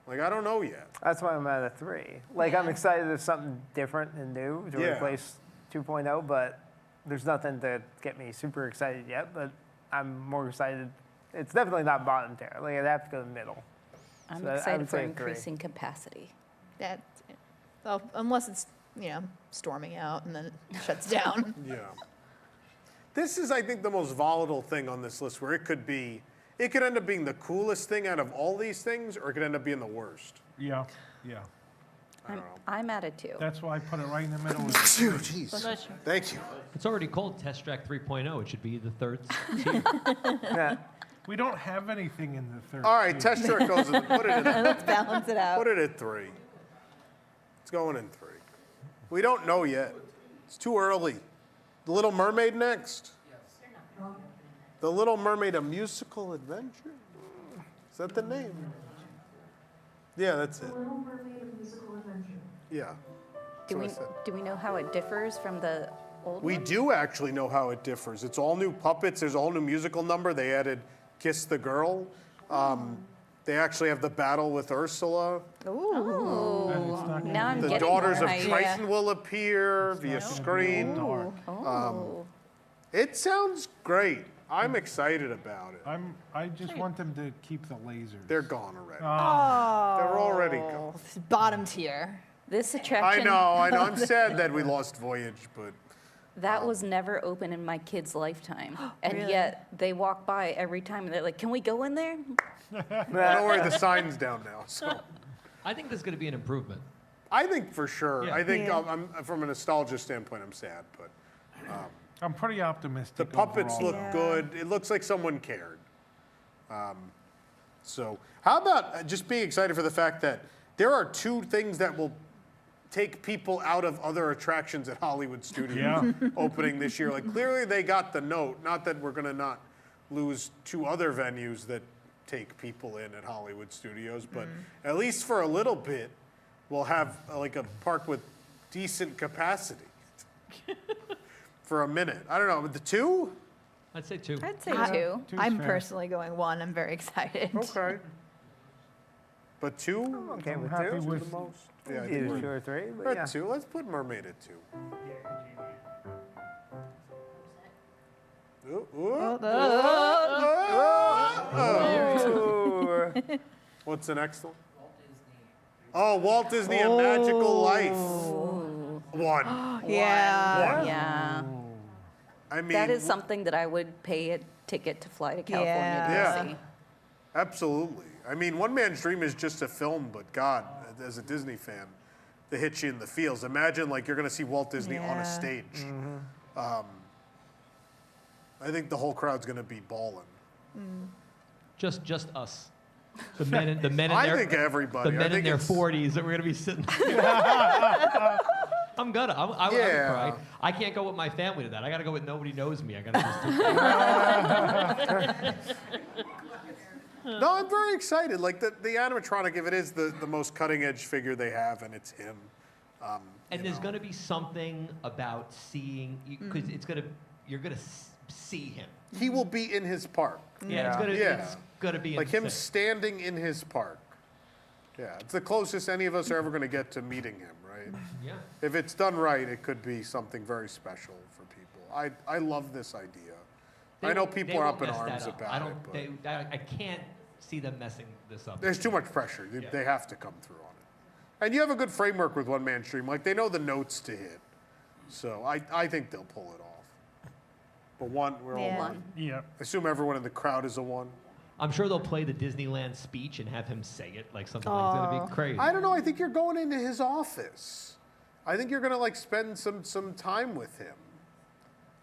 Like, I don't know yet. That's why I'm at a 3. Like, I'm excited if something different and new to Yeah. replace 2.0, but there's nothing to get me super excited yet, but I'm more excited. It's definitely not bottom tier. Like, I'd have to go middle. I'm So I excited would for say 3. increasing capacity. That, well, unless it's, storming out and then it shuts down. Yeah. This is, I think, the most volatile thing on this list, where it could end up being the coolest thing out of all these things, or it could end up being the worst. Yeah. I'm at a 2. That's why I put it right in the middle. Jeez. Thank you. It's already called Test Track 3.0. It should be the third tier. We don't have anything in the third. All right, Test Track goes in. Put it in. Let's balance it out. Put it at 3. It's going in 3. We don't know yet. It's too early. The Little Mermaid next. The Little Mermaid, a musical adventure. Is that the name? Yeah, that's it. Little Mermaid, a musical adventure. Yeah. Do we know how it differs from the old We one? do actually know how it differs. It's all new puppets. There's a whole new musical number. They added Kiss the Girl. They actually have the battle with Ursula. Ooh. Now I'm The getting Daughters more of idea. Triton will appear via screen. It sounds great. I'm excited about it. I just want them to keep the lasers. They're gone already. Oh. They're already gone. Bottom tier. This attraction. I know. I'm sad that we lost Voyage, but That was never open in my kid's lifetime. And Really? yet they walk by every time and they're like, can we go in there? don't worry, the sign's down now. So I think there's going to be an improvement. I think for sure. Yeah. I think Yeah. I'm from a nostalgia standpoint, I'm sad, but I'm pretty optimistic. the puppets overall. look good. It looks like someone cared. So how about just being excited for the fact that there are 2 things that will take people out of other attractions at Hollywood Studios opening this year. Like, clearly they got the note. Not that we're going to not lose 2 other venues that take people in at Hollywood Studios, but at least for a little bit, we'll have like a park with decent capacity for a minute. I don't know, the 2? I'd say 2. I'd say 2. I'm personally going 1. I'm very excited. Okay. But 2? Okay, I'm with happy 2? with the most. Yeah, I think Either we're- 2 or 3, but Or yeah. 2. Let's put Mermaid at 2. Ooh, ooh, ooh. What's the next one? Oh, Walt Disney: A Magical Life. 1. Yeah. Yeah. I mean, That is something that I would pay a ticket to fly to California Yeah. to see. Absolutely. I mean, One Man's Dream is just a film, but God, as a Disney fan, they hit you in the feels. Imagine like you're going to see Walt Disney on a stage. I think the whole crowd's going to be bawling. Just us. The men in I their, think everybody. The I men in think their it's- 40s that we're going to be sitting. I'm gonna. I would cry. I can't go with my family to that. I got to go with Nobody Knows Me. I got to just. No, I'm very excited. Like the animatronic, if it is the most cutting edge figure they have, and it's him. And there's going to be something about seeing because you're going to see him. He will be in his park. Yeah, it's gonna be like him insane. standing in his park. Yeah, it's the closest any of us are ever going to get to meeting him, right? Yeah. If it's done right, it could be something very special for people. I love this idea. I know people are up in arms about it, but I can't see them messing this up. there's too much pressure. They have to come through on it. And you have a good framework with One Man Stream. Like, they know the notes to hit. So I think they'll pull it off. But we're all 1. Yeah. I assume everyone in the crowd is a 1. I'm sure they'll play the Disneyland speech and have him say it like something like it's gonna be crazy. I don't know. I think you're going into his office. I think you're going to like spend some time with him.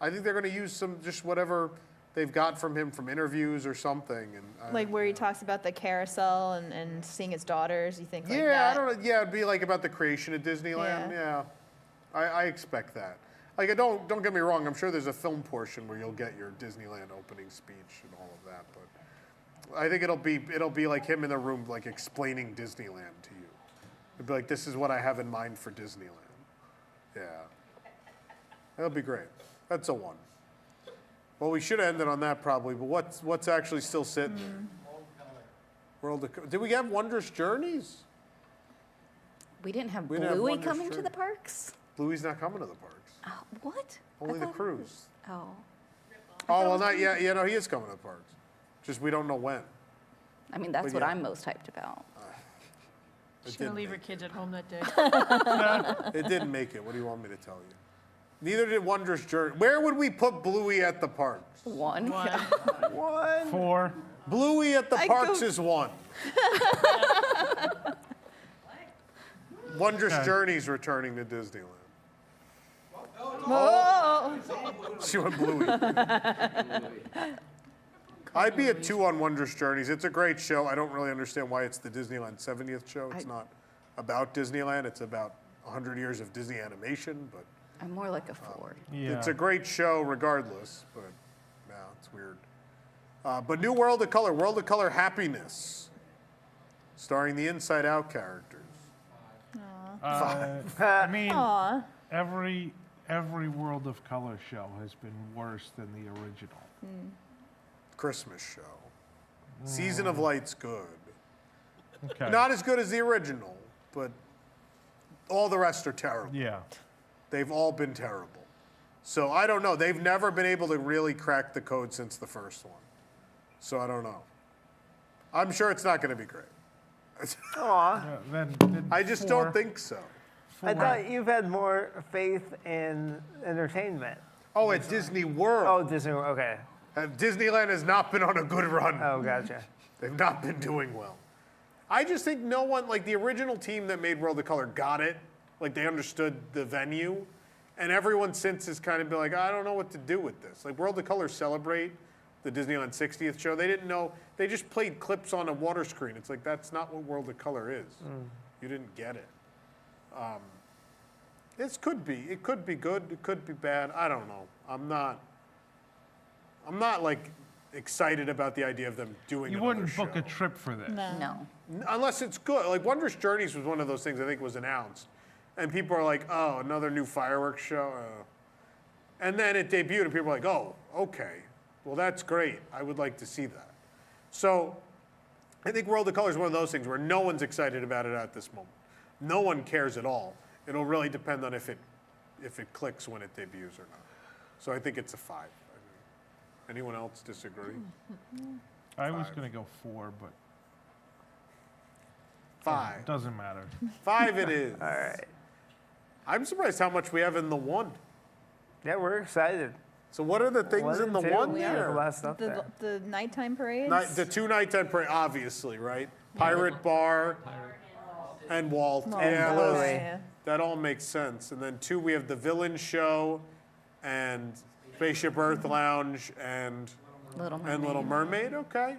I think they're going to use just whatever they've got from him from interviews or something. And Like where he talks about the carousel and seeing his daughters. You think like yeah, that? I don't know. Yeah, it'd be like about the creation of Disneyland. Yeah, I expect that. Like, don't get me wrong. I'm sure there's a film portion where you'll get your Disneyland opening speech and all of that. But I think it'll be like him in the room, like explaining Disneyland to you. It'd be like, this is what I have in mind for Disneyland. Yeah, that'll be great. That's a 1. Well, we should have ended on that probably. But what's actually still sitting there? World of Color. Did we have Wondrous Journeys? We didn't have We didn't have Bluey Wondrous coming to Journey. the parks? Bluey's not coming to the parks. What? Only the cruise. Oh. Oh, well, not yet. Yeah, no, he is coming to the parks. Just we don't know when. I mean, that's But what yeah. I'm most hyped about. It She's gonna didn't leave her make kids at home that day. It didn't make it. What do you want me to tell you? Neither did Wondrous Journey. Where would we put Bluey at the parks? 1. 1. 4. Bluey at the parks is 1. Wondrous Journey's returning to Disneyland. Oh. She went Bluey. I'd be a 2 on Wondrous Journeys. It's a great show. I don't really understand why it's the Disneyland 70th show. It's not about Disneyland. It's about 100 years of Disney animation, but I'm more like a 4. it's a great show regardless, but no, it's weird. But new World of Color Happiness, starring the Inside Out characters. I mean, Aw. every World of Color show has been worse than the original. Christmas show. Season of Light's good. Okay. Not as good as the original, but all the rest are terrible. Yeah. They've all been terrible. So I don't know. They've never been able to really crack the code since the first one. So I don't know. I'm sure it's not going to be great. Aw. Then I just don't think so. I thought you've had more faith in entertainment. Oh, at Disney World. Oh, Disney World, okay. Disneyland has not been on a good run. Oh, gotcha. They've not been doing well. I just think no one, like the original team that made World of Color got it. Like they understood the venue. And everyone since has kind of been like, I don't know what to do with this. Like World of Color Celebrate, the Disneyland 60th show, they didn't know. They just played clips on a water screen. It's like, that's not what World of Color is. You didn't get it. This could be. It could be good. It could be bad. I don't know. I'm not like excited about the idea of them doing. You wouldn't book a trip for this. No. Unless it's good. Like Wondrous Journeys was one of those things I think was announced, and people are like, "Oh, another new fireworks show," and then it debuted, and people are like, "Oh, okay, well that's great. I would like to see that." So, I think World of Color is one of those things where no one's excited about it at this moment. No one cares at all. It'll really depend on if it clicks when it debuts or not. So I think it's a 5. Anyone else disagree? I was going to go 4, but 5. Doesn't matter. 5 it is. All right. I'm surprised how much we have in the 1. Yeah, we're excited. So what are the things in the 1 We there? have a lot of stuff there. The nighttime parades. The 2 nighttime parade, obviously, right? Pirate Bar and Walt. Oh, Yeah, Bluey. those- Yeah. that all makes sense. And then 2, we have the Villain Show and Spaceship Earth Lounge and Little Mermaid. Okay.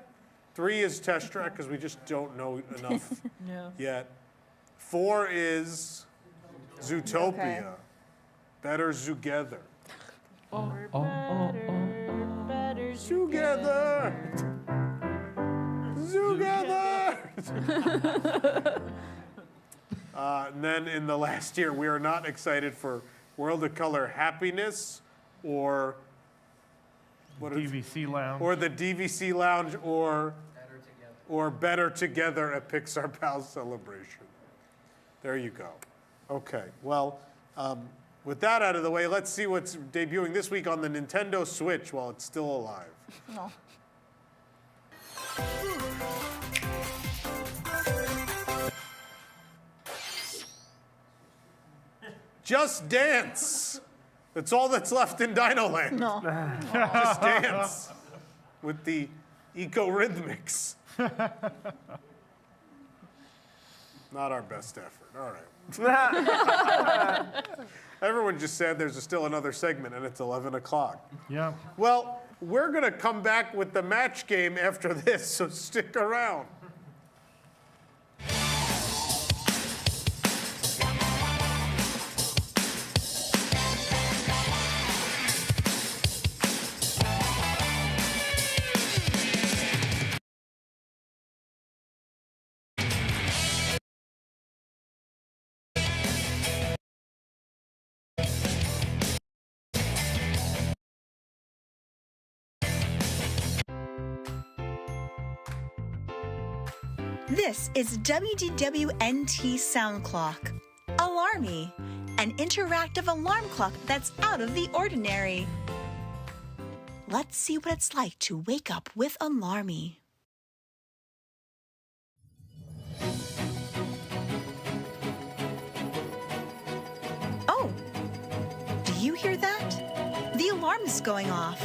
3 is Test Track because we just don't know enough No. yet. 4 is Zootopia. Okay. Better Together. Better Together. Together. And then in the last year, we are not excited for World of Color Happiness or DVC Lounge. or the DVC Lounge or Better Together at Pixar Pals Celebration. There you go. Okay, well, with that out of the way, let's see what's debuting this week on the Nintendo Switch while it's still alive. No. Just Dance. That's all that's left in Dinoland. No. Just Dance with the Eco-Rhythmics. Not our best effort. All right. Everyone just said there's still another segment and it's 11 o'clock. Yeah. Well, we're going to come back with the match game after this, so stick around. This is WDWNT Sound Clock, Alarmy, an interactive alarm clock that's out of the ordinary. Let's see what it's like to wake up with Alarmy. Oh, do you hear that? The alarm is going off.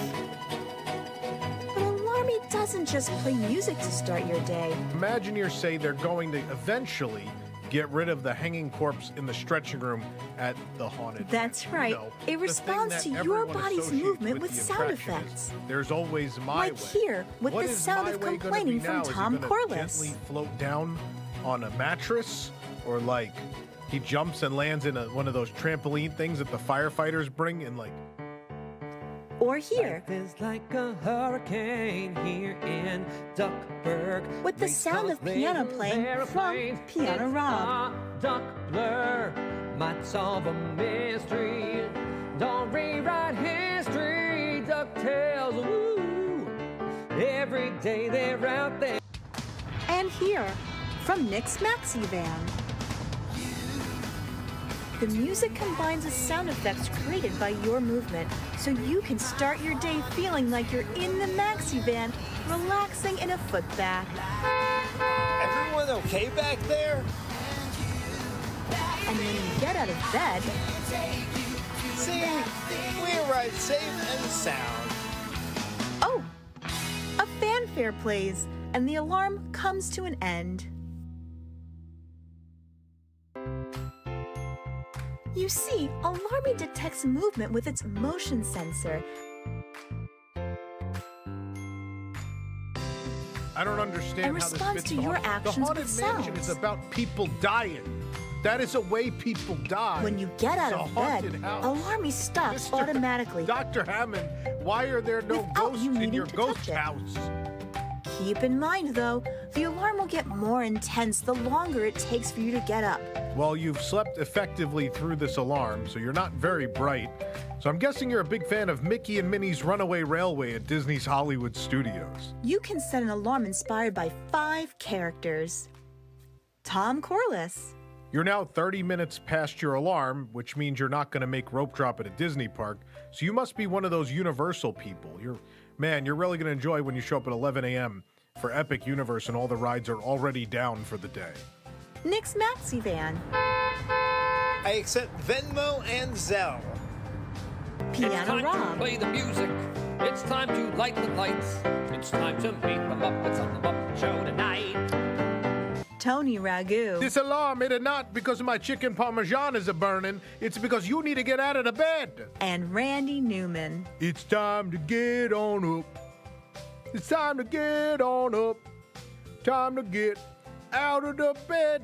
But Alarmy doesn't just play music to start your day. Imagineers say they're going to eventually get rid of the hanging corpse in the stretching room at the haunted. That's right. You know, it responds to your body's movement with sound effects. There's always my way. Like here, with What the is sound my of way gonna complaining be from now? Is he Tom gonna Corliss. gently float down on a mattress, or like he jumps and lands in one of those trampoline things that the firefighters bring, and like. Or here, Life is like a hurricane here in Duckburg. with the sound of piano playing from Piano Rob. Duck blur might solve a mystery. Don't rewrite history. DuckTales, woo. Every day they're out there. And here, from Nick's Maxi Van. The music combines the sound effects created by your movement, so you can start your day feeling like you're in the Maxi Van, relaxing in a foot bath. Everyone okay back there? And when you get out of bed, See, we arrived safe and sound. oh, a fanfare plays, and the alarm comes to an end. You see, Alarmy detects movement with its motion sensor. I don't understand And how this responds fits to the your haunted- actions The Haunted with Mansion sounds. is about people dying. That is a way people die. When you get out It's of a bed, haunted house. Alarmy stops automatically. Dr. Hammond, why are there no ghosts in your ghost house? Keep in mind, though, the alarm will get more intense the longer it takes for you to get up. Well, you've slept effectively through this alarm, so you're not very bright. So I'm guessing you're a big fan of Mickey and Minnie's Runaway Railway at Disney's Hollywood Studios. You can set an alarm inspired by 5 characters. Tom Corliss, You're now 30 minutes past your alarm, which means you're not going to make rope drop at a Disney park. So you must be one of those Universal people. You're really going to enjoy when you show up at 11 a.m. for Epic Universe and all the rides are already down for the day. Nick's Maxi Van, I accept Venmo and Zelle. It's Piano time to Rob, play the music. It's time to light the lights. It's time to meet the Muppets on the Muppet Show tonight. Tony Ragu, This alarm, it is not because my chicken parmesan is a-burning. It's because you need to get out of the bed. and Randy Newman. It's time to get on up. It's time to get on up. Time to get out of the bed.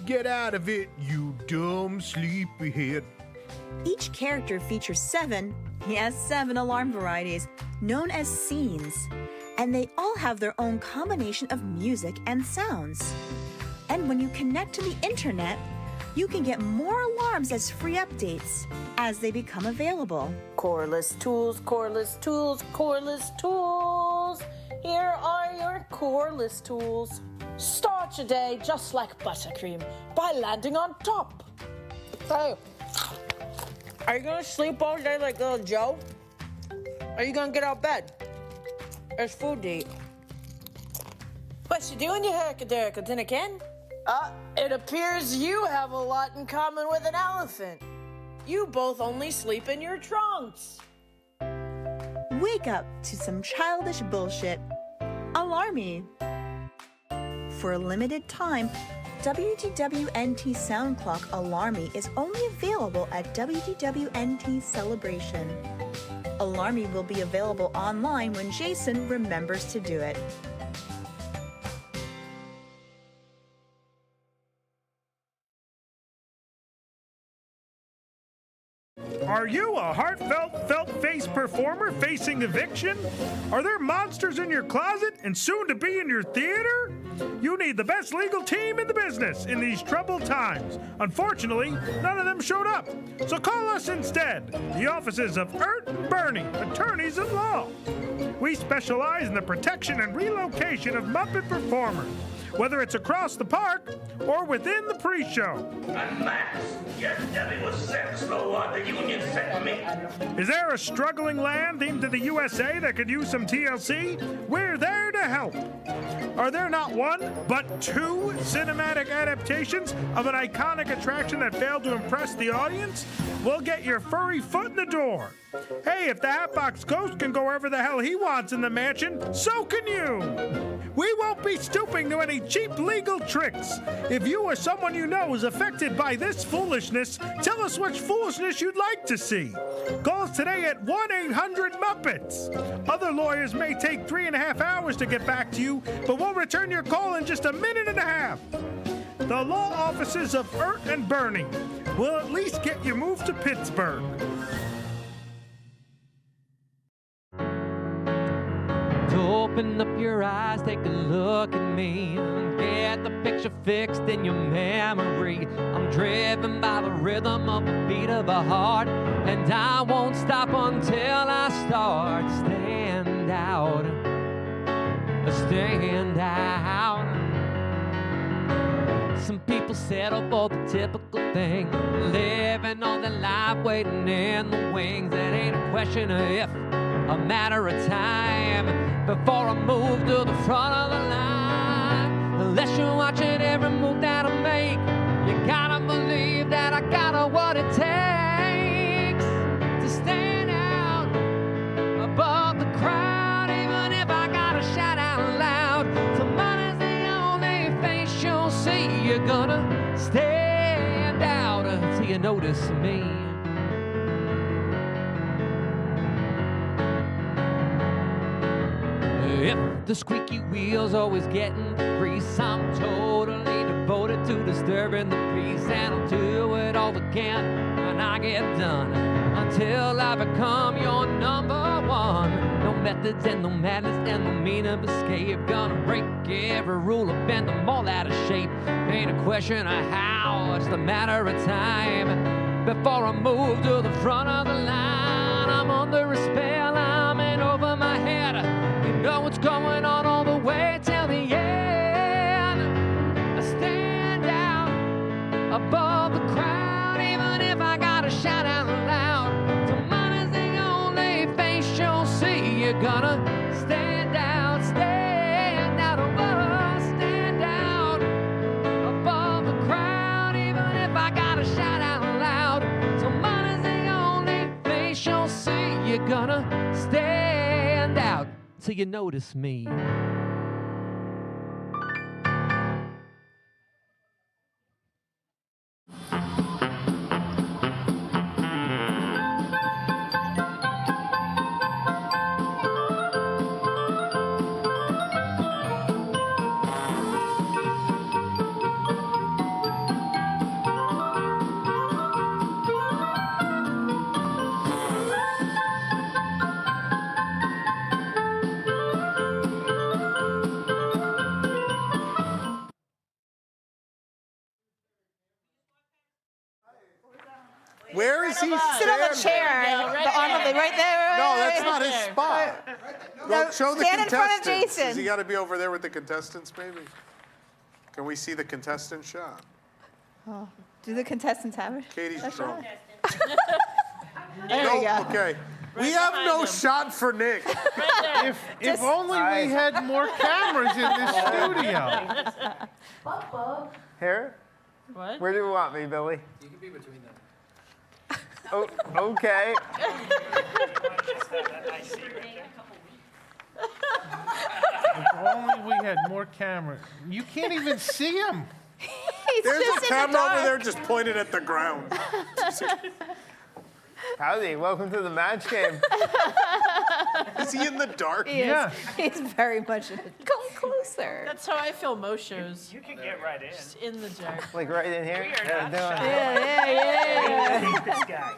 Get out of it, you dumb sleepyhead. Each character features 7 alarm varieties, known as scenes, and they all have their own combination of music and sounds. And when you connect to the internet, you can get more alarms as free updates as they become available. Corliss tools, Corliss tools, Corliss tools. Here are your Corliss tools. Start your day just like Buttercream by landing on top. Hey, are you gonna sleep all day like little Joe? Are you gonna get out of bed? There's food to eat. What you doing, you herkadurka, then again? It appears you have a lot in common with an elephant. You both only sleep in your trunks. Wake up to some childish bullshit. Alarmy. For a limited time, WDWNT Sound Clock Alarmy is only available at WDWNT Celebration. Alarmy will be available online when Jason remembers to do it. Are you a heartfelt, felt-faced performer facing eviction? Are there monsters in your closet and soon to be in your theater? You need the best legal team in the business in these troubled times. Unfortunately, none of them showed up. So call us instead, the offices of Ert and Bernie, attorneys at law. We specialize in the protection and relocation of Muppet performers, whether it's across the park or within the pre-show. I'm Max. Yes, Debbie was sex, so what the union sent me. Is there a struggling land themed to the USA that could use some TLC? We're there to help. Are there not one, but two cinematic adaptations of an iconic attraction that failed to impress the audience? We'll get your furry foot in the door. Hey, if the Hatbox Ghost can go wherever the hell he wants in the mansion, so can you. We won't be stooping to any cheap legal tricks. If you or someone you know is affected by this foolishness, tell us which foolishness you'd like to see. Call us today at 1-800-MUPPETS. Other lawyers may take 3.5 hours to get back to you, but we'll return your call in just 1.5 minutes. The law offices of Ert and Bernie will at least get you moved to Pittsburgh. Open up your eyes, take a look at me, and get the picture fixed in your memory. I'm driven by the rhythm of the beat of a heart, and I won't stop until I start. Stand out, stand out. Some people settle for the typical thing, living all their life waiting in the wings. It ain't a question of if, a matter of time before I move to the front of the line. Unless you're watching every move that I make, you gotta believe that I got what it takes to stand out above the crowd, even if I gotta shout out loud. Somebody's the only face you'll see. You're gonna stand out until you notice me. If the squeaky wheel's always getting the grease, I'm totally devoted to disturbing the peace, and I'll do it all again when I get done, until I become your number one. No methods and no madness and no mean of escape. Gonna break every rule and bend them all out of shape. Ain't a question of how, it's a matter of time before I move to the front of the line. I'm under a spell, I'm in over my head. You know what's going on all the way till the end. I stand out above the crowd, even if I gotta shout out loud. Somebody's the only face you'll see. You're gonna stand out above, stand out above the crowd, even if I gotta shout out loud. Somebody's the only face you'll see. You're gonna stand out till you notice me. Where is he Sit on the chair. The arm of it right there. No, that's not his spot. No, Show the stand in front of contestants. Jason. Does he got to be over there with the contestants, maybe? Can we see the contestant shot? Oh, do the contestants have it? Katie's drunk. There we go. Okay. We have no shot for Nick. If only we had more cameras in this studio. Here? What? Where do you want me, Billy? You can be between them. Oh, okay. If only we had more cameras. You can't even see him. There's a camera over there just pointed at the ground. Howdy, welcome to the match game. Is he in the dark? Yeah. He's very much in it. Come closer. That's how I feel most shows. You can get right in. Just in the dark. Like right in here? We are Yeah, not doing shy. it. Yeah. I hate this guy.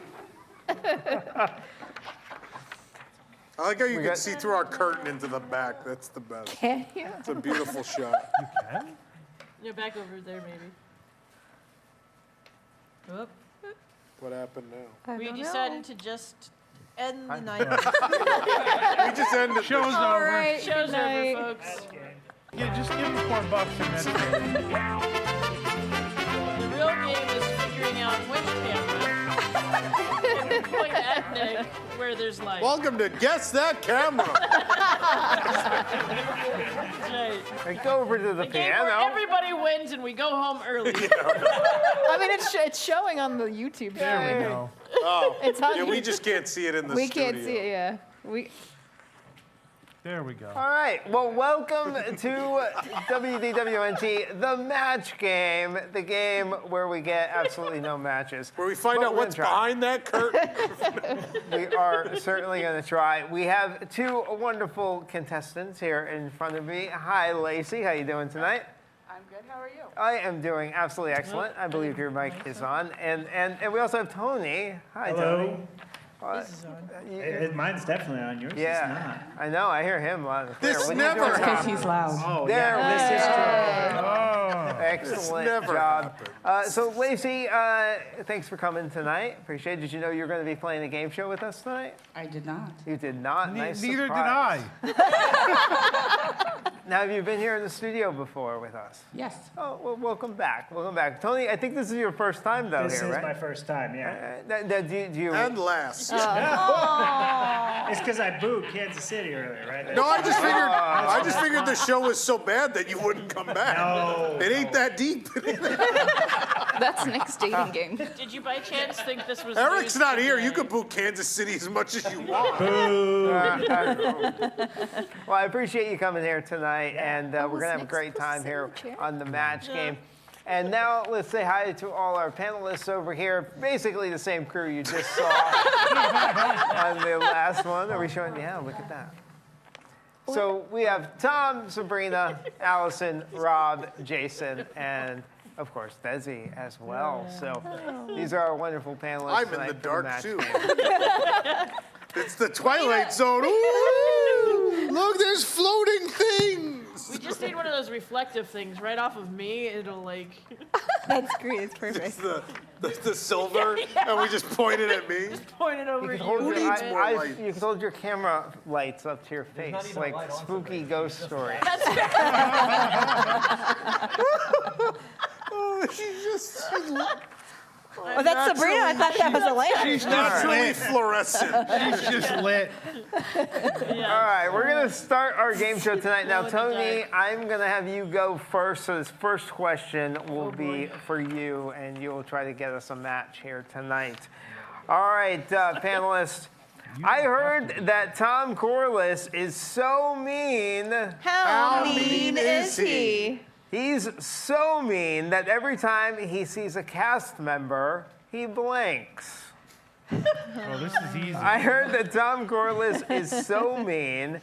I like how you can see through our curtain into the back. That's the best. Can you? It's a beautiful shot. You can? Yeah, back over there, maybe. Whoop. What happened now? We decided to just end the night. We just ended Show's the show. over. right. Show's Good night. over, folks. Yeah, just give him $4 and that's it. The real game is figuring out which camera. And we're going at Nick where there's light. Welcome to Guess That Camera. That's right. And go over to the The game where piano. everybody wins and we go home early. I mean, it's showing on the YouTube. There we go. Oh, It's on yeah, we just can't see it in the We studio. can't see it. Yeah. There we go. All right. Well, welcome to WDWNT, the match game, the game where we get absolutely no matches. Where we find But out we're what's gonna try. behind that curtain. We are certainly going to try. We have two wonderful contestants here in front of me. Hi, Lacey. How you doing tonight? I'm good. How are you? I am doing absolutely excellent. I believe your mic is on. And we also have Tony. Hi, Hello. Tony. Mine's definitely on. Yours Yeah, is not. I know. I hear him loud and clear. This What are you never doing? happens. He's loud. Oh, There yeah, this is true. Oh. Excellent never job. So, Lacey, thanks for coming tonight. Appreciate it. Did you know you were going to be playing a game show with us tonight? I did not. You did not. Nice Neither surprise. did I. Now, have you been here in the studio before with us? Yes. Oh, well, welcome back. Welcome back. Tony, I think this is your first time, though, This here, is right? my first time, yeah. Do you... And last. It's because I booed Kansas City earlier, right? No, I just figured the show was so bad that you wouldn't come back. No. It ain't that deep. That's Nick's dating game. Did you by chance think this was Eric's news not here. today? You can boo Kansas City as much as you want. Well, I appreciate you coming here tonight, and we're going to have a great time here chair. on the match game. And now let's say hi to all our panelists over here. Basically the same crew you just saw on the last one. Are we showing? Yeah, look at that. So we have Tom, Sabrina, Allison, Rob, Jason, and of course Desi as well. So these are our wonderful panelists. I'm in tonight the for dark match too. game. It's the Twilight Zone. Ooh, look, there's floating things. We just need one of those reflective things right off of me. It'll like. That's great. It's perfect. It's the silver, and we just point it at me. Point it over You you. can hold Who your, needs more light? you can hold your camera lights up to your There's not face, even a like light on spooky ghost story. Oh, she's just. Oh, that's Sabrina. I thought that was a lamp. She's naturally fluorescent. She's just lit. All right, we're going to start our game show tonight. Now, Tony, I'm going to have you go first. So this first question will be for you, and you'll try to get us a match here tonight. All right, panelists. I heard that Tom Corliss is so mean. How mean is he? He's so mean that every time he sees a cast member, he blinks. Oh, this is easy. I heard that Tom Corliss is so mean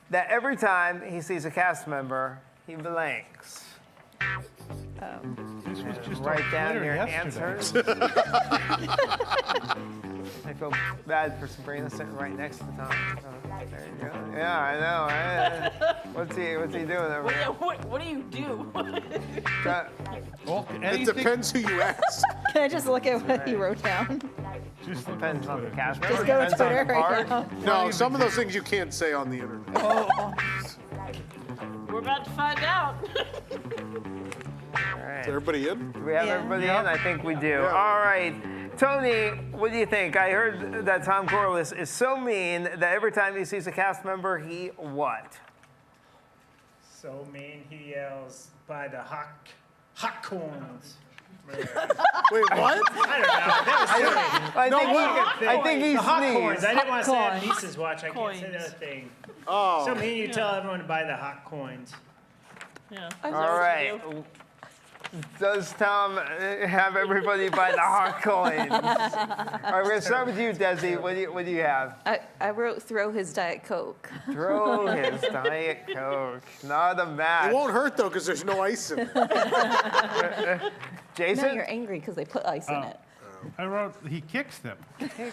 that every time he sees a cast member, he blinks. This was just Write on down Twitter your yesterday. answers. I feel bad for Sabrina sitting right next to Tom. Oh, there you go. Yeah, I know. What's he doing over there? What do you do? It depends who you ask. Can I just look at what he wrote down? Just depends on the cast member. Just go to Depends on Twitter the right part. now. No, some of those things you can't say on the internet. We're about to find out. All right. Is everybody in? Do we have everybody in? I think we do. All right. Tony, what do you think? I heard that Tom Corliss is so mean that every time he sees a cast member, he what? So mean, he yells by the hot corns. Wait, what? I don't know. I think he the hot sneezed. coins. I didn't want to say Hot on Lisa's watch. I can't say that thing. Oh. So mean, you tell everyone to buy the hot coins. Yeah. All right. Does Tom have everybody buy the hot coins? All right, we're going to start with you, Desi. What do you have? I wrote throw his Diet Coke. Throw his Diet Coke. Not a match. It won't hurt, though, because there's no ice in it. Jason? No, you're angry because they put ice in it. I wrote, he kicks them. I think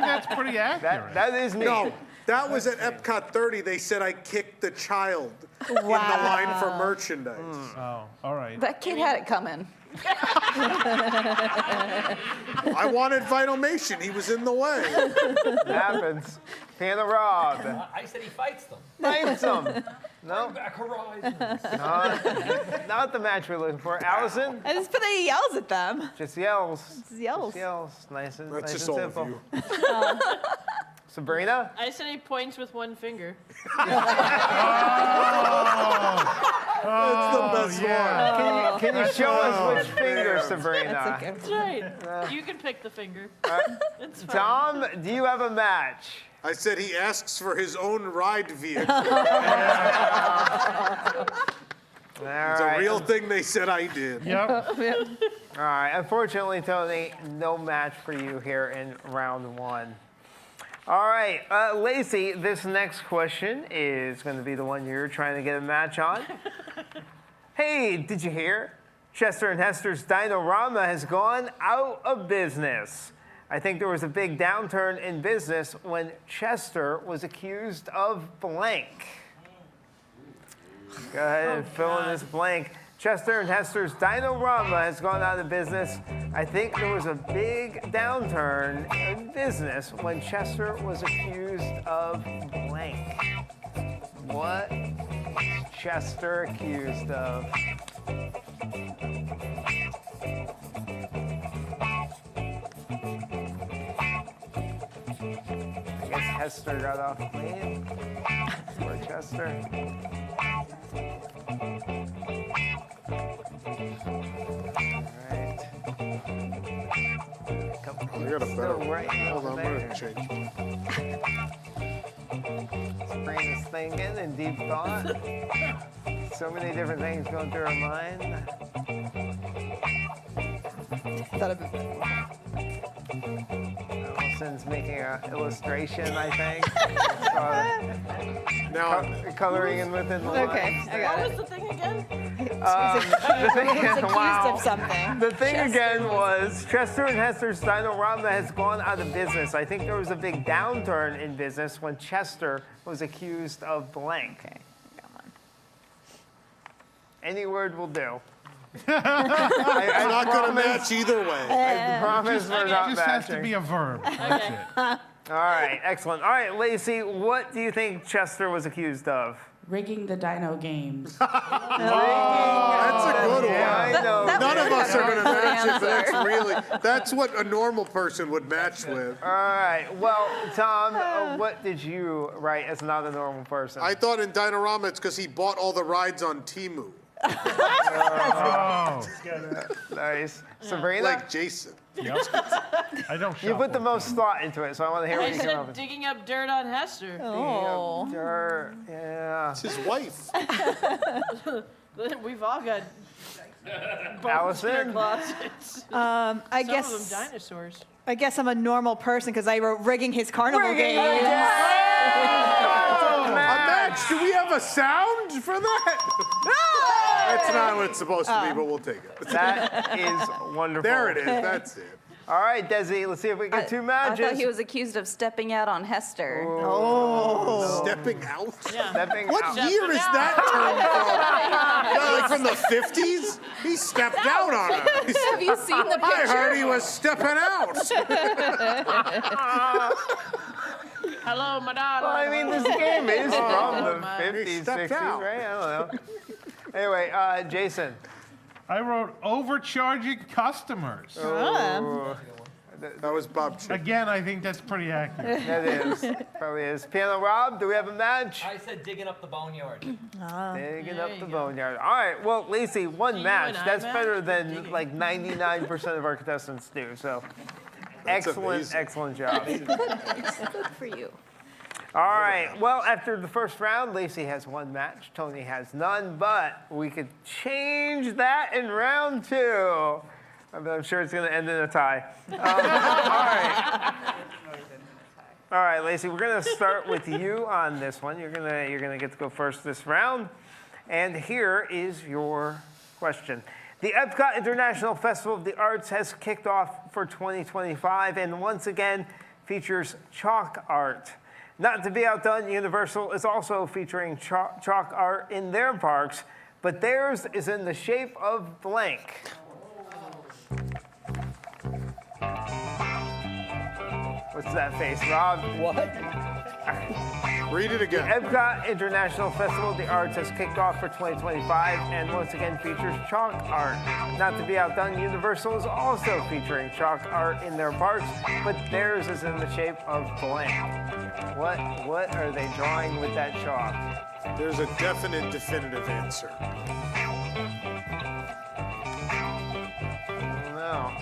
that's pretty accurate. That is me. No, that was at Epcot 30. They said I kicked the child in the line for merchandise. Oh, all right. That kid had it coming. I wanted Vinomation. He was in the way. Happens. Piano Rob. I said he fights them. Fights them. No. Bring back Horizons. Not the match we're looking for. Allison? I just put that he yells at them. Just yells. Just yells. Just yells. Nice and, That's nice just and all of simple. you. Sabrina? I said he points with one finger. That's the best one. Can you show us which finger, Sabrina? That's right. You can pick the finger. It's fine. Tom, do you have a match? I said he asks for his own ride vehicle. It's a real thing they said I did. Yep. All right. Unfortunately, Tony, no match for you here in round one. All right, Lacey, this next question is going to be the one you're trying to get a match on. Hey, did you hear? Chester and Hester's Dino-Rama has gone out of business. I think there was a big downturn in business when Chester was accused of blank. Go ahead and fill in this blank. Chester and Hester's Dino-Rama has gone out of business. I think there was a big downturn in business when Chester was accused of blank. What was Chester accused of? I guess Hester got off clean. Poor Chester. I got a better one. Right Hold on, I'm there. going to change. Sabrina's thinking in deep thought. So many different things going through her mind. Allison's making an illustration, I think. Now, coloring in within the lines. Okay, I got What it. was the thing again? The thing, He's accused wow. of something. The thing again was Chester and Hester's Dino-Rama has gone out of business. I think there was a big downturn in business when Chester was accused of blank. Okay, come on. Any word will do. it's not going to match either way. I promise we're not It just has to matching. be a verb. That's it. All right, excellent. All right, Lacey, what do you think Chester was accused of? Rigging the Dino games. That's a good one. Yeah, I know. None of us are going to match it, but answer. that's what a normal person would match with. All right, well, Tom, what did you write as not a normal person? I thought in Dino-Rama it's because he bought all the rides on Temu. Oh. Nice. Sabrina? Like Jason. Yep. I don't You put the most thought into it, so I want to hear I what you come up said with. digging up dirt on Hester. Oh. Dirt, yeah. It's his wife. We've all got Allison? in our closets. I Some of guess them dinosaurs. I guess I'm a normal person because I wrote rigging his carnival Rigging games. A match. Do we have a sound for that? That's not what it's supposed to be, but we'll take it. That is wonderful. There it is. That's it. All right, Desi, let's see if we get two matches. I thought he was accused of stepping out on Hester. Oh. Stepping out? Yeah. Stepping What out. year is that term from? Like from the 50s? He stepped out on her. Have you seen the I picture? heard he was stepping out. Hello, Madonna. Well, I mean, this game is from the my- 50s, stepped 60s, out. right? I don't know. Anyway, Jason. I wrote overcharging customers. Ooh. That was Bob Chip. Again, I think that's pretty accurate. That is. Probably is. Piano Rob, do we have a match? I said digging up the boneyard. Digging up the boneyard. All right, well, Lacey, one match. and I That's match? better than like 99% of our contestants do. So, excellent, amazing. excellent job. Good for you. All right, well, after the first round, Lacey has one match, Tony has none, but we could change that in round two. I'm sure it's going to end in a tie. All right, Lacey, we're going to start with you on this one. You're gonna get to go first this round. And here is your question. The Epcot International Festival of the Arts has kicked off for 2025 and once again features chalk art. Not to be outdone, Universal is also featuring chalk art in their parks, but theirs is in the shape of blank. What's that face, Rob? What? Read it again. Epcot International Festival of the Arts has kicked off for 2025 and once again features chalk art. Not to be outdone, Universal is also featuring chalk art in their parks, but theirs is in the shape of blank. What are they drawing with that chalk? There's a definite, definitive answer. I don't know.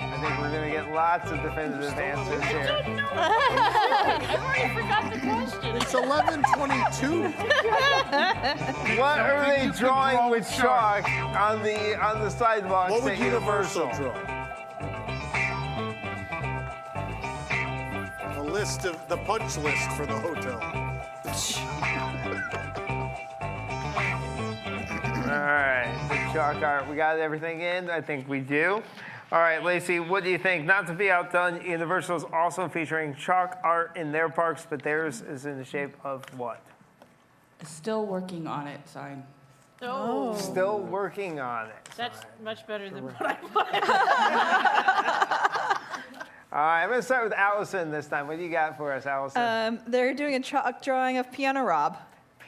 I think we're going to get lots of definitive answers here. I've already forgot the question. It's 11:22. What are they drawing with chalk on the sidewalks What would at Universal draw? A list of the punch list for the hotel. All right, the chalk art. We got everything in? I think we do. All right, Lacey, what do you think? Not to be outdone, Universal is also featuring chalk art in their parks, but theirs is in the shape of what? Still working on it sign. Oh. Still working on it. That's much better than what I put. All right, I'm going to start with Allison this time. What do you got for us, Allison? They're doing a chalk drawing of Piano Rob.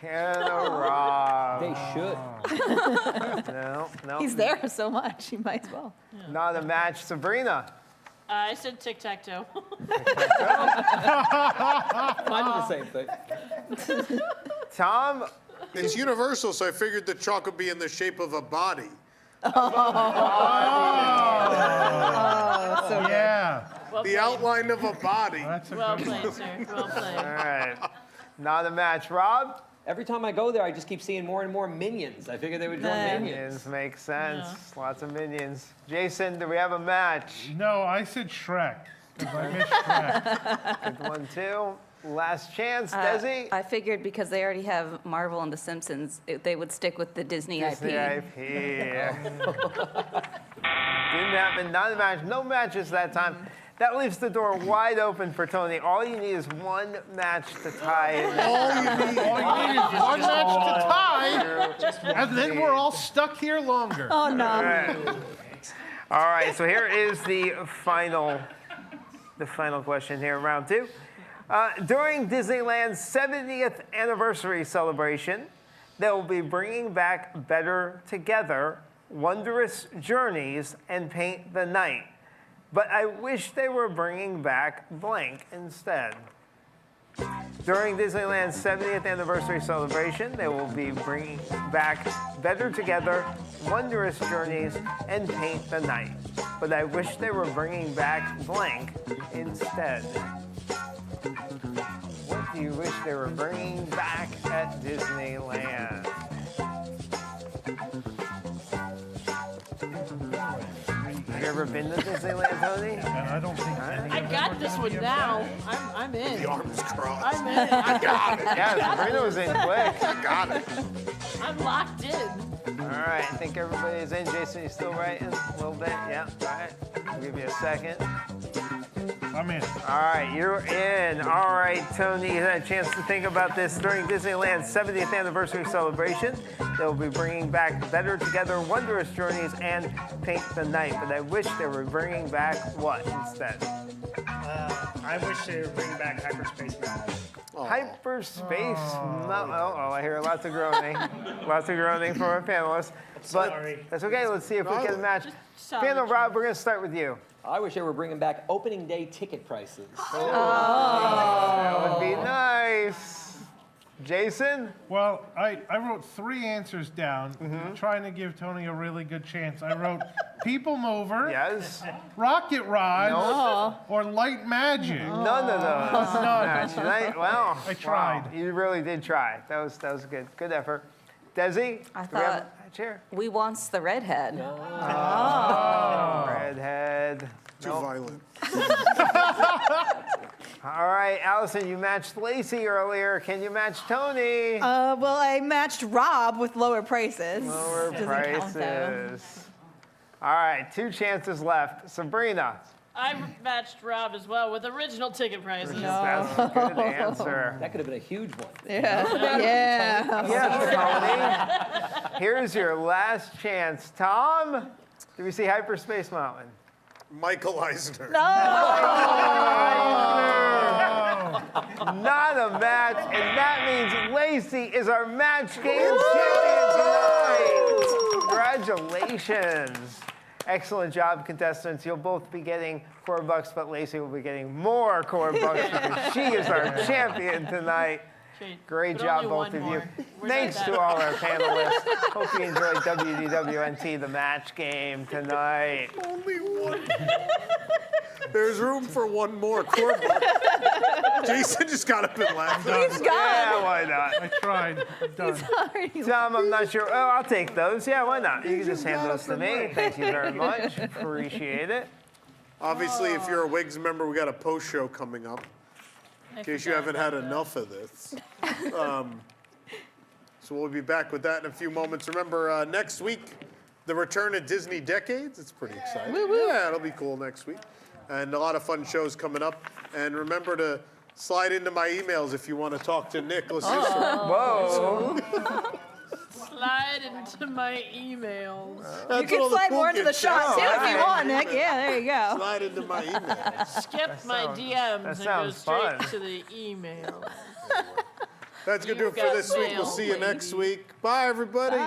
Piano Rob. They should. No. He's there so much, he might as well. Not a match. Sabrina. I said tic-tac-toe. Mine did the same thing. Tom. It's Universal, so I figured the chalk would be in the shape of a body. So good. Yeah. Well The played. outline of a body. That's a Well good played, sir. Well played. All right. Not a match. Rob? Every time I go there, I just keep seeing more and more minions. I figured they would draw minions. Minions makes sense. Lots of minions. Jason, do we have a match? No, I said Shrek. 'Cause I missed Shrek. Good one, too. Last chance, Desi. I figured because they already have Marvel and The Simpsons, they would stick with the Disney Disney IP. Didn't happen. Not a match. No matches that time. That leaves the door wide open for Tony. All you need is one match to tie it. All you need is One match to tie, and then we're all stuck here longer. Oh, no. All right, so here is the final question here in round two. During Disneyland's 70th anniversary celebration, they will be bringing back Better Together, Wondrous Journeys, and Paint the Night. But I wish they were bringing back blank instead. During Disneyland's 70th anniversary celebration, they will be bringing back Better Together, Wondrous Journeys, and Paint the Night. But I wish they were bringing back blank instead. What do you wish they were bringing back at Disneyland? Have you ever been to Disneyland, Tony? And I don't think I got this one now. I'm in. the arms crossed. I'm in. I got it. Yeah, Sabrina was in quick. I got it. I'm locked in. All right, I think everybody's in. Jason, you still writing a little bit? Yeah, all right. I'll give you a second. I'm in. All right, you're in. All right, Tony, you had a chance to think about this. During Disneyland's 70th anniversary celebration, they'll be bringing back Better Together, Wondrous Journeys, and Paint the Night. But I wish they were bringing back what instead? I wish they were bringing back Hyperspace Mountain. Hyperspace. Oh, I hear lots of groaning. Lots of groaning from our panelists. But Sorry. that's okay. Let's see if we can match. Panel Rob, we're going to start with you. I wish they were bringing back opening day ticket prices. That would be nice. Jason? Well, I wrote 3 answers down, trying to give Tony a really good chance. I wrote People Mover, Yes. Rocket Rods, No. or Light Magic. None of those. None. Well, I tried. Wow, you really did try. That was good. Good effort. Desi? I do we have thought a chair? we wants the redhead. Redhead. Too Nope. violent. All right, Allison, you matched Lacey earlier. Can you match Tony? Well, I matched Rob with lower prices. Lower Doesn't count, though. prices. All right, 2 chances left. Sabrina. I matched Rob as well with original ticket prices. That's a good answer. That could have been a huge one. Yeah. Yes, Tony. Here's your last chance. Tom, do we see Hyperspace Mountain? Michael Eisner. No! Not a match, and that means Lacey is our match game champion tonight. Congratulations. Excellent job, contestants. You'll both be getting $4, but Lacey will be getting more $4 because she is our champion tonight. Great job, both of you. Thanks to all our panelists. Hope you enjoyed WDWNT, the match game tonight. Only one. There's room for one more $4. Jason just got up and laughed. He's gone. Yeah, why not? I tried. I'm done. Tom, I'm not sure. Oh, I'll take those. Yeah, why not? You can just hand those to me. Thank you very much. Appreciate it. Obviously, if you're a Wigs member, we got a post show coming up. In case you haven't had enough of this. So we'll be back with that in a few moments. Remember, next week, the return of Disney Decades. It's pretty exciting. Yeah, it'll be cool next week. And a lot of fun shows coming up. And remember to slide into my emails if you want to talk to Nick. Whoa. Slide into my emails. You can slide more into the shot, too, if you want, Nick. Yeah, there you go. Slide into my email. Skip my DMs and go straight to the email. That's going to do it for this week. We'll see you next week. Bye, everybody.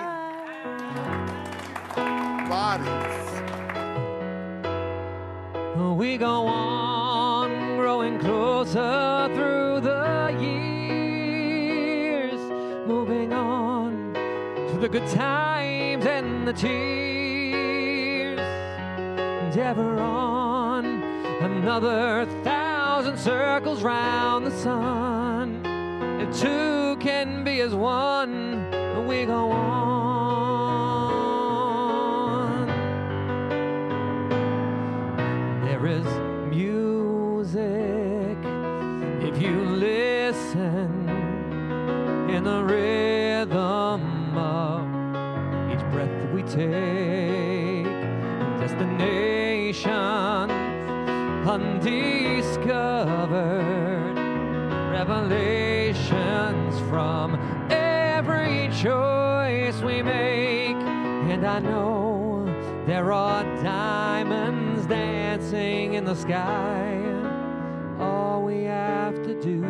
Bodies. We go on growing closer through the years, moving on to the good times and the tears, and ever on another 1,000 circles round the sun. If two can be as one, we go on. There is music if you listen in the rhythm of each breath that we take, and destinations undiscovered, revelations from every choice we make. And I know there are diamonds dancing in the sky. All we have to do